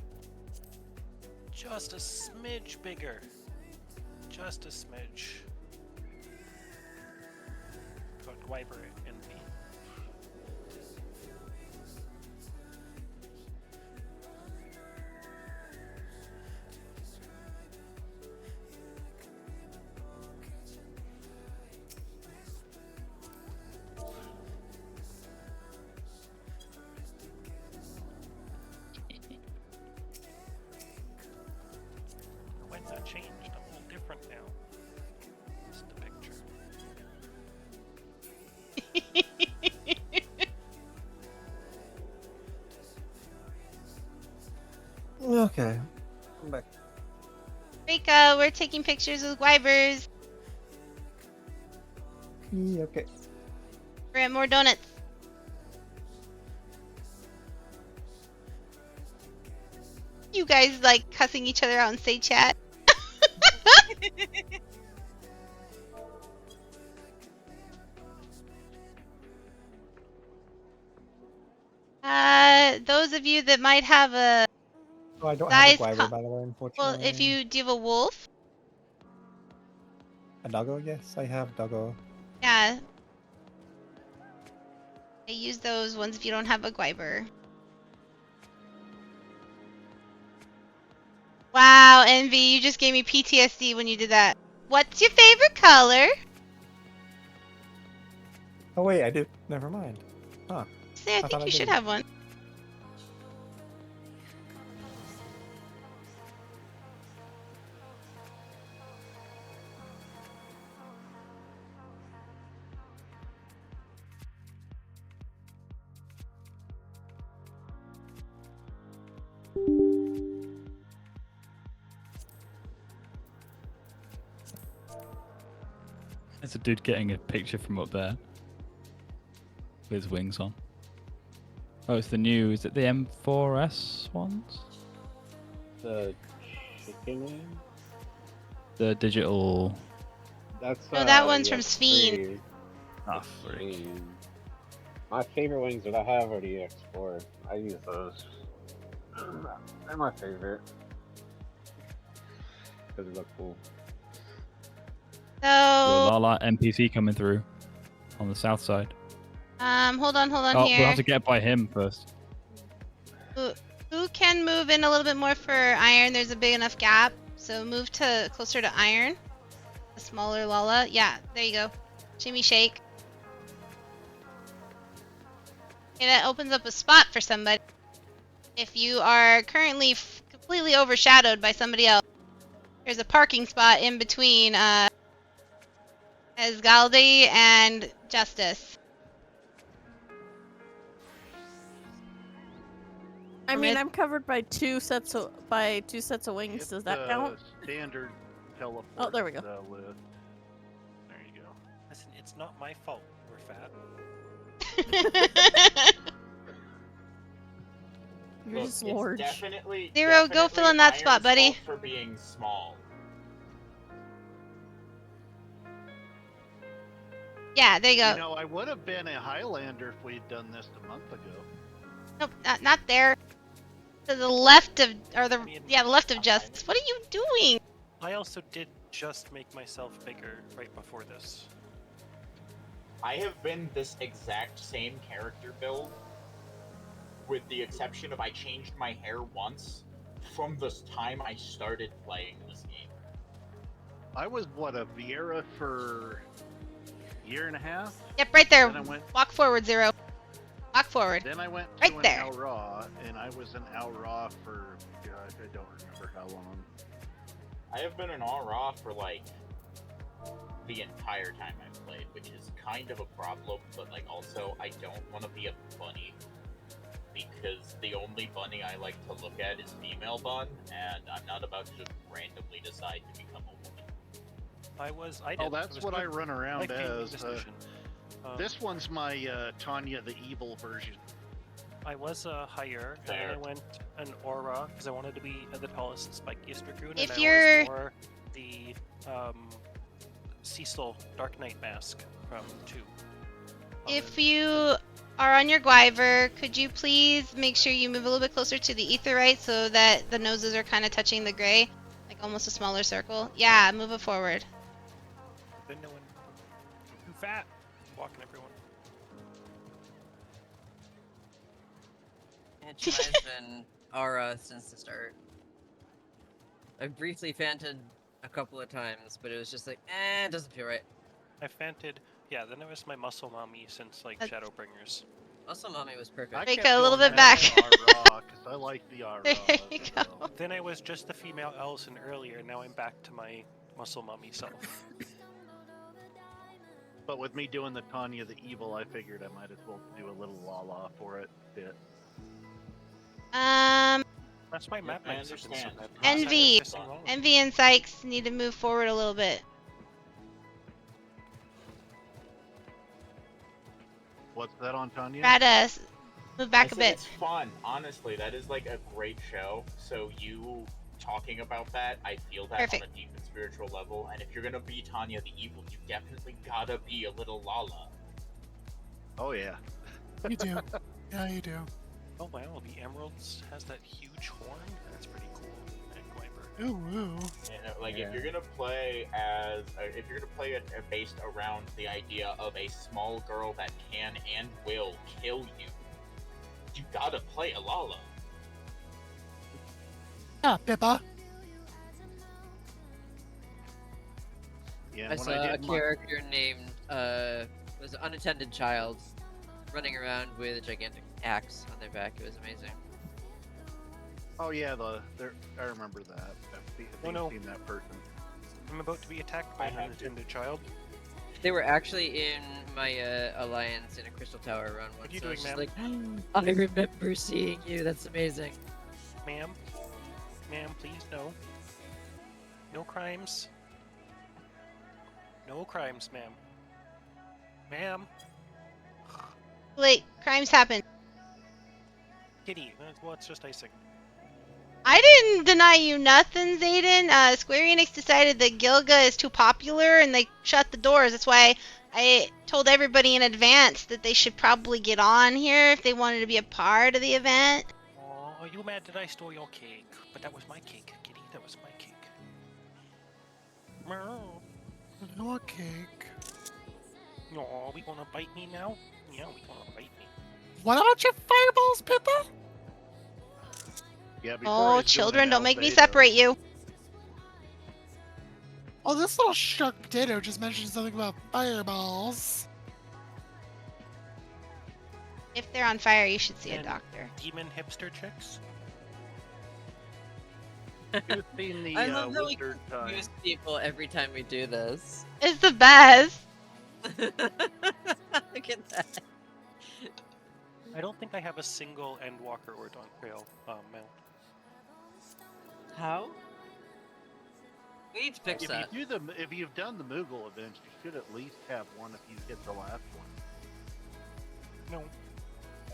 Just a smidge bigger. Just a smidge. Got Gwyber envy. When that changed, I'm a little different now. It's the picture. Okay. I'm back. Rika, we're taking pictures with Gwybers. Yeah, okay. We're at more donuts. You guys like cussing each other out in say chat. Those of you that might have a Oh, I don't size have a Gwyber, by the way, well, unfortunately. if you do you have a wolf, A doggo? Yes, I have doggo. yeah. I use those ones if you don't have a Gwyber. Wow, Envy, you just gave me PTSD when you did that. What's your favorite color? Oh wait, I do. Never mind. Huh. See, I thought think you should didn't. have one. There's a dude getting a picture from up there. With his wings on. Oh, it's the new, is it the M4S ones? The chicken wing? The digital... That's No, that one's yeah, from Sphene. free. Ah, freak. My favorite wings that I have are the X4. I use those. They're my favorite. Because they look cool. Got a So, lot of NPC coming through on the south side. Hold on Oh, here. we'll have to get by him first. Who can move in a little bit more for iron? There's a big enough gap. So move to closer to iron. A smaller Lala. Yeah, there you go. Shimmy shake. Okay, that opens up a spot for somebody. If you are currently completely overshadowed by somebody else, there's a parking spot in between Esgaldi and Justice. I mean, I'm covered by two sets of wings. Does that count? Standard teleport. Oh, there we go. List. There you go. Listen, it's not my fault we're fat. You're Look, just it's large. Definitely. Zero, go fill in that spot, buddy. Iron's fault for being small. Yeah, there you go. You know, I would have been a Highlander if we'd done this a month ago. Nope, not there. To the left of, the left of Justice. What are you doing? I also did just make myself bigger right before this. I have been this exact same character build, with the exception of I changed my hair once from the time I started playing this game. I was, what, a Vieira for a year and a half? Yep, right there. Then I went, Walk forward, Zero. Walk forward. then I went right to there. an Al Ra, and I was an Al Ra for, God, I don't remember how long. I have been an Raw for like the entire time I've played, which is kind of a problem, but like also I don't want to be a bunny because the only bunny I like to look at is female bun, and I'm not about to just randomly decide to become a woman. Oh, that's what I run around as. This Um, one's my Tanya the Evil version. I was a higher, and then I went an aura because I wanted to be the tallest and spikiest Dragoon, If and you're- I was more the Cecil Dark Knight mask from 2. If you are on your Gwyver, could you please make sure you move a little bit closer to the Aetheryte so that the noses are kind of touching the gray? Like almost a smaller circle? Yeah, move it forward. Then no one. I'm too fat. I'm walking everyone. I've been aura since the start. I briefly fanted a couple of times, but it was just like, it doesn't feel right. I fanted. Yeah, then it was my muscle mommy since like Shadowbringers. Muscle mommy was perfect. I Take kept a little going bit back. because I like the Ra. There you go. Then I was just the female Ellison earlier. Now I'm back to my muscle mommy self. But with me doing the Tanya the Evil, I figured I might as well do a little la-la for it. Bit. That's my map. I nights have been so understand. bad. Envy. Pissing all of them. Envy and Sykes need to move forward a little bit. What's that on Tanya? Radus, move back I a said bit. It's fun, honestly. That is like a great show. So you talking about that, I feel that Perfect. on a deep and spiritual level. And if you're gonna be Tanya the Evil, you definitely gotta be a little Lala. Oh yeah. You do. Yeah, you do. Oh wow, the Emeralds has that huge horn. That's pretty cool. And Gwyver. Ooh, ooh. Like if you're gonna play as, if you're gonna play it based around the idea of a small girl that can and will kill you, you gotta play a Lala. Yeah, Pippa. Yeah, I when saw I a did my, character named was an unattended child running around with a gigantic axe on their back. It was amazing. oh yeah, I remember that. I've no. seen that person. I'm about to be attacked by an unattended child. They were actually in my alliance in a crystal tower run once. What are you so I doing, was ma'am? just like, I remember seeing you. That's amazing. Ma'am? Ma'am, please, no. No crimes. No crimes, ma'am. Ma'am? Wait, crimes happen. Kitty, well, it's just icing. I didn't deny you nothing, Zayden. Square Enix decided that Gilga is too popular and they shut the doors. That's why I told everybody in advance that they should probably get on here if they wanted to be a part of the event. Oh, are you mad that I stole your cake? But that was my cake, Kitty. That was my cake. Meow. No cake. Oh, we gonna bite me now? me out. Don't bite me. What about your fireballs, Pippa? Yeah, Oh, children, don't make me separate you. Oh, this little shark potato just mentioned something about fireballs. If they're on fire, you should see a And doctor. Demon hipster chicks. You've seen the I love that we wizard time. confuse people every time we do this. It's the best. Look at that. I don't think I have a single Endwalker or Dawn Trail mount. How? We need to fix If that. you do if you've done the Moogle events, you should at least have one if you hit the last one. No.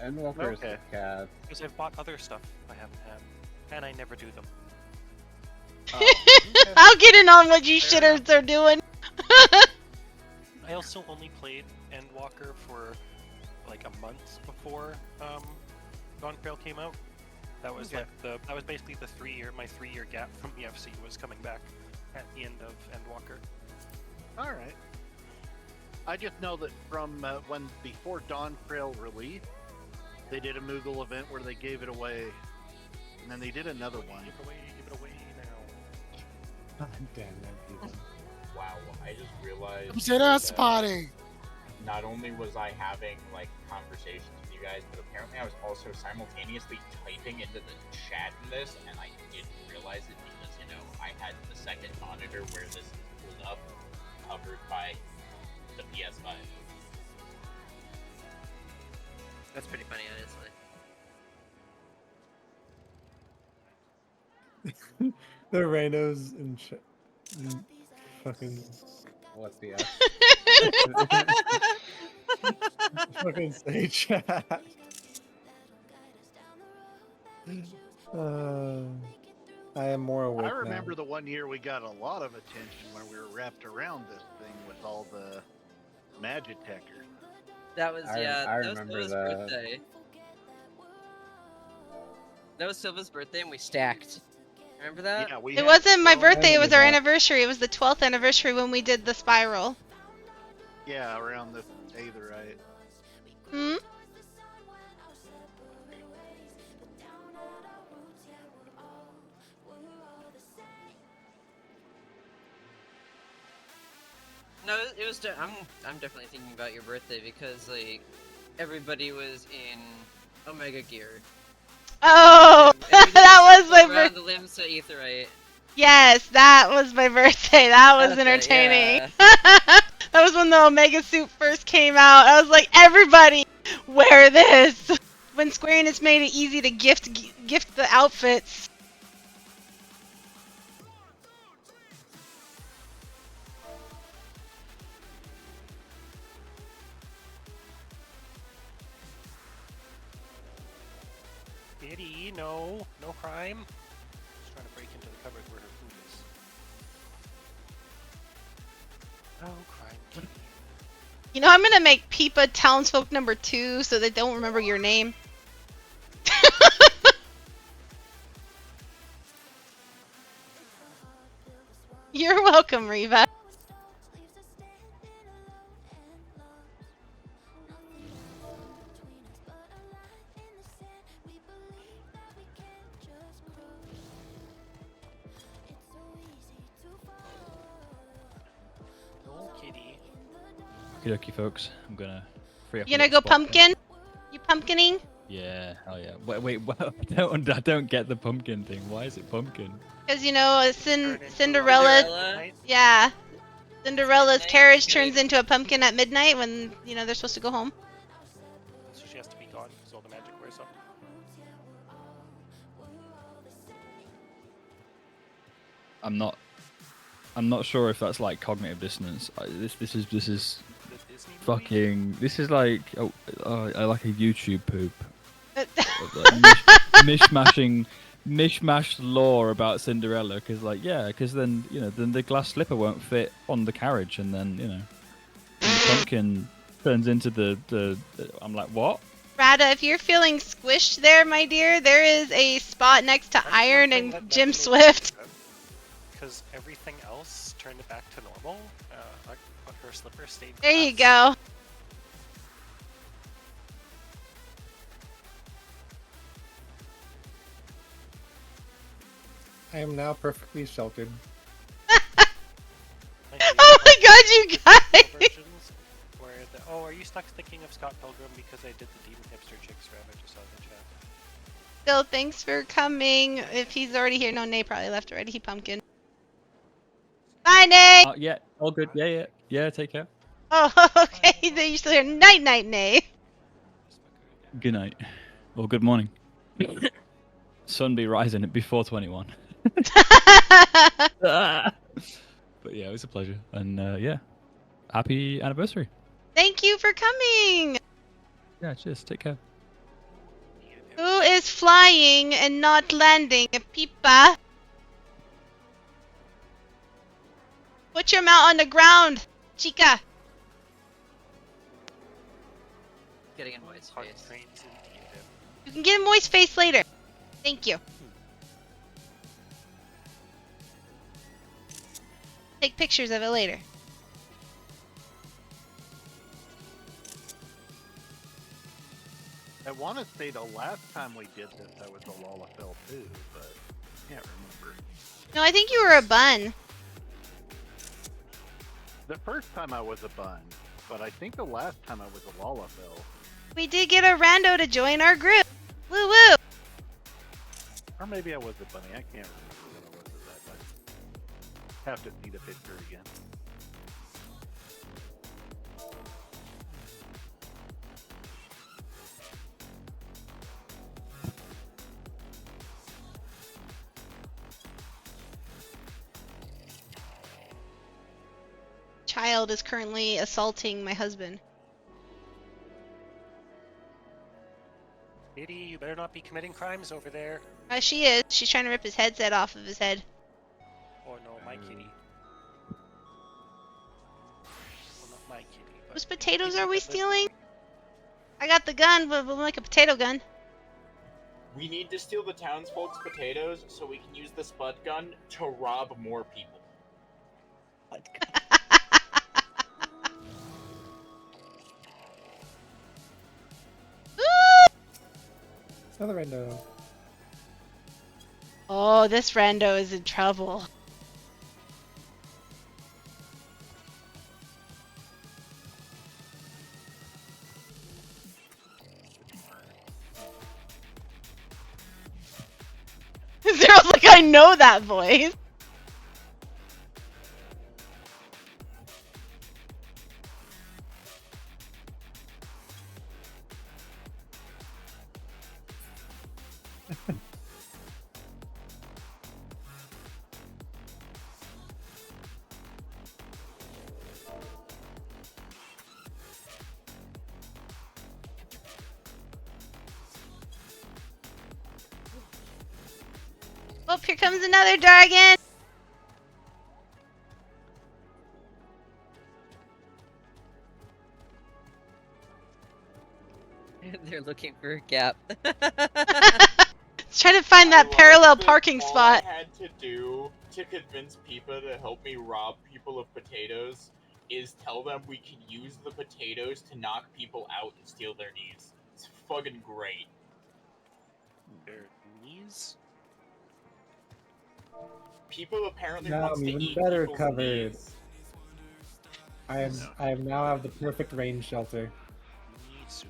Endwalker is Okay. the cat. Because I've bought other stuff I haven't had, and I never do them. I'll get in on what you shitters are doing. I also only played Endwalker for like a month before Dawn Trail came out. That was Okay. like that was basically my 3-year gap from EFC was coming back at the end of Endwalker. All right. I just know that from before Dawn Trail released, they did a Moogle event where they gave it away, and then they did another one. Give it away now. Damn it, people. Wow, I just realized. Potato that, party. Not only was I having like conversations with you guys, but apparently I was also simultaneously typing into the chat in this, and I didn't realize it because I had the second monitor where this is pulled up, covered by the PS5. That's pretty funny, honestly. The Rhinos and fucking. What the F? Fucking say chat. I am more awake I now. remember the one year we got a lot of attention when we were wrapped around this thing with all the Magitechers. That was I that was remember Silva's that. birthday. That was Silva's birthday, and we stacked. Remember that? Yeah, we It had wasn't my so birthday, it was our many- anniversary. It was the 12th anniversary when we did the spiral. Yeah, around this either, right? Hmm? No, it was. I'm definitely thinking about your birthday because like everybody was in Omega gear. Oh, And we did that was my around birthday. the limbs to Aetherite. Yes, that was my birthday. That was Okay, entertaining. yeah. That was when the Omega suit first came out. I was like, everybody, wear this. When Square Enix made it easy to gift the outfits. Kitty, no crime. Just trying to break into the cupboard where her food is. Oh, crime, Kitty. You know, I'm gonna make Peepa townsfolk number 2 so they don't remember your name. You're welcome, Reva. No, Kitty. Okie dokie, folks. I'm gonna free up. You a gonna little go spot here. pumpkin? You pumpkining? Yeah, hell yeah. Wait, I don't get the pumpkin thing. Why is it pumpkin? Because, you know, Cinderella. Yeah. Cinderella's carriage turns into a pumpkin at midnight when, you know, they're supposed to go home. So she has to be gone because all the magic wears off. I'm not sure if that's like cognitive dissonance. This is fucking. This is like I like a YouTube poop. Like mishmash lore about Cinderella because then then the glass slipper won't fit on the carriage and then the pumpkin turns into the I'm like, what? Rada, if you're feeling squished there, my dear, there is a spot next to Iron and Jim Swift. Because everything else turned it back to normal. Her slipper stayed. There you go. I am now perfectly sheltered. Oh my god, you guys! Versions where oh, are you stuck thinking of Scott Pilgrim because I did the Demon Hipster Chicks rap I just saw in the chat? Bill, thanks for coming. If he's already here, no, Nay probably left already. He pumpkin. Bye, Nay! Yeah, all good. Yeah, take care. Oh, okay, then you're still here. Night, night, Nay. Good night. Or good morning. Sun be rising at before 21. But yeah, it was a pleasure. And yeah, happy anniversary. Thank you for coming. Yeah, cheers. Take care. Who is flying and not landing? A Pipa. Put your mount on the ground, chica. Getting in White's face. You can get a moist face later. Thank you. Take pictures of it later. I want to say the last time we did this, I was a Lalafell too, but I can't remember. No, I think you were a bun. The first time I was a bun, but I think the last time I was a Lalafell. We did get a rando to join our group. Woo woo. Or maybe I was a bunny. I can't remember what I was at that time. Have to see the picture again. Child is currently assaulting my husband. Kitty, you better not be committing crimes over there. She is. She's trying to rip his headset off of his head. Oh no, my kitty. Well, not my kitty, but... Whose potatoes are we stealing? I got the gun, but we'll make a potato gun. We need to steal the townsfolk's potatoes so we can use the spud gun to rob more people. Another rando. Oh, this rando is in trouble. Zero's like, I know that voice. Oh, here comes another dragon. They're looking for a gap. Trying to find that parallel parking All spot. I had to do to convince Pipa to help me rob people of potatoes is tell them we can use the potatoes to knock people out and steal their knees. It's fucking great. Their knees? People apparently Now wants I'm to even eat better people's covered. knees. I now have the perfect rain shelter. Knees.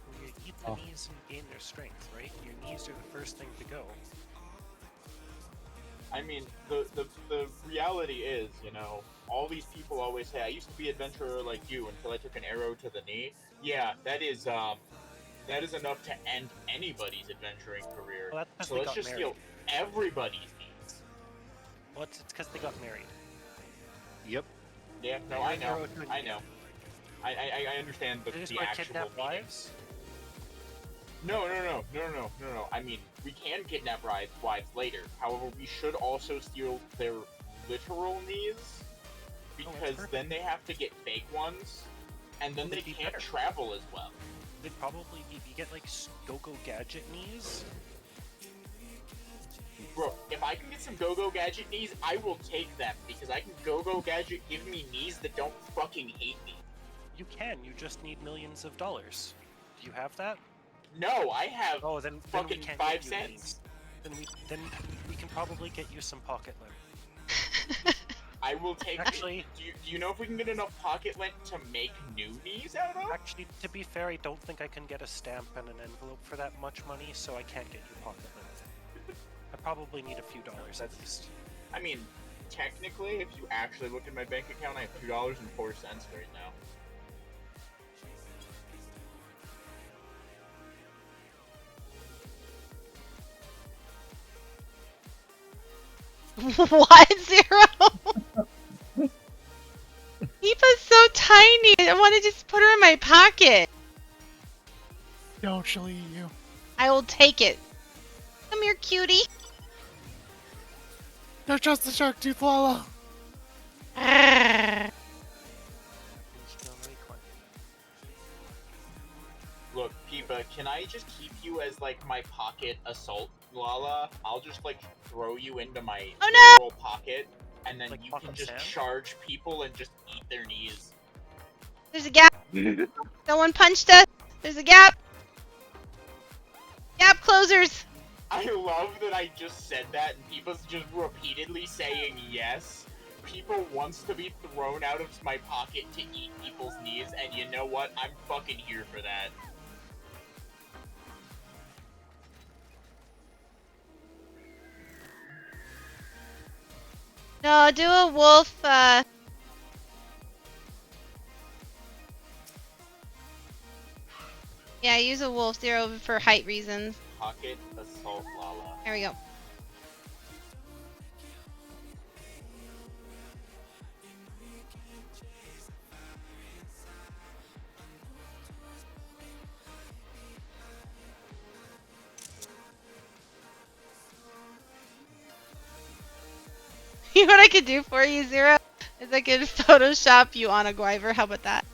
When you eat the knees and gain their strength, right? Your knees are the first thing to go. I mean, the reality is, you know, all these people always say, I used to be an adventurer like you until I took an arrow to the knee. Yeah, that is enough to end anybody's adventuring career. Well, that's 'cause So they let's got just married. steal everybody's knees. Well, it's because they got married. Yep. Yeah, no, They I got know, arrow to a I knee. know. I understand the They just the want to actual kidnap meaning. wives? No. I mean, we can kidnap wives later. However, we should also steal their literal knees, because then they have to get fake ones, and then Well, they they'd be can't better. travel as well. They'd probably be, if you get like go-go gadget knees. Bro, if I can get some go-go gadget knees, I will take them, because I can go-go gadget give me knees that don't fucking hate me. You can. You just need millions of dollars. Do you have that? No, I have Oh, then we fucking can't 5 get you cents. millions. Then we can probably get you some pocket lint. I will take. Actually, do you know if we can get enough pocket lint to make new knees out of? Actually, to be fair, I don't think I can get a stamp and an envelope for that much money, so I can't get you pocket lint. I probably need a few dollars at least. I mean, technically, if you actually look at my bank account, I have $2.04 right now. What? Zero? Eva's so tiny. I want to just put her in my pocket. No, she'll eat you. I will take it. Come here, cutie. Don't trust the shark tooth, Lala. Look, Peepa, can I just keep you as, like, my pocket assault Lala? I'll just, like, throw you into my literal pocket, and then you can just charge people and just eat their knees. There's a gap. Someone punched us. There's a gap. Gap closers. I love that I just said that, and Peepa's just repeatedly saying yes. Peepa wants to be thrown out of my pocket to eat people's knees, and you know what? I'm fucking here for that. No, do a wolf, Yeah, use a wolf zero for height reasons. Pocket assault Lala. There we go. You know what I could do for you, Zero? Is I could Photoshop you on a Gwyver. How about that?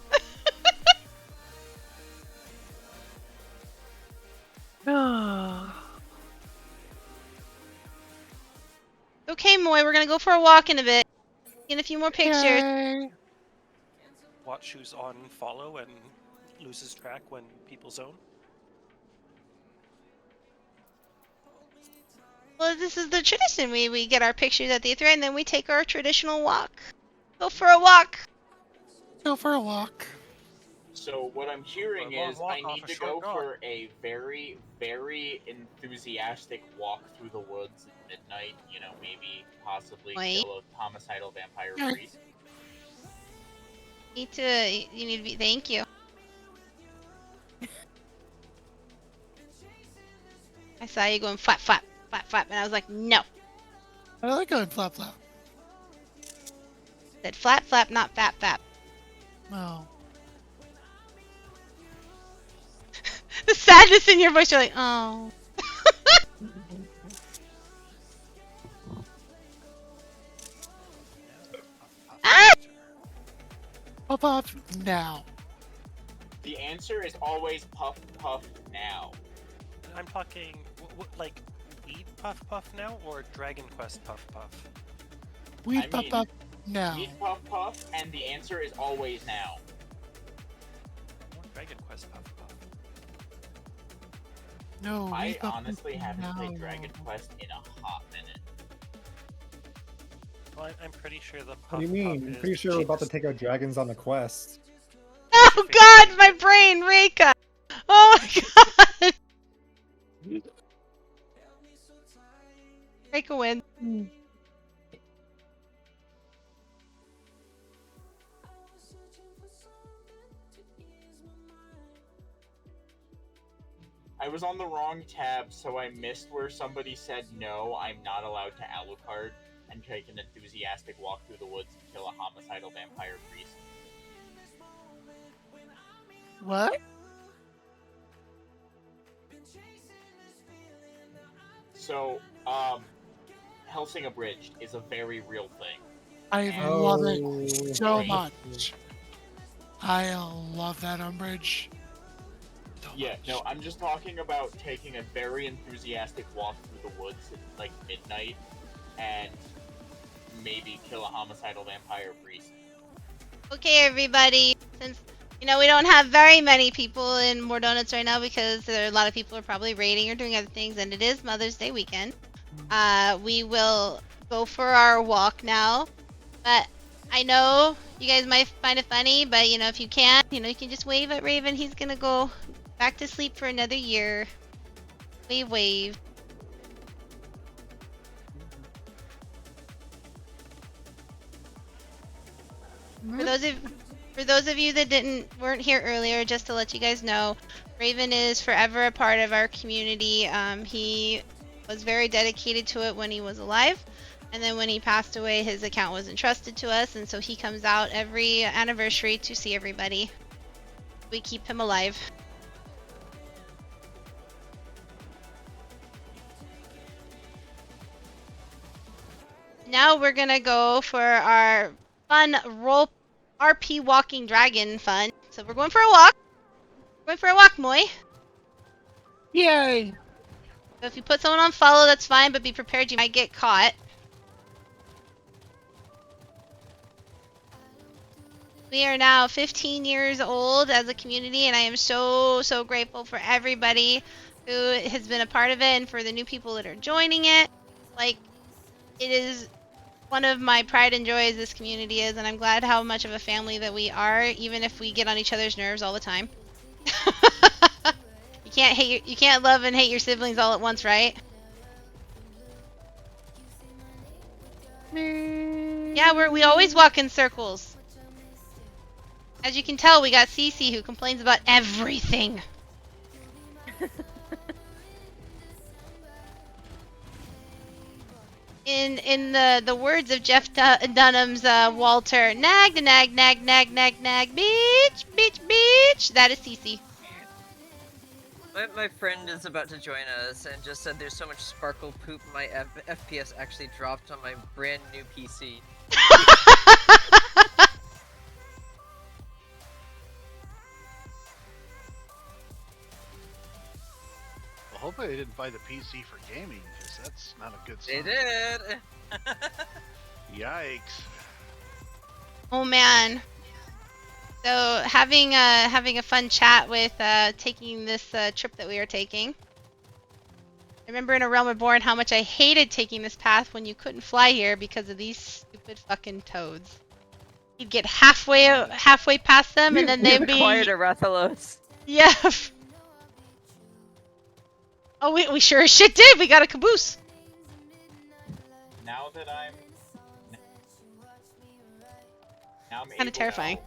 Okay, Moy, we're gonna go for a walk in a bit. Get a few more pictures. Watch who's on follow and loses track when people zone. Well, this is the tradition. We get our pictures at the E3 and then we take our traditional walk. Go for a walk. Go for a walk. So what I'm hearing is I need to go for a very, very enthusiastic walk through the woods at midnight. You know, maybe possibly kill a homicidal vampire priest. You need to be. Thank you. I saw you going flap, flap, flap, flap, and I was like, no. I like going flap, flap. Said flap, flap, not fap, fap. No. The sadness in your voice, you're like, oh. Ah! Puff, puff, now. The answer is always puff, puff, now. I'm talking, like, weed puff puff now, or Dragon Quest puff puff? Weed puff, puff, now. Weed puff, puff, and the answer is always now. Dragon Quest puff puff. No, I weed puff, honestly haven't now. played Dragon Quest in a hot minute. Well, I'm pretty sure the puff What do you mean? puff I'm is pretty sure the we're about to cheapest. take our dragons on a quest. Oh god, my brain, Reika! Oh my god! Reika wins. I was on the wrong tab, so I missed where somebody said no, I'm not allowed to Alucard and take an enthusiastic walk through the woods and kill a homicidal vampire priest. What? So, Helsing Abridged is a very real thing. I And- love it so Right. much. I love that umbrage. Yeah, no, I'm just talking about taking a very enthusiastic walk through the woods at, like, midnight and maybe kill a homicidal vampire priest. Okay, everybody. Since You know, we don't have very many people in More Donuts right now because there are a lot of people are probably raiding or doing other things, and it is Mother's Day weekend. We will go for our walk now, but I know you guys might find it funny, but you know, if you can't, you know, you can just wave at Raven. He's gonna go back to sleep for another year. Wave, wave. For those of you that weren't here earlier, just to let you guys know, Raven is forever a part of our community. He was very dedicated to it when he was alive, and then when he passed away, his account was entrusted to us, and so he comes out every anniversary to see everybody. We keep him alive. Now we're gonna go for our fun role RP walking dragon fun. So we're going for a walk. Going for a walk, Moy. Yay! So if you put someone on follow, that's fine, but be prepared, you might get caught. We are now 15 years old as a community, and I am so grateful for everybody who has been a part of it and for the new people that are joining it. Like, it is one of my pride and joys this community is, and I'm glad how much of a family that we are, even if we get on each other's nerves all the time. You can't love and hate your siblings all at once, right? Yeah, we always walk in circles. As you can tell, we got Cece who complains about everything. In the words of Jeff Dunham's Walter, nag, nag, nag, nag, nag, nag, beach, beach, beach. That is Cece. My friend is about to join us and just said there's so much sparkle poop my FPS actually dropped on my brand new PC. I hope they didn't buy the PC for gaming, because that's not a good They sign. did! Yikes. Oh man. So having a fun chat with taking this trip that we are taking. I remember in A Realm Reborn how much I hated taking this path when you couldn't fly here because of these stupid fucking toads. You'd get halfway past them and then they'd be acquired a Rathalos. Yeah. Oh, we sure as shit did. We got a caboose. Now that I'm Kind of terrifying.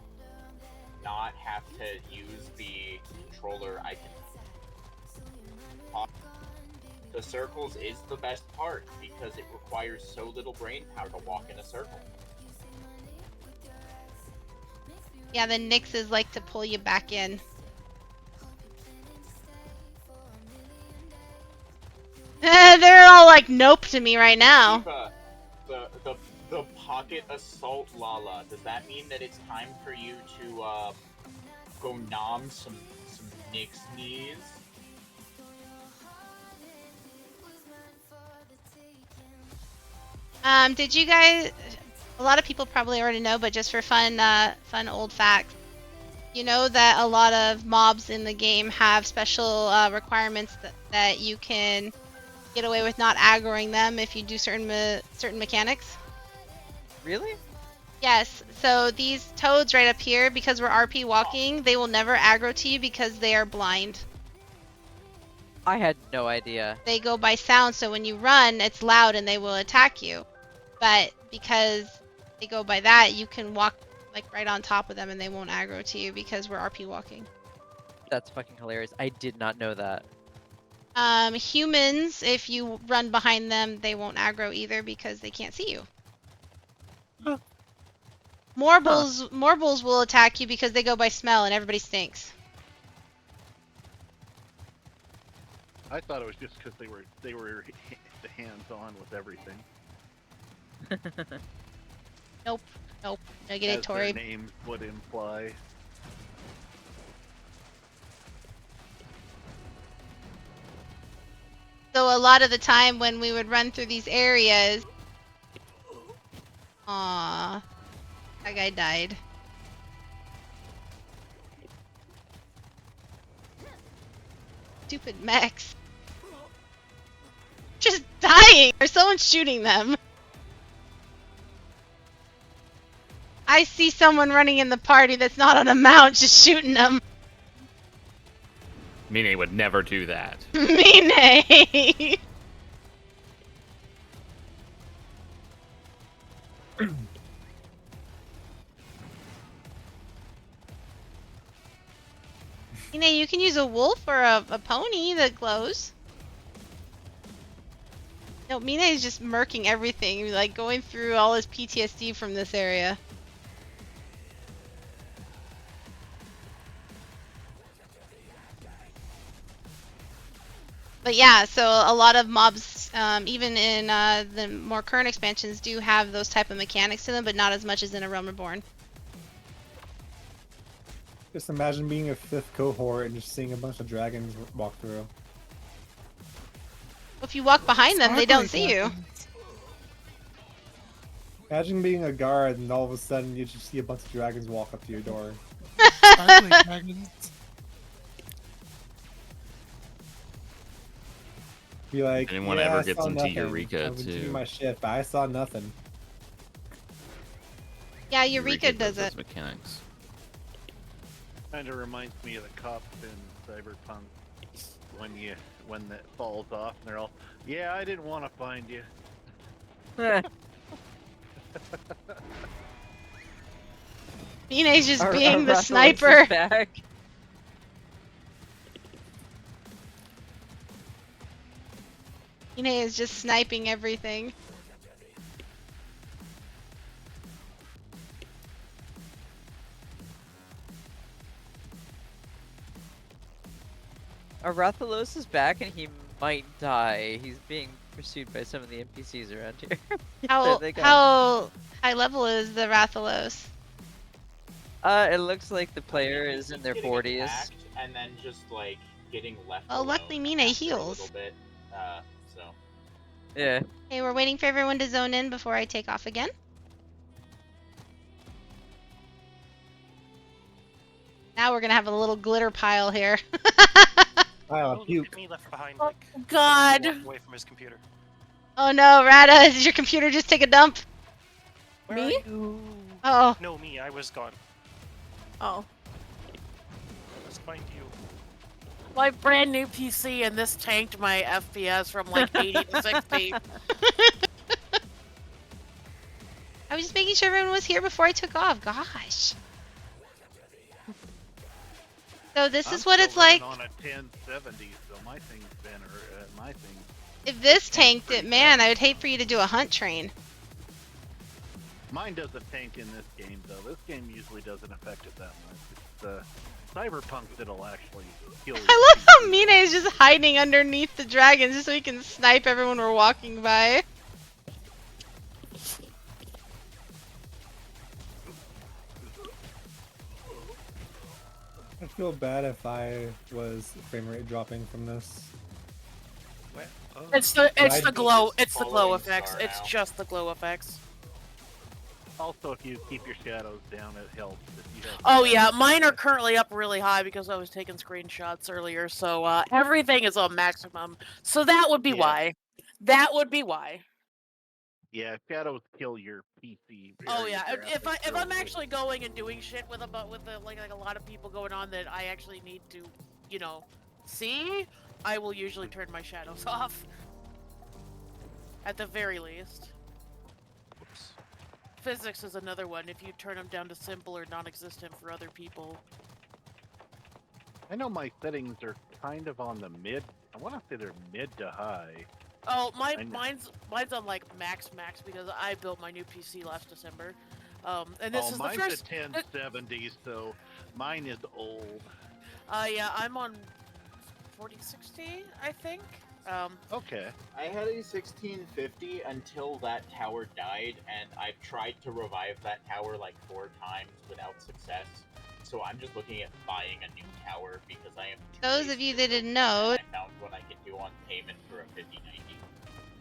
Not have to use the controller, I can. The circles is the best part because it requires so little brain power to walk in a circle. Yeah, the Nyxes like to pull you back in. They're all like nope to me right now. Eva, the pocket assault Lala. Does that mean that it's time for you to go nom some Nyx knees? Did you guys? A lot of people probably already know, but just for fun old facts. You know that a lot of mobs in the game have special requirements that you can get away with not aggroing them if you do certain mechanics. Really? Yes. So these toads right up here, because we're RP walking, they will never aggro to you because they are blind. I had no idea. They go by sound, so when you run, it's loud and they will attack you. But because they go by that, you can walk like right on top of them and they won't aggro to you because we're RP walking. That's fucking hilarious. I did not know that. Humans, if you run behind them, they won't aggro either because they can't see you. Huh. Morbles will attack you because they go by smell and everybody stinks. I thought it was just because they were the hands-on with everything. Nope. As Negatory. their names would imply. So a lot of the time when we would run through these areas, aww, that guy died. stupid mechs. Just dying, or someone's shooting them. I see someone running in the party that's not on a mount, just shooting them. Mine would never do that. Mine. You can use a wolf or a pony that glows. No, Mine is just murking everything, like going through all his PTSD from this area. But yeah, so a lot of mobs, even in the more current expansions, do have those type of mechanics to them, but not as much as in a Realm Reborn. Just imagine being a 5th cohort and just seeing a bunch of dragons walk through. If you walk behind them, they don't see you. Imagine being a guard and all of a sudden you just see a bunch of dragons walk up to your door. Sparkly dragons. Be like, Anyone yeah, ever I gets saw into nothing. Eureka, I'm continuing too. my shift, but I saw nothing. Yeah, Eureka does it. those mechanics. Kind of reminds me of the cops in Cyberpunk when that falls off and they're all, yeah, I didn't want to find you. Mine's just Our being the Rathalos is sniper. back. Mine is just sniping everything. Our Rathalos is back and he might die. He's being pursued by some of the NPCs around here. How There they go. how high level is the Rathalos? It looks like the player is in their Getting 40s. attacked and then just like getting left. Well, luckily Mine A heals. little bit, so. Yeah. Okay, we're waiting for everyone to zone in before I take off again. Now we're gonna have a little glitter pile here. Wow, puke. Me left behind. Oh, Like, God. walked away from his computer. Oh no, Rada, did your computer just take a dump? Where Me? are you? Oh. No, me. I was gone. Oh. Let's find you. My brand new PC and this tanked my FPS from like 80 to 60. I was just making sure everyone was here before I took off. Gosh. So this is what it's like. On a 1070, so my thing's been my thing. If this tanked it, man, I would hate for you to do a hunt train. Mine doesn't tank in this game though. This game usually doesn't affect it that much. It's Cyberpunk that'll actually kill you. I love how Mine is just hiding underneath the dragons just so he can snipe everyone we're walking by. I feel bad if I was frame rate dropping from this. It's the glow. It's the glow following effects. Star It's now. just the glow effects. Also, if you keep your shadows down, it helps. If you have Oh yeah, mine are currently up really high because I was taking screenshots earlier. So everything is on maximum. So that would be why. That would be why. Yeah, shadows kill your PC. Oh yeah, area if graphics I'm really. actually going and doing shit with like a lot of people going on that I actually need to, see, I will usually turn my shadows off. At the very least. Physics is another one. If you turn them down to simple or non-existent for other people. I know my settings are kind of on the mid. I want to say they're mid to high. Oh, I know. mine's on like max because I built my new PC last December. And this is the mine's first. a 1070, so mine is old. Yeah, I'm on 4060, I think. Okay. I had a 1650 until that tower died, and I've tried to revive that tower like 4 times without success. So I'm just looking at buying a new tower because I am. Those of you that didn't know, I found what I could do on payment for a 5090.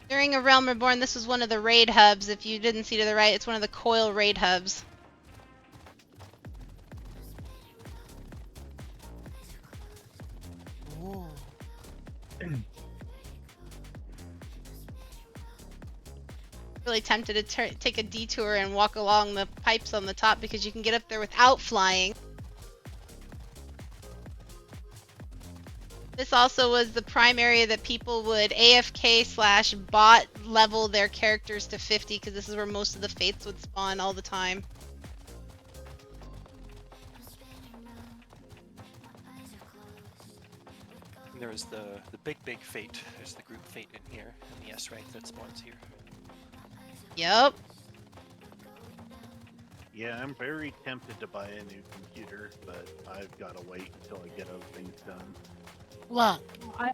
during a Realm Reborn, this was one of the raid hubs. If you didn't see to the right, it's one of the coil raid hubs. Ooh. Really tempted to take a detour and walk along the pipes on the top because you can get up there without flying. This also was the prime area that people would AFK/bot level their characters to 50 because this is where most of the fates would spawn all the time. And there's the big fate. There's the group fate in here, and the S rank that spawns here. Yep. Yeah, I'm very tempted to buy a new computer, but I've got to wait until I get other things done. What?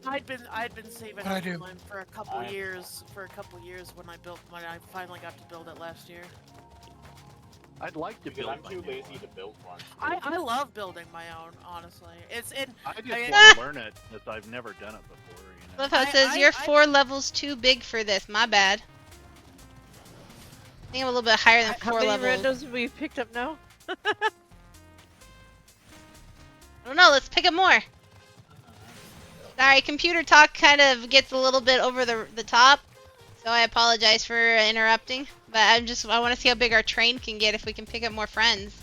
I'd been saving What'd I up do? mine for a couple years. When I finally got to build it last year. I'd like to Because build. I'm too lazy to build one. I love building my own, honestly. I just mean- want to learn it because I've never done it before. You know? Love how it says you're 4 levels too big for this. My bad. I think I'm a little bit higher than 4 How many levels. randos have we picked up now? I don't know. Let's pick up more. Sorry, computer talk kind of gets a little bit over the top, so I apologize for interrupting. But I want to see how big our train can get if we can pick up more friends.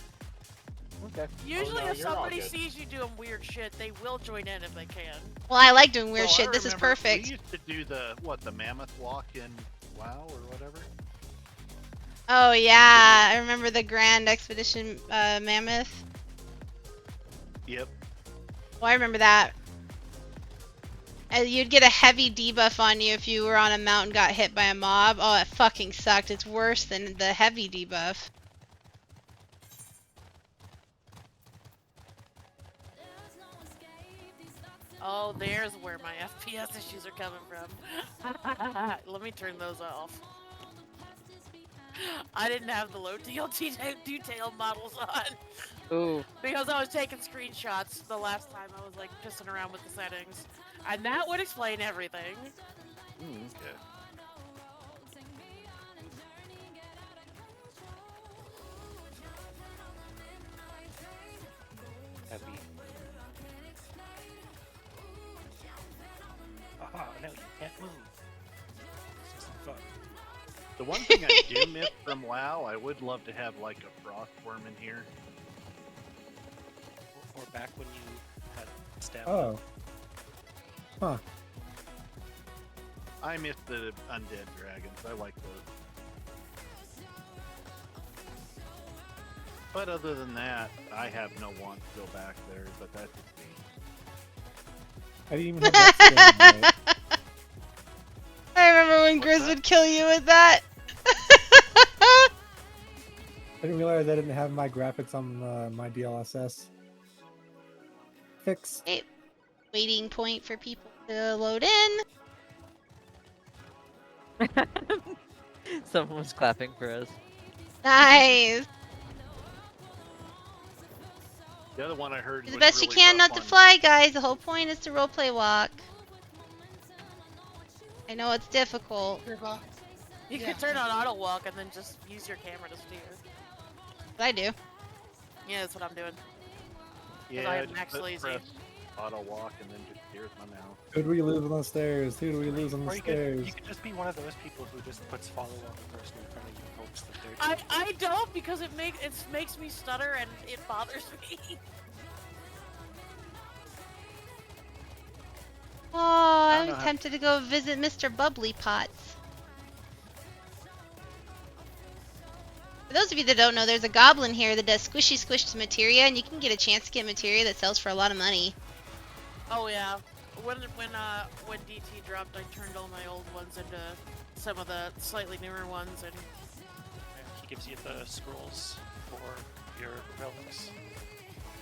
Okay. Usually, no, if you're all somebody good. sees you doing weird shit, they will join in if they can. Well, I like doing weird Well, shit. I This is remember perfect. We used to do the mammoth walk in WoW or whatever. Oh yeah, I remember the Grand Expedition Mammoth. Yep. Well, I remember that. You'd get a heavy debuff on you if you were on a mountain and got hit by a mob. Oh, it fucking sucked. It's worse than the heavy debuff. Oh, there's where my FPS issues are coming from. Let me turn those off. I didn't have the low DLT detail models on. Ooh. Because I was taking screenshots the last time I was like pissing around with the settings. And that would explain everything. Okay. Heavy. Aha, no, you can't move. This is fun. The one thing I do miss from WoW, I would love to have like a frost worm in here. Or back when you had stamina. Oh. Huh. I miss the undead dragons. I like those. But other than that, I have no want to go back there, but that's just me. I didn't even have that skin, right? I remember when Grizz would kill you with that. I didn't realize I didn't have my graphics on my DLSS. Fix. Okay. Waiting point for people to load in. Someone was clapping for us. Nice. The other one I heard Do the was best you really can rough not to on- fly, guys. The whole point is to roleplay walk. I know it's difficult. You could turn on auto walk and then just use your camera to steer. But I do. Yeah, that's what I'm doing. Yeah, I am just max press lazy. auto walk and then just steers my mouse. Who do we lose on the stairs? Who do we lose on the Or you stairs? could just be one of those people who just puts follow on the person in front of you and hopes that they're I don't because it makes me stutter and it bothers me. Oh, I don't I'm know how- tempted to go visit Mr. Bubbly Pots. For those of you that don't know, there's a goblin here that does squishy squished materia, and you can get a chance to get materia that sells for a lot of money. Oh yeah, when DT dropped, I turned all my old ones into some of the slightly newer ones, and he gives you the scrolls for your relics.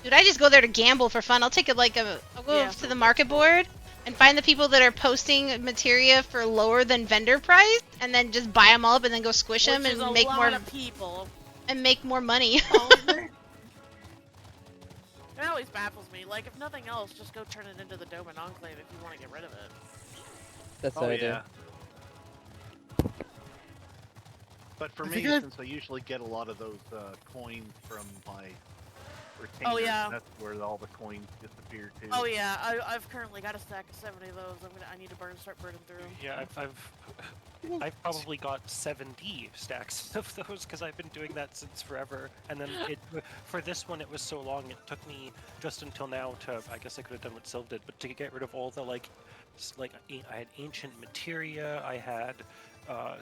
Dude, I just go there to gamble for fun. I'll take it like I'll go to the market board and find the people that are posting materia for lower than vendor price, and then just buy them all up and then go squish them which is and a make lot more of people. and make more money. It always baffles me. Like, if nothing else, just go turn it into the Doman Enclave if you want to get rid of it. That's Oh what I do. yeah. But for I me, think I- since I usually get a lot of those coins from my retainers, Oh, yeah. that's where all the coins disappear to. Oh yeah, I've currently got a stack of 70 of those. I need to start burning through them. Yeah, I've probably got 70 stacks of those because I've been doing that since forever. And then for this one, it was so long. It took me just until now to. I guess I could have done what Sylv did, but to get rid of all the I had ancient materia. I had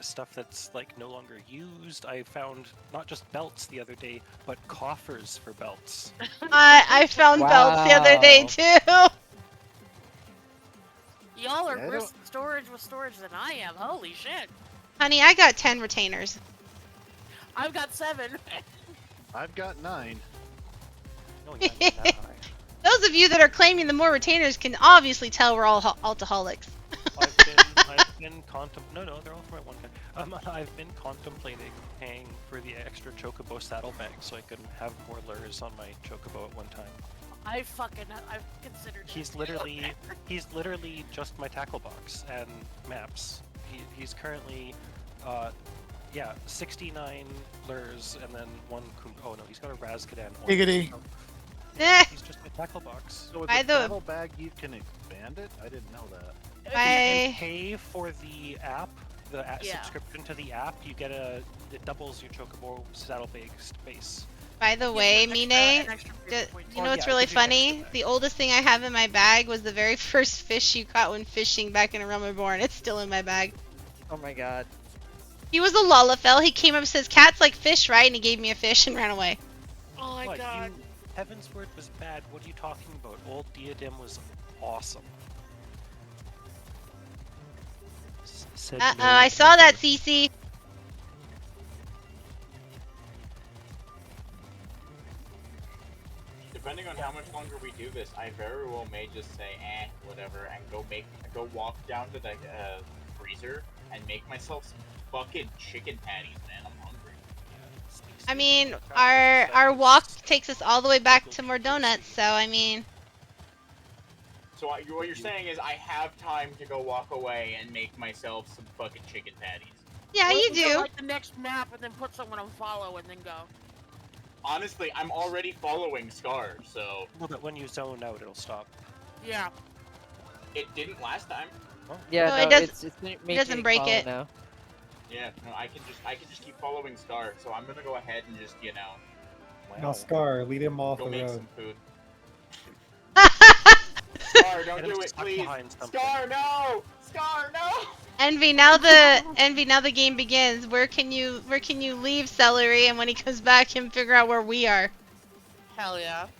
stuff that's like no longer used. I found not just belts the other day, but coffers for belts. I found belts the other day too. Y'all are Yeah, I worse don't- in storage than I am. Holy shit! Honey, I got 10 retainers. I've got 7. I've got 9. Those of you that are claiming the more retainers can obviously tell we're all alcoholics. I've been No, they're all from my one guy. I've been contemplating paying for the extra chocobo saddlebag so I can have more lures on my chocobo at one time. I've considered. He's literally just my tackle box and maps. He's currently, 69 lures and then 1 oh no, he's got a Razgadan. Giggity. He's just my tackle box. So with By the the- saddlebag, you can expand it? I didn't know that. If you pay for the app, Yeah. subscription to the app, you get it doubles your chocobo saddlebag space. By the way, Mine, you know what's really funny? The oldest thing I have in my bag was the very first fish you caught when fishing back in A Realm Reborn. It's still in my bag. Oh my god. He was a Lullafell. He came up and says, "Cats like fish, right?" And he gave me a fish and ran away. Oh my god. Heaven's Word was bad. What are you talking about? Old Diadem was awesome. Uh-oh, I saw that, Cece. Depending on how much longer we do this, I very well may just say, whatever, and go walk down to the freezer and make myself some fucking chicken patties, man. I'm hungry. I mean, our walk takes us all the way back to more donuts, so I mean... So what you're saying is I have time to go walk away and make myself some fucking chicken patties. Yeah, you Go, do. like the next map and then put someone on follow and then go. Honestly, I'm already following Scar, so... Well, but when you zone out, it'll stop. Yeah. It didn't last time. Yeah, No, no, it doesn't- it's it maintaining doesn't break follow it. now. Yeah, no, I can just keep following Scar, so I'm gonna go ahead and just, Now, Scar, lead him off go the make road. some food. Scar, don't do it, please! Scar, no! Scar, no! Envy, now the game begins. Where can you leave Celery, and when he comes back, him figure out where we are. Hell yeah. What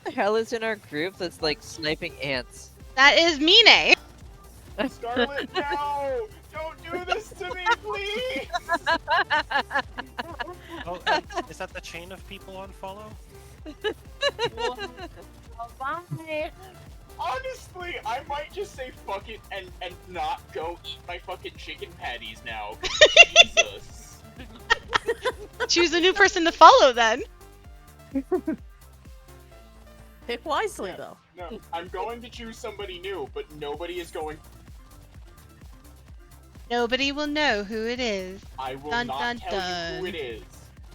the hell is in our group that's like sniping ants? That is Mine. Scarlet, no! Don't do this to me, please! Oh, is that the chain of people on follow? Bye. Honestly, I might just say fuck it and not go eat my fucking chicken patties now. Jesus. Choose a new person to follow then. Pick wisely, though. No, I'm going to choose somebody new, but nobody is going. Nobody will know who it is. I will Dun, not dun, tell dun. you who it is.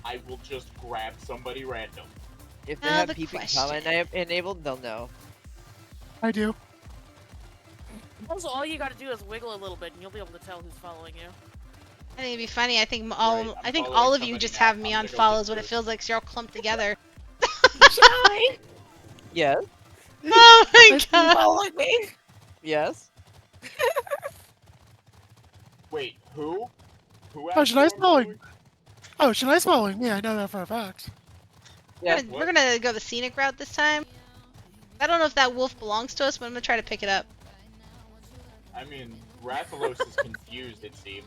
I will just grab somebody random. If they Now have the peeping question. Tom enabled, they'll know. I do. Also, all you gotta do is wiggle a little bit and you'll be able to tell who's following you. I think it'd be funny. I think I'm all following of you somebody just now. have me I'm on gonna go follows. get What it food. feels like, so you're all clumped together. Yes. Oh my god. Follow me. Yes. Wait, who? Who? Oh, asked should I you I'm spelling? following? Oh, should I spelling? Yeah, I know that for a fact. Yeah. We're gonna go the scenic route this time. I don't know if that wolf belongs to us, but I'm gonna try to pick it up. I mean, Rathalos is confused, it seems.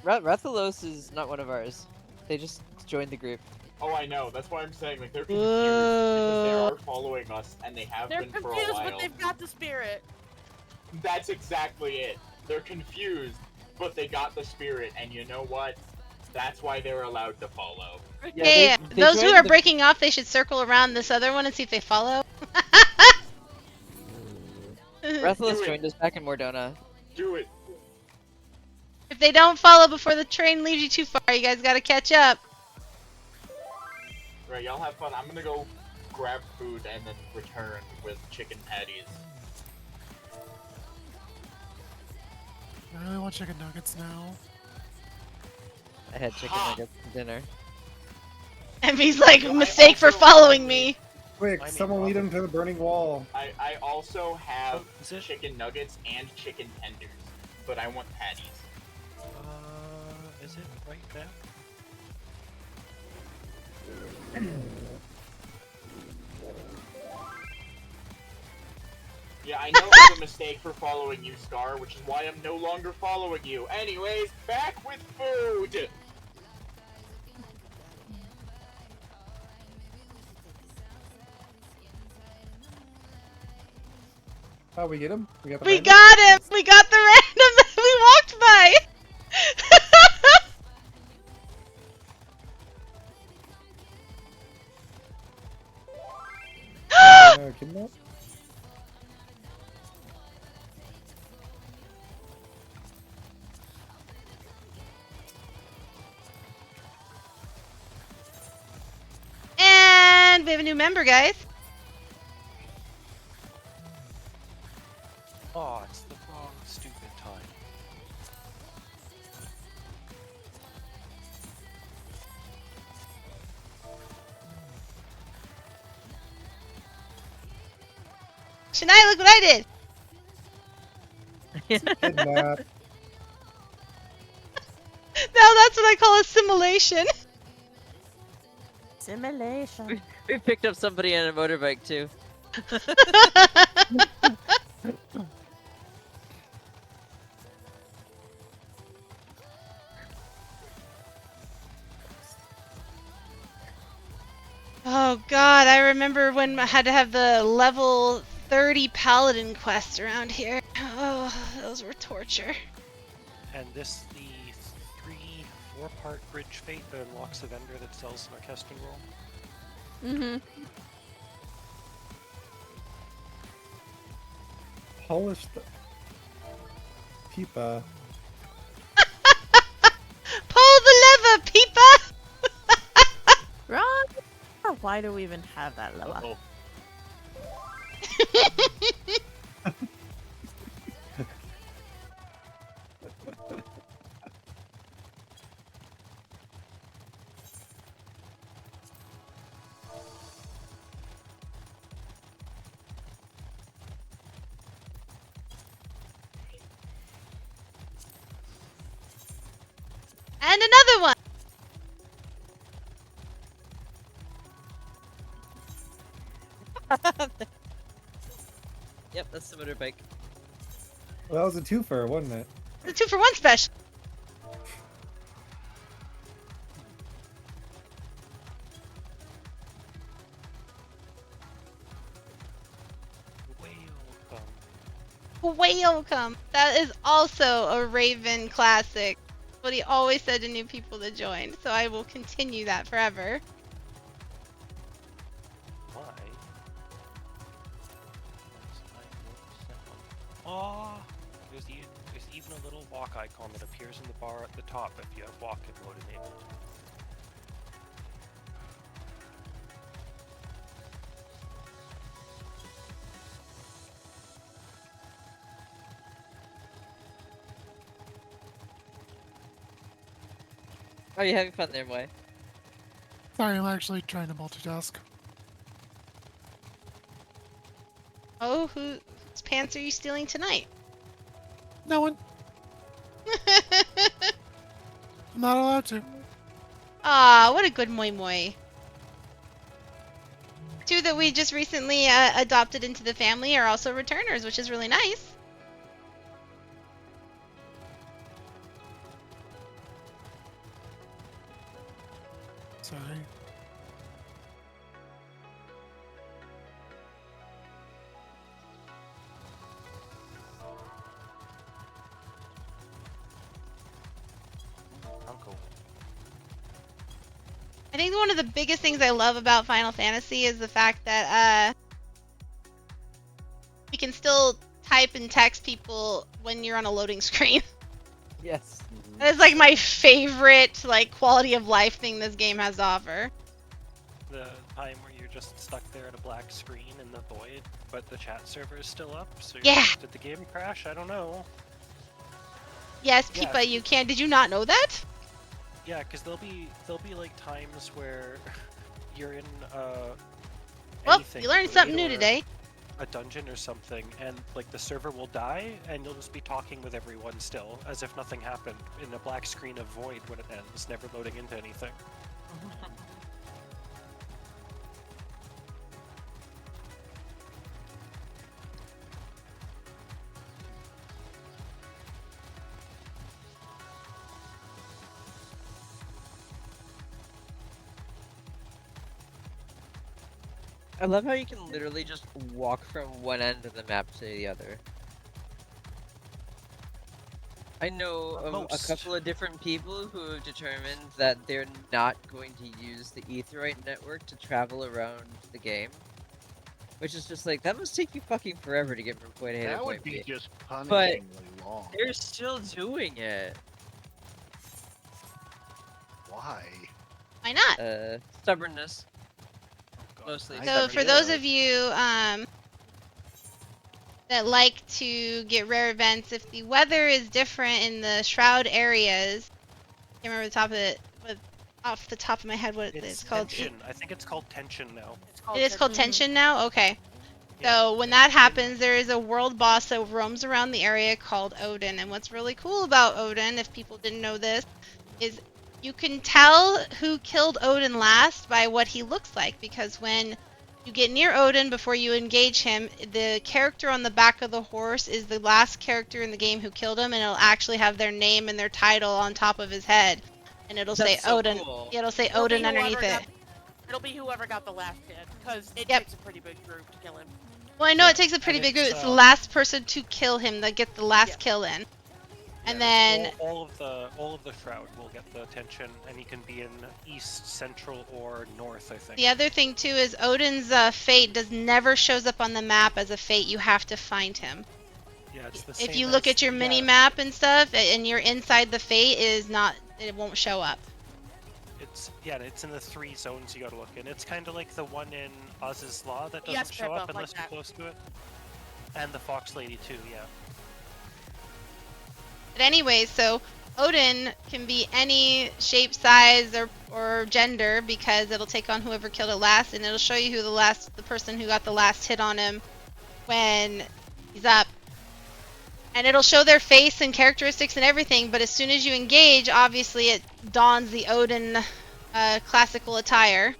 Rathalos is not one of ours. They just joined the group. Oh, I know. That's why I'm saying, like, they're confused because they Whoa. are following us, and they have They're been for a confused, while. but they've got the spirit. That's exactly it. They're confused, but they got the spirit, and you know what? That's why they're allowed to follow. Yeah, they those who joined are the- breaking off, they should circle around this other one and see if they follow. Rathalos Do it. joined us back in Mordona. Do it. If they don't follow before the train leaves you too far, you guys gotta catch up. Right, y'all have fun. I'm gonna go grab food and then return with chicken patties. I really want chicken nuggets now. I had chicken nuggets for dinner. And he's like, mistake for following me. Quick, someone lead him to the burning wall. I also have chicken nuggets and chicken tenders, but I want patties. Is it right now? Yeah, I know it was a mistake for following you, Scar, which is why I'm no longer following you. Anyways, back with food! Oh, we get him? We got the We random? got him! We got the random that we walked by! Kidnap? And we have a new member, guys. Oh, it's the wrong stupid time. Shania, look what I did! Kidnap. Now that's what I call assimilation. Simulation. We picked up somebody on a motorbike too. Oh god, I remember when I had to have the level 30 paladin quests around here. Oh, those were torture. And this the 3-4-part bridge fate that unlocks a vendor that sells an orchestral roll. Mm-hmm. Polished Peepa. Pull the lever, Peepa! Run! Why do we even have that level? And another one! Yep, that's the motorbike. Well, that was a twofer, wasn't it? The 2-for-1 special. Welcome. That is also a Raven classic. What he always said to new people to join. So I will continue that forever. Why? Oh, there's even a little walk icon that appears in the bar at the top if you have walk and mode enabled. Are you having fun there, boy? Sorry, I'm actually trying to multitask. Oh, whose pants are you stealing tonight? No one. I'm not allowed to. Ah, what a good moi moi. Two that we just recently adopted into the family are also returners, which is really nice. Sorry. Uncle. I think one of the biggest things I love about Final Fantasy is the fact that we can still type and text people when you're on a loading screen. Yes. Mm-hmm. That is like my favorite like quality of life thing this game has to offer. The time where you're just stuck there at a black screen in the void, but the chat server is still up. So you're Yeah. like, did the game crash? I don't know. Yes, Yeah. Peepa, you can. Did you not know that? Yeah, because there'll be like times where you're in Well, anything, you learned something new or today. a dungeon or something, and like the server will die, and you'll just be talking with everyone still, as if nothing happened, in a black screen of void when it ends, never loading into anything. I love how you can literally just walk from one end of the map to the other. I know of a couple of different people who have determined that they're not going to use the Aetheryte network to travel around the game. Which is just like, that must take you fucking forever to get from point A to That point would B. be just But punishingly long. they're still doing it. Why? Why not? Stubbornness. Mostly. So for those of you that like to get rare events, if the weather is different in the shroud areas, I can't remember the top of it, but off the top of my head what it's called. Tension. I think it's called tension now. It is called tension now? Okay. So when that happens, there is a world boss that roams around the area called Odin. And what's really cool about Odin, if people didn't know this, is you can tell who killed Odin last by what he looks like. Because when you get near Odin before you engage him, the character on the back of the horse is the last character in the game who killed him. And it'll actually have their name and their title on top of his head. And it'll say so Odin. cool. It'll say It'll be Odin underneath whoever it. It'll be whoever got the last hit, because it takes a pretty big group to kill him. Well, I know it takes a pretty big group. It's the last person to kill him that gets the last kill in. And then all of the shroud will get the tension, and he can be in east, central, or north. I think. the other thing too is Odin's fate never shows up on the map as a fate. You have to find him. Yeah, it's the same If you look as- at your yeah. mini map and stuff, and you're inside the fate, it won't show up. It's in the 3 zones you gotta look in. It's kind of like the one in Oz's Law that doesn't Yes, show Pippa, up unless like you're that. close to it. And the Fox Lady too, yeah. But anyway, so Odin can be any shape, size, or gender because it'll take on whoever killed it last, and it'll show you who the person who got the last hit on him when he's up. And it'll show their face and characteristics and everything, but as soon as you engage, obviously it dons the Odin classical attire.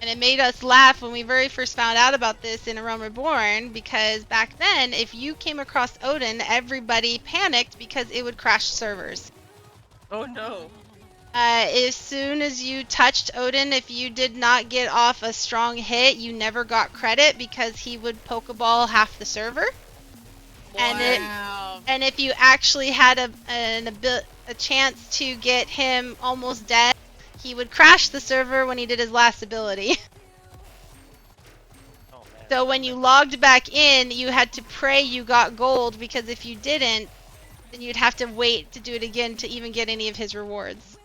And it made us laugh when we very first found out about this in A Realm Reborn, because back then, if you came across Odin, everybody panicked because it would crash servers. Oh no. As soon as you touched Odin, if you did not get off a strong hit, you never got credit because he would Pokeball half the server. And if you actually had a chance to get him almost dead, he would crash the server when he did his last ability. So when you logged back in, you had to pray you got gold, because if you didn't, then you'd have to wait to do it again to even get any of his rewards.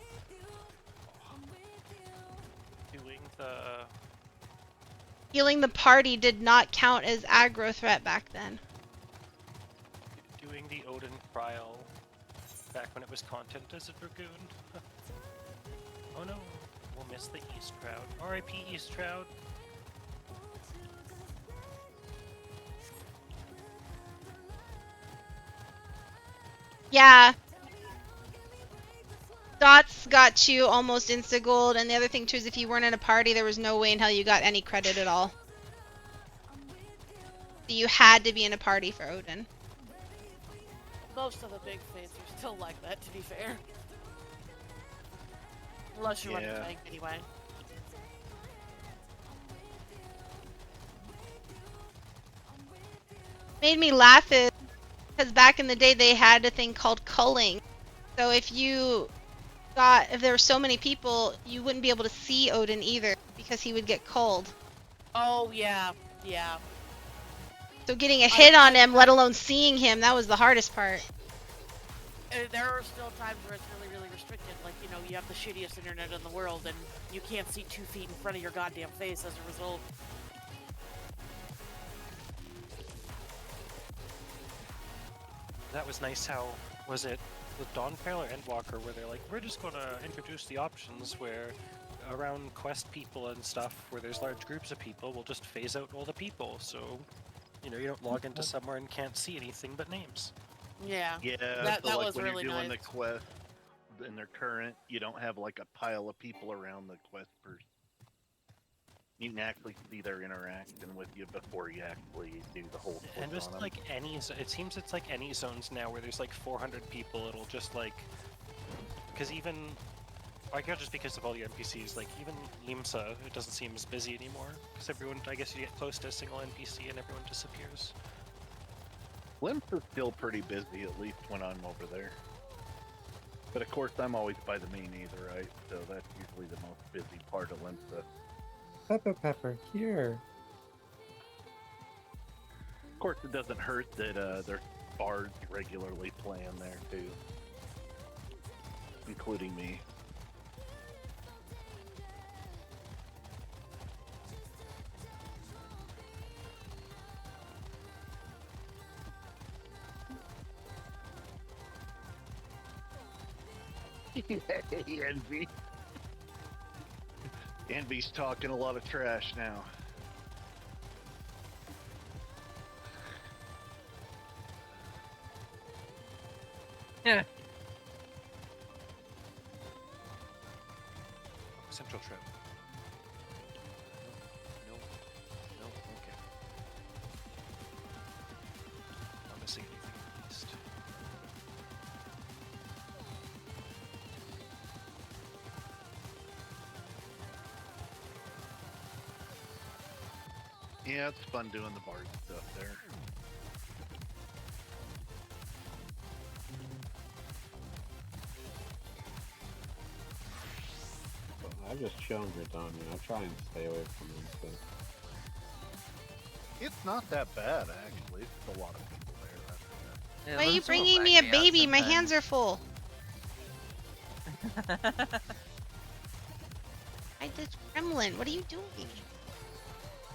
Healing the party did not count as aggro threat back then. Doing the Odin trial back when it was content as a Dragoon. Oh no, we'll miss the East Shroud. R.I.P. East Shroud. Yeah. Dots got you almost insta gold, and the other thing too is if you weren't in a party, there was no way in hell you got any credit at all. You had to be in a party for Odin. Most of the big fates are still like that, to be fair. Unless you're running tank anyway. Made me laugh is because back in the day they had a thing called culling. So if there were so many people, you wouldn't be able to see Odin either because he would get cold. Oh yeah, yeah. So getting a hit on him, let alone seeing him, that was the hardest part. There are still times where it's really, really restricted. Like, you know, you have the shittiest internet in the world, and you can't see 2 feet in front of your goddamn face as a result. That was nice. How was it with Dawntrail or Endwalker, where they're like, we're just gonna introduce the options where around quest people and stuff, where there's large groups of people, we'll just phase out all the people, so you know you don't log into somewhere and can't see anything but names. Yeah. Yeah, that so like was when really you're doing nice. the quest in their current, you don't have like a pile of people around the quest person. You can actually see they're interacting with you before you actually do the whole quest And just on 'em. like it seems it's like any zones now where there's like 400 people, it'll just like, because even, I guess just because of all the NPCs, like even Limsa, it doesn't seem as busy anymore, because everyone, I guess you get close to a single NPC and everyone disappears. Limps is still pretty busy, at least when I'm over there. But of course, I'm always by the main either, right? So that's usually the most busy part of Limsa. Pepper, here. Of course, it doesn't hurt that there's bards regularly playing there too, including me. Hey, Envy. Envy's talking a lot of trash now. Yeah. Central trip. No. Okay. Not missing anything at least. Yeah, it's fun doing the bard stuff there. I just chilling for Donnie. I try and stay away from him. But... It's not that bad, actually. It's a lot of people there. Why are you bringing me a baby? My hands are full. I did gremlin. What are you doing?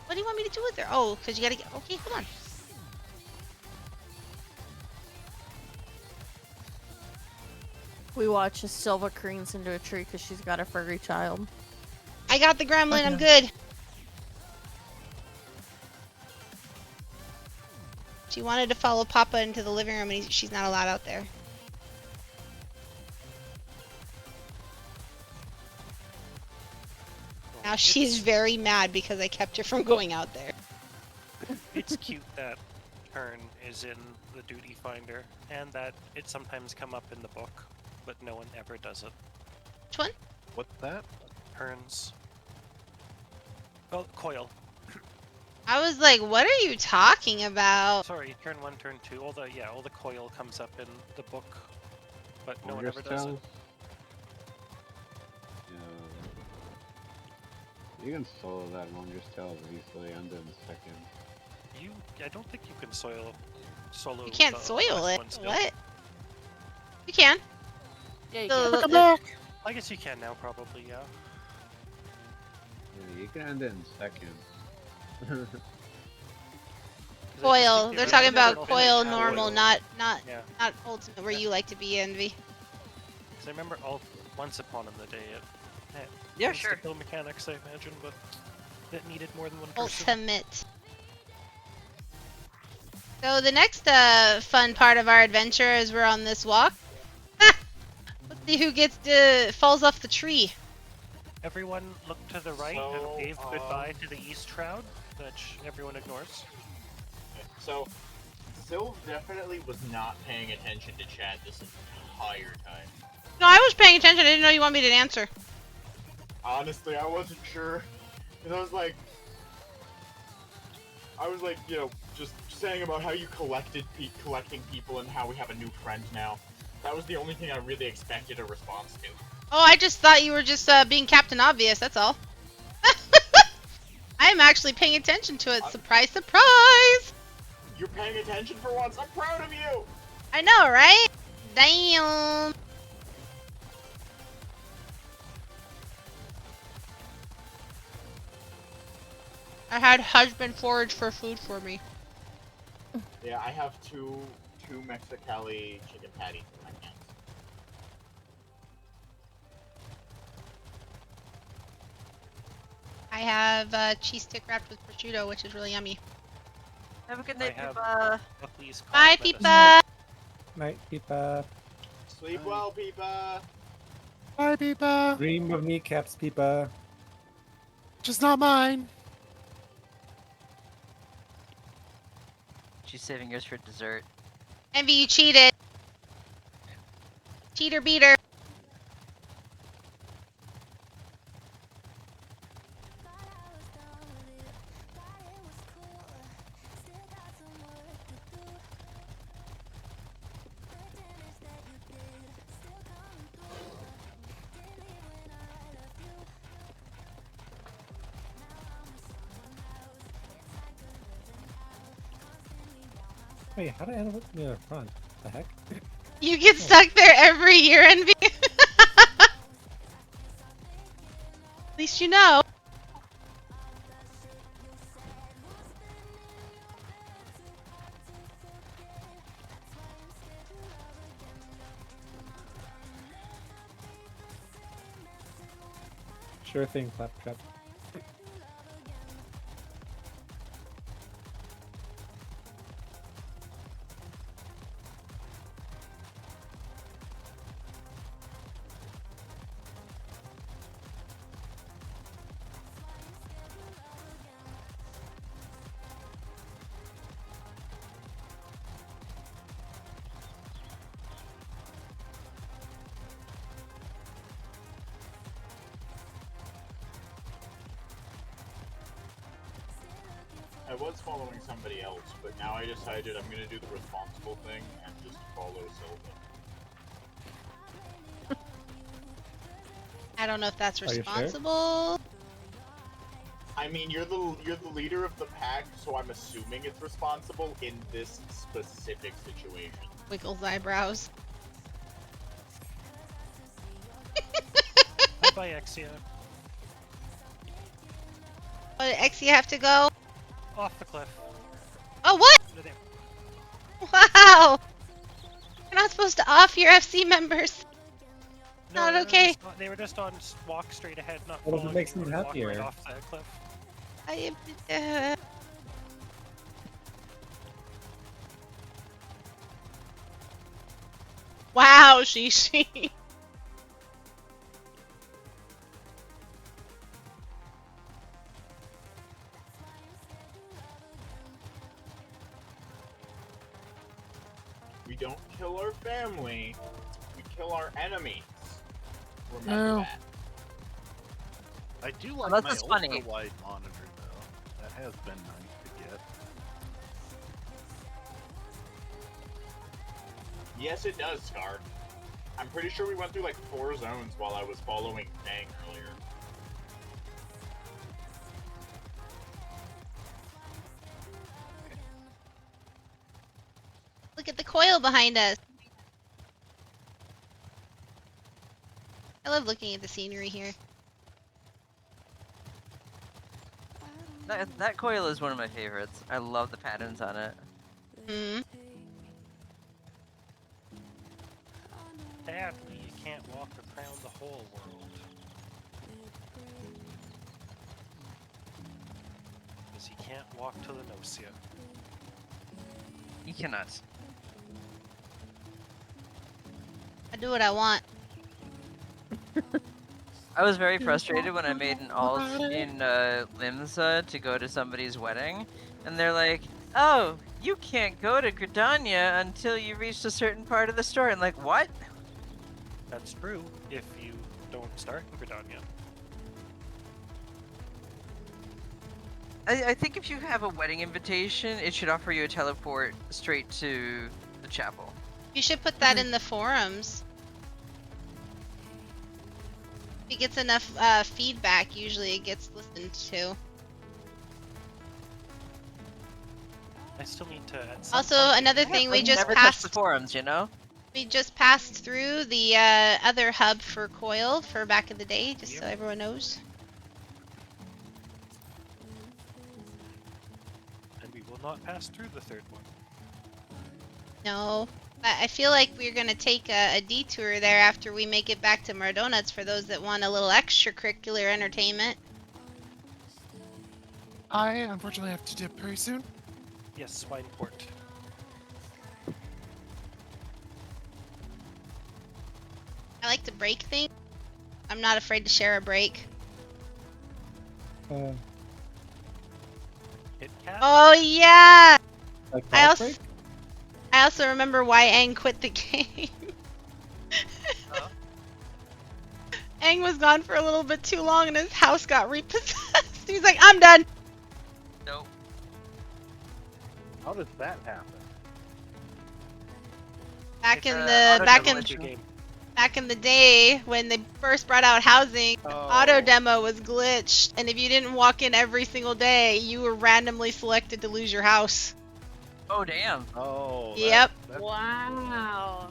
What do you want me to do with her? Oh, because you gotta get. Okay, hold on. We watch as Silva careens into a tree because she's got a furry child. I got the gremlin. I'm good. She wanted to follow Papa into the living room, and she's not allowed out there. Now she's very mad because I kept her from going out there. It's cute that Turn is in the duty finder, and that it sometimes come up in the book, but no one ever does it. Which one? What's that? Turns. Oh, Coil. I was like, what are you talking about? Sorry, turn 1, turn 2. All the Coil comes up in the book, but no one ever does it. You can solo that Wondrous Tales easily and in a second. I don't think you can solo. You can't the soil last it. one still. What? You can. Yeah, you So- can. Come back. I guess you can now, probably, yeah. Yeah, you can end it in second. Coil. They're talking about coil Finish normal, Coil. not Yeah. ultimate, where you like to be, Envy. Because I remember once upon in the day it had Yeah, nice sure. skill mechanics, I imagine, but it needed more than one person. Ultimate. So the next fun part of our adventure is we're on this walk. Let's see who falls off the tree. Everyone look to the right So, and wave goodbye to the east shroud, which everyone ignores. So, Sylv definitely was not paying attention to chat this entire time. No, I was paying attention. I didn't know you wanted me to answer. Honestly, I wasn't sure. And I was like, you know, just saying about how you collecting people and how we have a new friend now. That was the only thing I really expected a response to. Oh, I just thought you were just being Captain Obvious, that's all. I'm actually paying attention to it. Surprise, surprise! You're paying attention for once. I'm proud of you. I know, right? Damn. I had husband forage for food for me. Yeah, I have two Mexicali chicken patties in my hands. I have cheese stick wrapped with prosciutto, which is really yummy. Have a good night, have Pippa. Buckley's Bye, cod lettuce. Peepa. Night, Peepa. Sleep well, Peepa. Bye, Peepa. Dream of kneecaps, Peepa. Just not mine. She's saving yours for dessert. Envy, you cheated. Cheater beater. Wait, how did I end up near the front? The heck? You get stuck there every year, Envy. At least you know. Sure thing, Claptrap. I was following somebody else, but now I decided I'm gonna do the responsible thing and just follow Silva. I don't know if that's Are you sure? responsible. I mean, you're the leader of the pack, so I'm assuming it's responsible in this specific situation. Wiggles eyebrows. Bye, Exia. Oh, did Exia have to go? Off the cliff. Oh, what? Over there. Wow! You're not supposed to off your FC members. No, Not no, okay. They were just on walk straight ahead, not Well, if it following makes you, me or walk right happier. off that cliff. Wow, Shishi. We don't kill our family, we kill our enemies. Remember No. that. I do like that's my just funny. ultra-wide monitor, though. That has been nice to get. Yes, it does, Scar. I'm pretty sure we went through like 4 zones while I was following Fang earlier. Look at the coil behind us. I love looking at the scenery here. That coil is one of my favorites. I love the patterns on it. Hmm. Sadly, you can't walk around the whole world. Because you can't walk to the Nocia. You cannot. I do what I want. I was very frustrated when I made an alt in Limsa to go to somebody's wedding, and they're like, "Oh, you can't go to Gridania until you reach a certain part of the story." I'm like, "What?" That's true if you don't start in Gridania. I think if you have a wedding invitation, it should offer you a teleport straight to the chapel. You should put that in the forums. If it gets enough feedback, usually it gets listened to. I still need to. At some Also, point- another thing we I've just never passed. touched the forums, you know. We just passed through the other hub for Coil for back in the day, just so everyone knows. And we will not pass through the third one. No, but I feel like we're gonna take a detour there after we make it back to Mardonuts for those that want a little extracurricular entertainment. I unfortunately have to dip very soon. Yes, Swineport. I like to break things. I'm not afraid to share a break. Hit cat? Oh yeah! Like I Rock also, I also remember why Aang quit the game. Aang was gone for a little bit too long and his house got repossessed. He's like, I'm done. Nope. How does that happen? Back in It's, the auto-demo game. back in the day when they first brought out housing, the auto demo was glitched, and if you didn't walk in every single day, you were randomly selected to lose your house. Oh damn. Oh. Yep. Wow.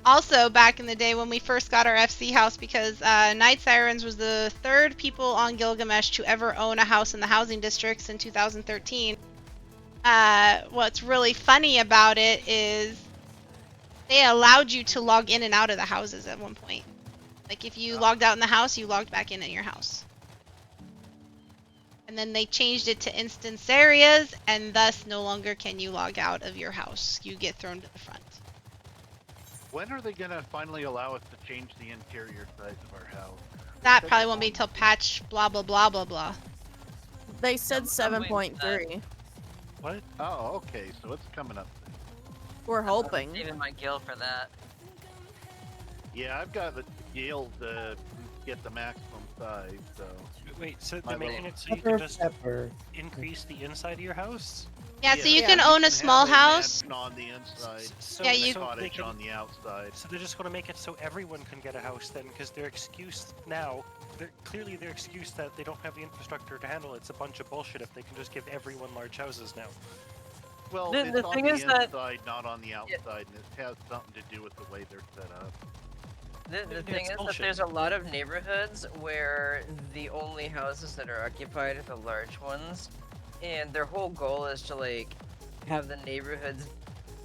Also, back in the day when we first got our FC house, because Night Sirens was the third people on Gilgamesh to ever own a house in the housing districts in 2013. What's really funny about it is they allowed you to log in and out of the houses at one point. Like if you logged out in the house, you logged back in your house. And then they changed it to instance areas, and thus no longer can you log out of your house. You get thrown to the front. When are they gonna finally allow us to change the interior size of our house? That probably won't be until patch blah blah blah blah blah. They said 7.3. What? Oh, okay, so it's coming up. We're hoping. Saving my gil for that. Yeah, I've got the Gale to get the maximum size, so. Wait, so My they're making little- it so you can just increase the inside of your house? Yeah, so you can own a small house. On the inside. So, Yeah, you- so they Cottage can, on the outside. So they're just going to make it so everyone can get a house then, because their excuse now, clearly their excuse that they don't have the infrastructure to handle it's a bunch of bullshit if they can just give everyone large houses now. Well, The- it's the on thing the is that- inside, not on the outside, and it has something to do with the way they're set up. The Yeah, thing it's is bullshit. that there's a lot of neighborhoods where the only houses that are occupied are the large ones, and their whole goal is to like have the neighborhoods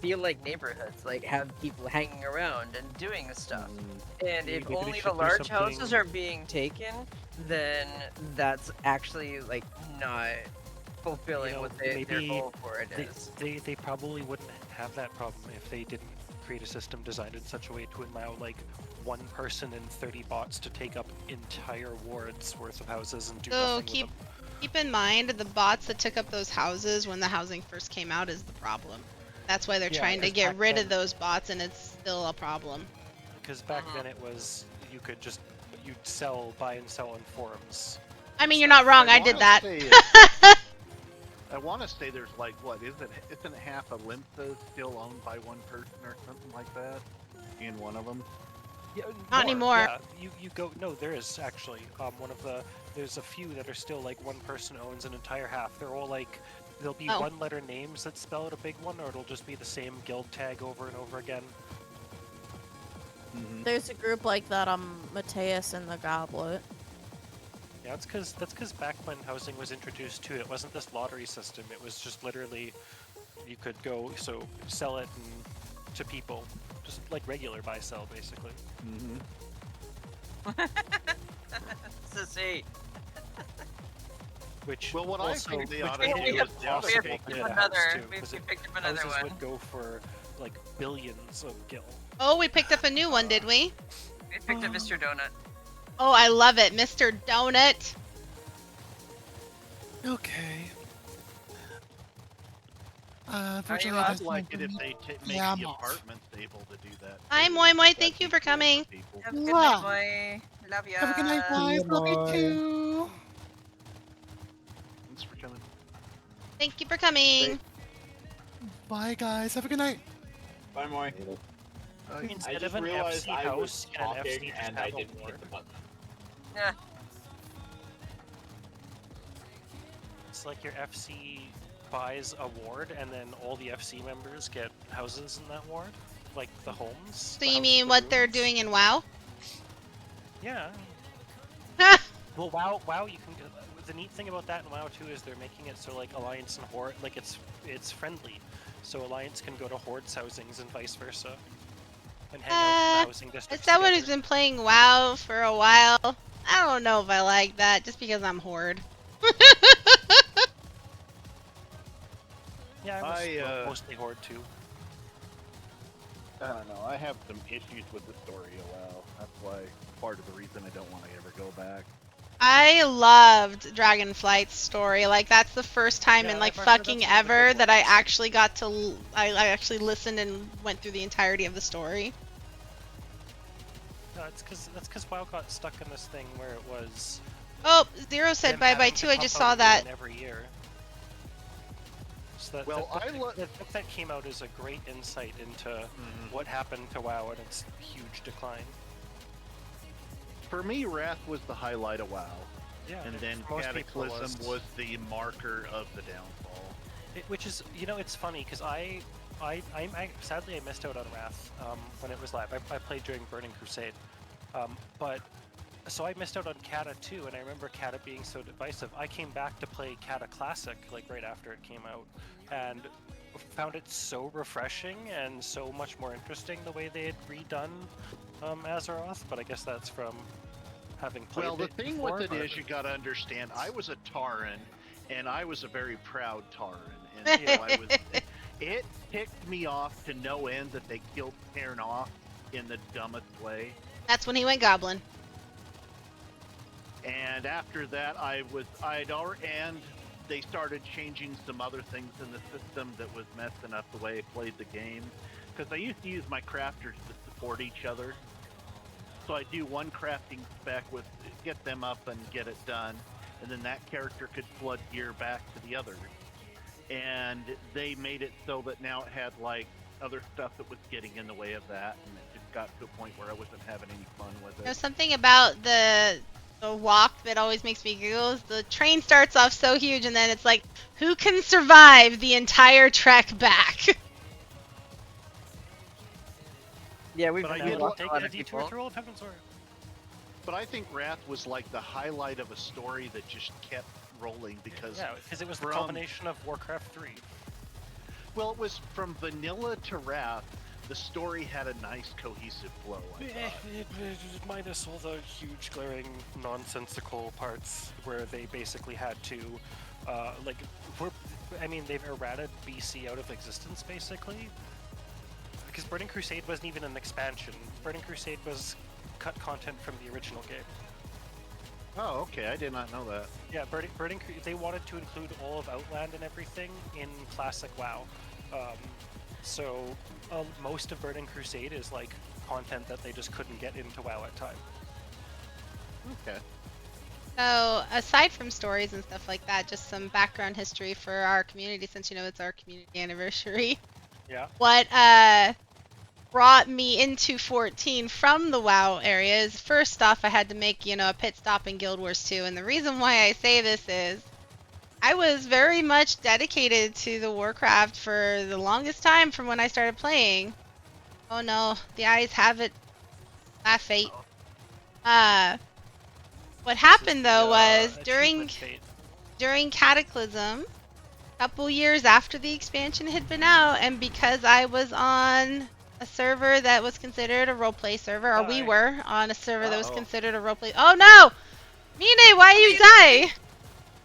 feel like neighborhoods, like have people hanging around and doing stuff. And if Maybe they only should the do large something- houses are being taken, then that's actually like not fulfilling You know, what their maybe goal for it is. They probably wouldn't have that problem if they didn't create a system designed in such a way to allow like one person and 30 bots to take up entire wards worth of houses and do So nothing keep with them. keep in mind the bots that took up those houses when the housing first came out is the problem. That's why they're Yeah, trying to 'cause get back rid then- of those bots, and it's still a problem. Because back then it was you'd buy and sell on forums. I mean, you're not wrong. I did that. I want to say there's like what isn't half of Limsa still owned by one person or something like that in one of them? Yeah, Not anymore. Yeah, you go. No, there is actually there's a few that are still like one person owns an entire half. They're all like there'll be Oh. one letter names that spell out a big one, or it'll just be the same guild tag over and over again. There's a group like that on Mateus and the Goblet. Yeah, that's because back when housing was introduced too, it wasn't this lottery system. It was just literally you could go sell it to people, just like regular buy sell basically. Sissy. Which Well, what I also, think they which ought to made do it is they ought to impossible pick to get a another- house too, we 'cause picked up another houses one. would go for like billions of gil. Oh, we picked up a new one, did we? We picked up Mr. Donut. Oh, I love it, Mr. Donut. Okay. I'd Unfortunately, there's like no it if room. they make Yeah, the I'm off. apartments able to do that. Hi, Moi Moi. Thank you for coming. Have a good Mwah. night, boy. Love ya. Have a good night, boys. Love you Bye. too. Thanks for coming. Thank you for coming. Bye, guys. Have a good night. Bye, Moy. I Instead just of an realized FC I house was and an talking FC just and I have a didn't ward. hit the button. Yeah. It's like your FC buys a ward, and then all the FC members get houses in that ward, like the homes. So the you houses, mean the what they're rooms. doing in WoW? Yeah. Well, WoW, you can. The neat thing about that in WoW too is they're making it so like Alliance and Horde, like it's friendly, so Alliance can go to Horde's housings and vice versa, and hang out in the housing As districts someone together. who's been playing WoW for a while, I don't know if I like that just because I'm Horde. Yeah, I was I, mostly Horde too. I don't know. I have some issues with the story of WoW. That's why part of the reason I don't want to ever go back. I loved Dragonflight's story. Like that's the first time Yeah, in like I've heard fucking that's one of the good ever that I ones. actually got to I actually listened and went through the entirety of the story. No, that's because WoW got stuck in this thing where it was. Oh, Zero said them bye bye having to too. I pump just out saw a that. win every year. So Well, the book that came out is a great insight into what happened to WoW and its huge decline. For me, Wrath was the highlight of WoW. Yeah, And then for most people it Cataclysm was the marker of the downfall. Which is, it's funny because sadly I missed out on Wrath when it was live. I played during Burning Crusade, so I missed out on Kata too. And I remember Kata being so divisive. I came back to play Kata Classic like right after it came out, and found it so refreshing and so much more interesting the way they had redone Azeroth. But I guess that's from having played. Well, the it thing before, with it but- is, you got to understand, I was a Tauren, and I was a very proud Tauren, and so I was. It ticked me off to no end that they killed Cairn off in the dumbest way. That's when he went Goblin. And after that, and they started changing some other things in the system that was messing up the way I played the game. Because I used to use my crafters to support each other. So I do one crafting spec get them up and get it done, and then that character could flood gear back to the other. And they made it so that now it had like other stuff that was getting in the way of that, and it just got to a point where I wasn't having any fun with it. There's something about the walk that always makes me giggle. The train starts off so huge, and then it's like, who can survive the entire trek back? Yeah, we've But I been did lost a Take lot a of detour people. through Old Heaven's Door. But I think Wrath was like the highlight of a story that just kept rolling because it was the from- culmination of Warcraft 3. Well, it was from vanilla to Wrath. The story had a nice cohesive flow. I thought. Minus all the huge, glaring, nonsensical parts where they basically had to, they've errated BC out of existence, basically. Because Burning Crusade wasn't even an expansion. Burning Crusade was cut content from the original game. Oh, okay. I did not know that. Yeah, they wanted to include all of Outland and everything in classic WoW. So most of Burning Crusade is like content that they just couldn't get into WoW at time. Okay. So, aside from stories and stuff like that, just some background history for our community, since it's our community anniversary. Yeah. What brought me into 14 from the WoW area is, first off, I had to make, a pit stop in Guild Wars 2. And the reason why I say this is, I was very much dedicated to the Warcraft for the longest time from when I started playing. Oh no, the eyes have it. Laugh fate. What happened though was during Cataclysm, a couple years after the expansion had been out, and because I was on a server that was considered a roleplay server, or we were on a server that was considered a roleplay. Oh no! Mine, why you die?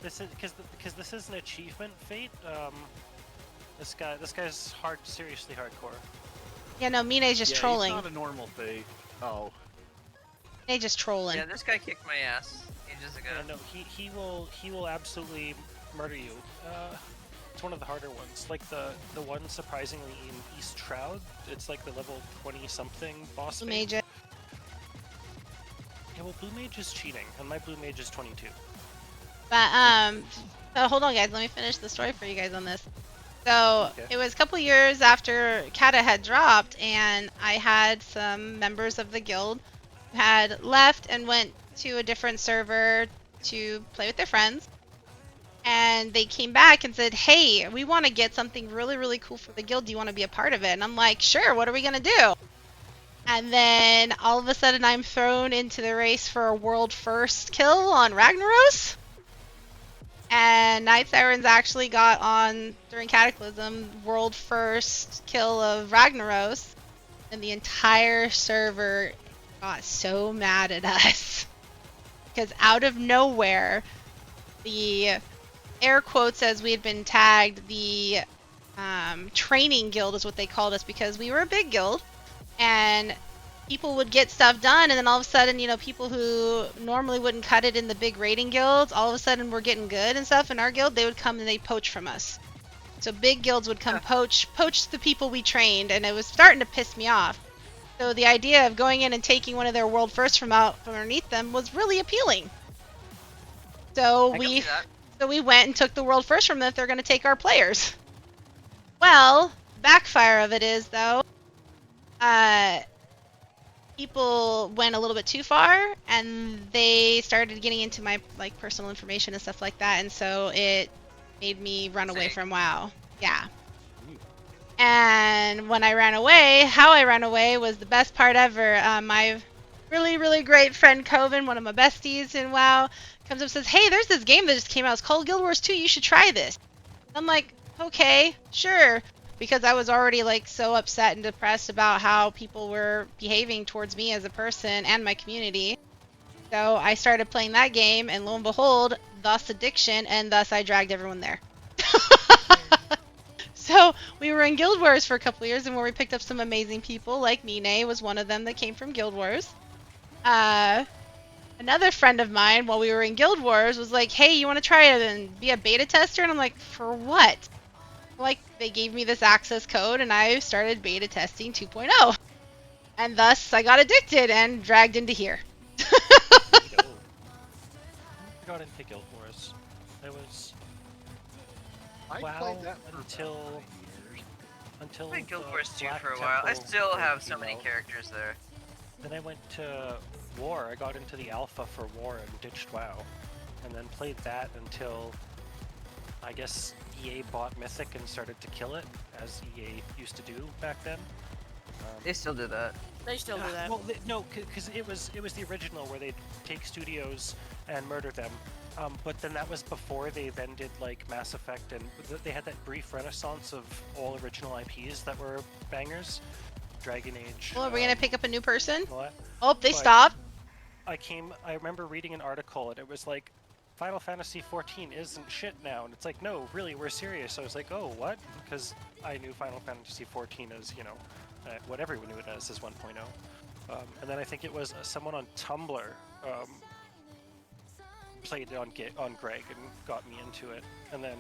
This is because this is an achievement fate. This guy's seriously hardcore. Yeah, no, Mine's just trolling. He's not a normal fate. Oh. Mine's just trolling. Yeah, this guy kicked my ass ages ago. Yeah, no, he will absolutely murder you. It's one of the harder ones. Like the one surprisingly in East Shroud, it's like the level 20 something boss Blue fate. Mage. Yeah, well, Blue Mage is cheating, and my Blue Mage is 22. But so hold on, guys. Let me finish the story for you guys on this. So it was a couple years after Kata had dropped, and I had some members of the guild who had left and went to a different server to play with their friends. And they came back and said, hey, we want to get something really, really cool for the guild. Do you want to be a part of it? And I'm like, sure, what are we going to do? And then all of a sudden I'm thrown into the race for a world first kill on Ragnaros. And Night Sirens actually got on, during Cataclysm, world first kill of Ragnaros. And the entire server got so mad at us. Because out of nowhere, the air quotes as we had been tagged, the training guild is what they called us, because we were a big guild. And people would get stuff done, and then all of a sudden, you know, people who normally wouldn't cut it in the big raiding guilds, all of a sudden were getting good and stuff in our guild. They would come and they'd poach from us. So big guilds would come poach the people we trained, and it was starting to piss me off. So the idea of going in and taking one of their world firsts from underneath them was really appealing. So we went and took the world first from them if they're going to take our players. Well, backfire of it is though, people went a little bit too far, and they started getting into my like personal information and stuff like that, and so it made me run away from WoW. Yeah. And when I ran away, how I ran away was the best part ever. My really, really great friend Coven, one of my besties in WoW, comes up and says, hey, there's this game that just came out. It's called Guild Wars 2. You should try this. I'm like, okay, sure. Because I was already like so upset and depressed about how people were behaving towards me as a person and my community. So I started playing that game, and lo and behold, thus addiction, and thus I dragged everyone there. So we were in Guild Wars for a couple of years, and where we picked up some amazing people, like Nine was one of them that came from Guild Wars. Another friend of mine, while we were in Guild Wars, was like, hey, you want to try it and be a beta tester? And I'm like, for what? Like, they gave me this access code, and I started beta testing 2.0. And thus, I got addicted and dragged into here. I got into Guild Wars. I played that until I played Guild Wars 2 for a while. I still have so many characters there. Then I went to War. I got into the alpha for War and ditched WoW. And then played that until, I guess, EA bought Mythic and started to kill it, as EA used to do back then. They still do that. They still do that. Well, no, because it was the original where they'd take studios and murder them. But then that was before they then did like Mass Effect, and they had that brief renaissance of all original IPs that were bangers. Dragon Age. Well, are we gonna pick up a new person? What? Oh, they stopped. I remember reading an article, and it was like, Final Fantasy XIV isn't shit now, and it's like, no, really, we're serious. I was like, oh, what? Because I knew Final Fantasy XIV as, you know, what everyone knew it as 1.0. And then I think it was someone on Tumblr played it on Greg and got me into it. And then,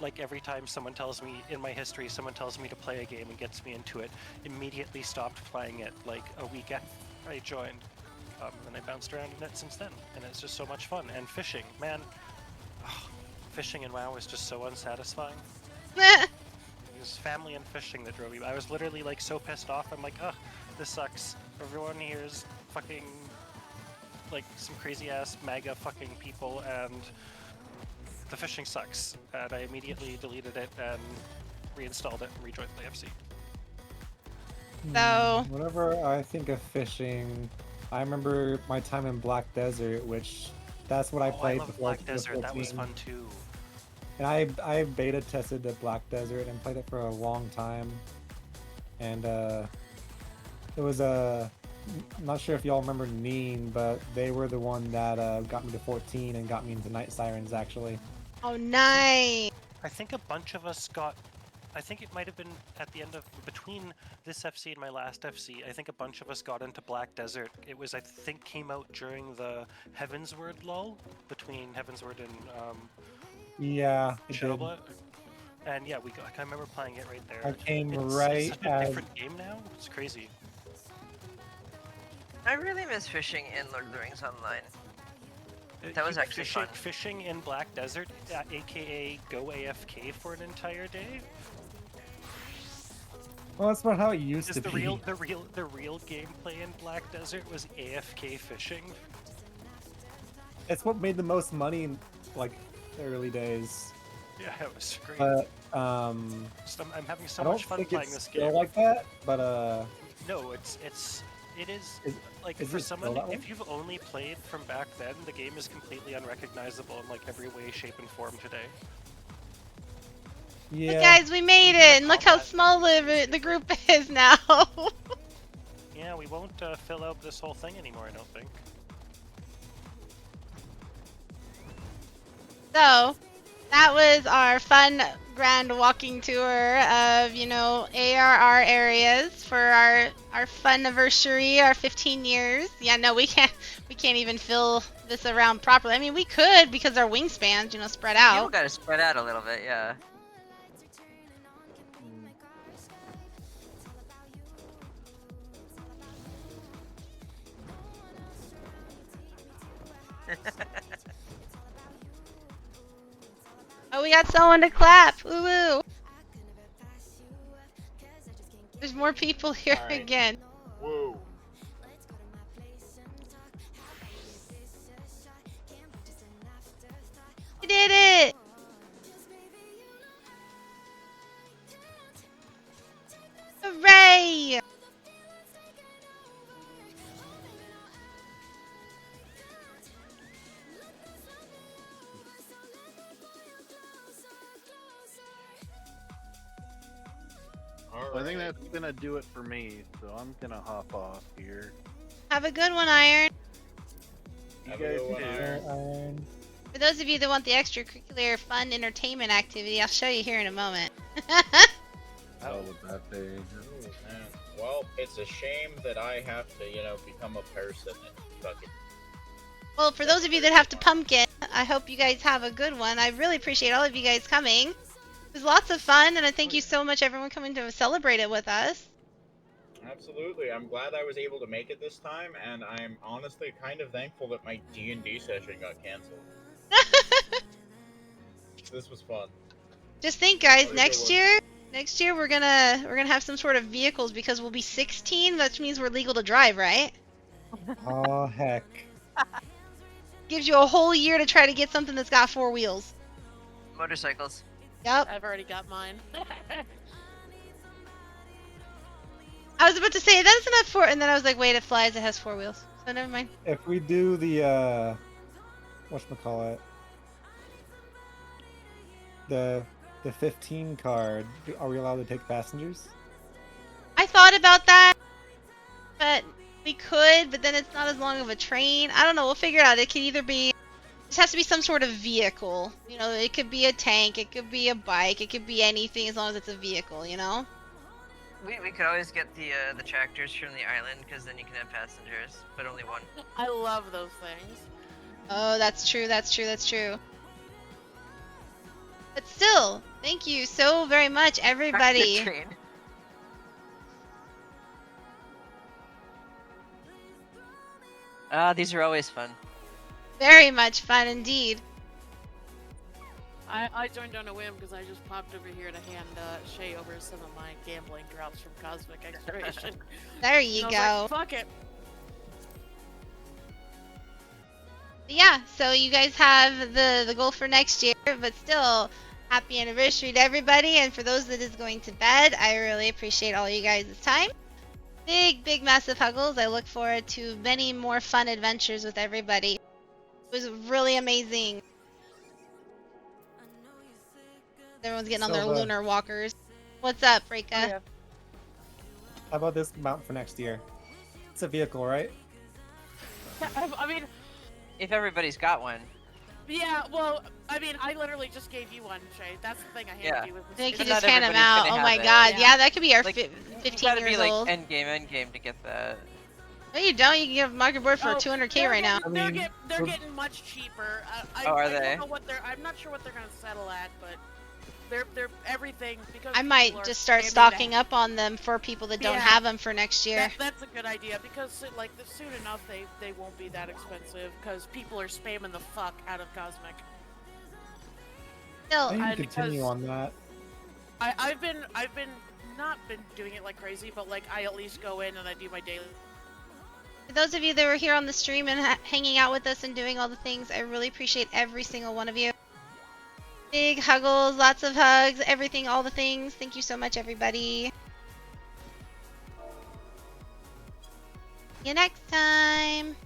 like, every time someone tells me, in my history, someone tells me to play a game and gets me into it, immediately stopped playing it, like, a week after I joined. And I bounced around in it since then, and it's just so much fun. And fishing, man, fishing in WoW is just so unsatisfying. It was family and fishing that drove me. I was literally like so pissed off. I'm like, ugh, this sucks. Everyone here is fucking like some crazy ass MAGA fucking people, and the fishing sucks. And I immediately deleted it and reinstalled it and rejoined the FC. So whenever I think of fishing, I remember my time in Black Desert, which that's what I played before. Black Desert, that was fun too. And I beta tested the Black Desert and played it for a long time. And it was I'm not sure if y'all remember Neen, but they were the one that got me to 14 and got me into Night Sirens actually. Oh, nice. I think a bunch of us got. I think it might have been at the end of between this FC and my last FC. I think a bunch of us got into Black Desert. It was, I think, came out during the Heavensward lull between Heavensward and yeah, Shadowblood. And yeah, I remember playing it right there. I came it's right such a different game now. It's crazy. I really miss fishing in Lord of the Rings Online. That was actually fun. Fishing in Black Desert, aka go AFK for an entire day. Well, that's not how it used to The be. real gameplay in Black Desert was AFK fishing. It's what made the most money, like the early days. Yeah, it was great. But I'm having so I don't much fun think playing it's this still game. like that. But No, it is like is for it still someone that way? if you've only played from back then, the game is completely unrecognizable in like every way, shape, and form today. Yeah. Look, guys, we made it, and look how small the group is now. Yeah, we won't fill out this whole thing anymore, I don't think. So, that was our fun grand walking tour of, you know, ARR areas for our fun anniversary, our 15 years. Yeah, no, we can't even fill this around properly. I mean, we could because our wingspans, you know, spread People out. gotta spread out a little bit, yeah. Oh, we got someone to clap. Woo woo. There's more people here Alright. again. Woo. We did it. Hooray! I think that's gonna do it for me, so I'm gonna hop off here. Have a good one, Iron. You guys too. Iron. For those of you that want the extracurricular fun entertainment activity, I'll show you here in a moment. Oh, with that thing. Ooh, man. Well, it's a shame that I have to, you know, become a person and fucking. Well, for those of you that have to pumpkin, I hope you guys have a good one. I really appreciate all of you guys coming. It was lots of fun, and I thank you so much, everyone, coming to celebrate it with us. Absolutely. I'm glad I was able to make it this time, and I'm honestly kind of thankful that my D&D session got canceled. This was fun. Just think, guys, Very next good year we're gonna have some sort of vehicles because we'll be 16. That means we're legal to drive, right? Oh heck. Gives you a whole year to try to get something that's got 4 wheels. Motorcycles. Yep. I've already got mine. I was about to say that doesn't have 4, and then I was like, wait, it flies. It has 4 wheels. So never mind. If we do the whatchamacallit, the 15 card, are we allowed to take passengers? I thought about that, but we could, but then it's not as long of a train. I don't know. We'll figure it out. It could either be, it has to be some sort of vehicle. You know, it could be a tank, it could be a bike, it could be anything as long as it's a vehicle, you know? We could always get the tractors from the island, because then you can have passengers, but only one. I love those things. Oh, that's true, that's true, that's true. But still, thank you so very much, everybody. Train. These are always fun. Very much fun indeed. I joined on a whim because I just popped over here to hand Shay over some of my gambling drops from Cosmic Exploration. There you And go. I was like, fuck it. Yeah, so you guys have the goal for next year, but still, happy anniversary to everybody, and for those that is going to bed, I really appreciate all you guys' time. Big, massive huggles. I look forward to many more fun adventures with everybody. It was really amazing. Everyone's getting on their Silva. lunar walkers. What's up, Reka? Oh, yeah. How about this mount for next year? It's a vehicle, right? I mean, If everybody's got one. yeah, well, I mean, I literally just gave you one, Shay. That's the thing I handed Yeah. you. With They this. can But just not hand them everybody's out. gonna Oh have my it. god. Yeah. Yeah, that could be our Like, 15 you gotta years be like old. end game to get that. No, you don't. You can get a market board for 200k right now. They're getting much cheaper. Oh, are I they? don't know what they're. I'm not sure what they're gonna settle at, but they're everything because I people might are just start spamming stocking that. up on them for people that don't Yeah. have them for next year. That's a good idea because like soon enough they won't be that expensive because people are spamming the fuck out of Cosmic. Still, I need And to continue because- on that. I've been not been doing it like crazy, but like I at least go in and I do my daily. for those of you that were here on the stream and hanging out with us and doing all the things, I really appreciate every single one of you. Big huggles, lots of hugs, everything, all the things. Thank you so much, everybody. See you next time.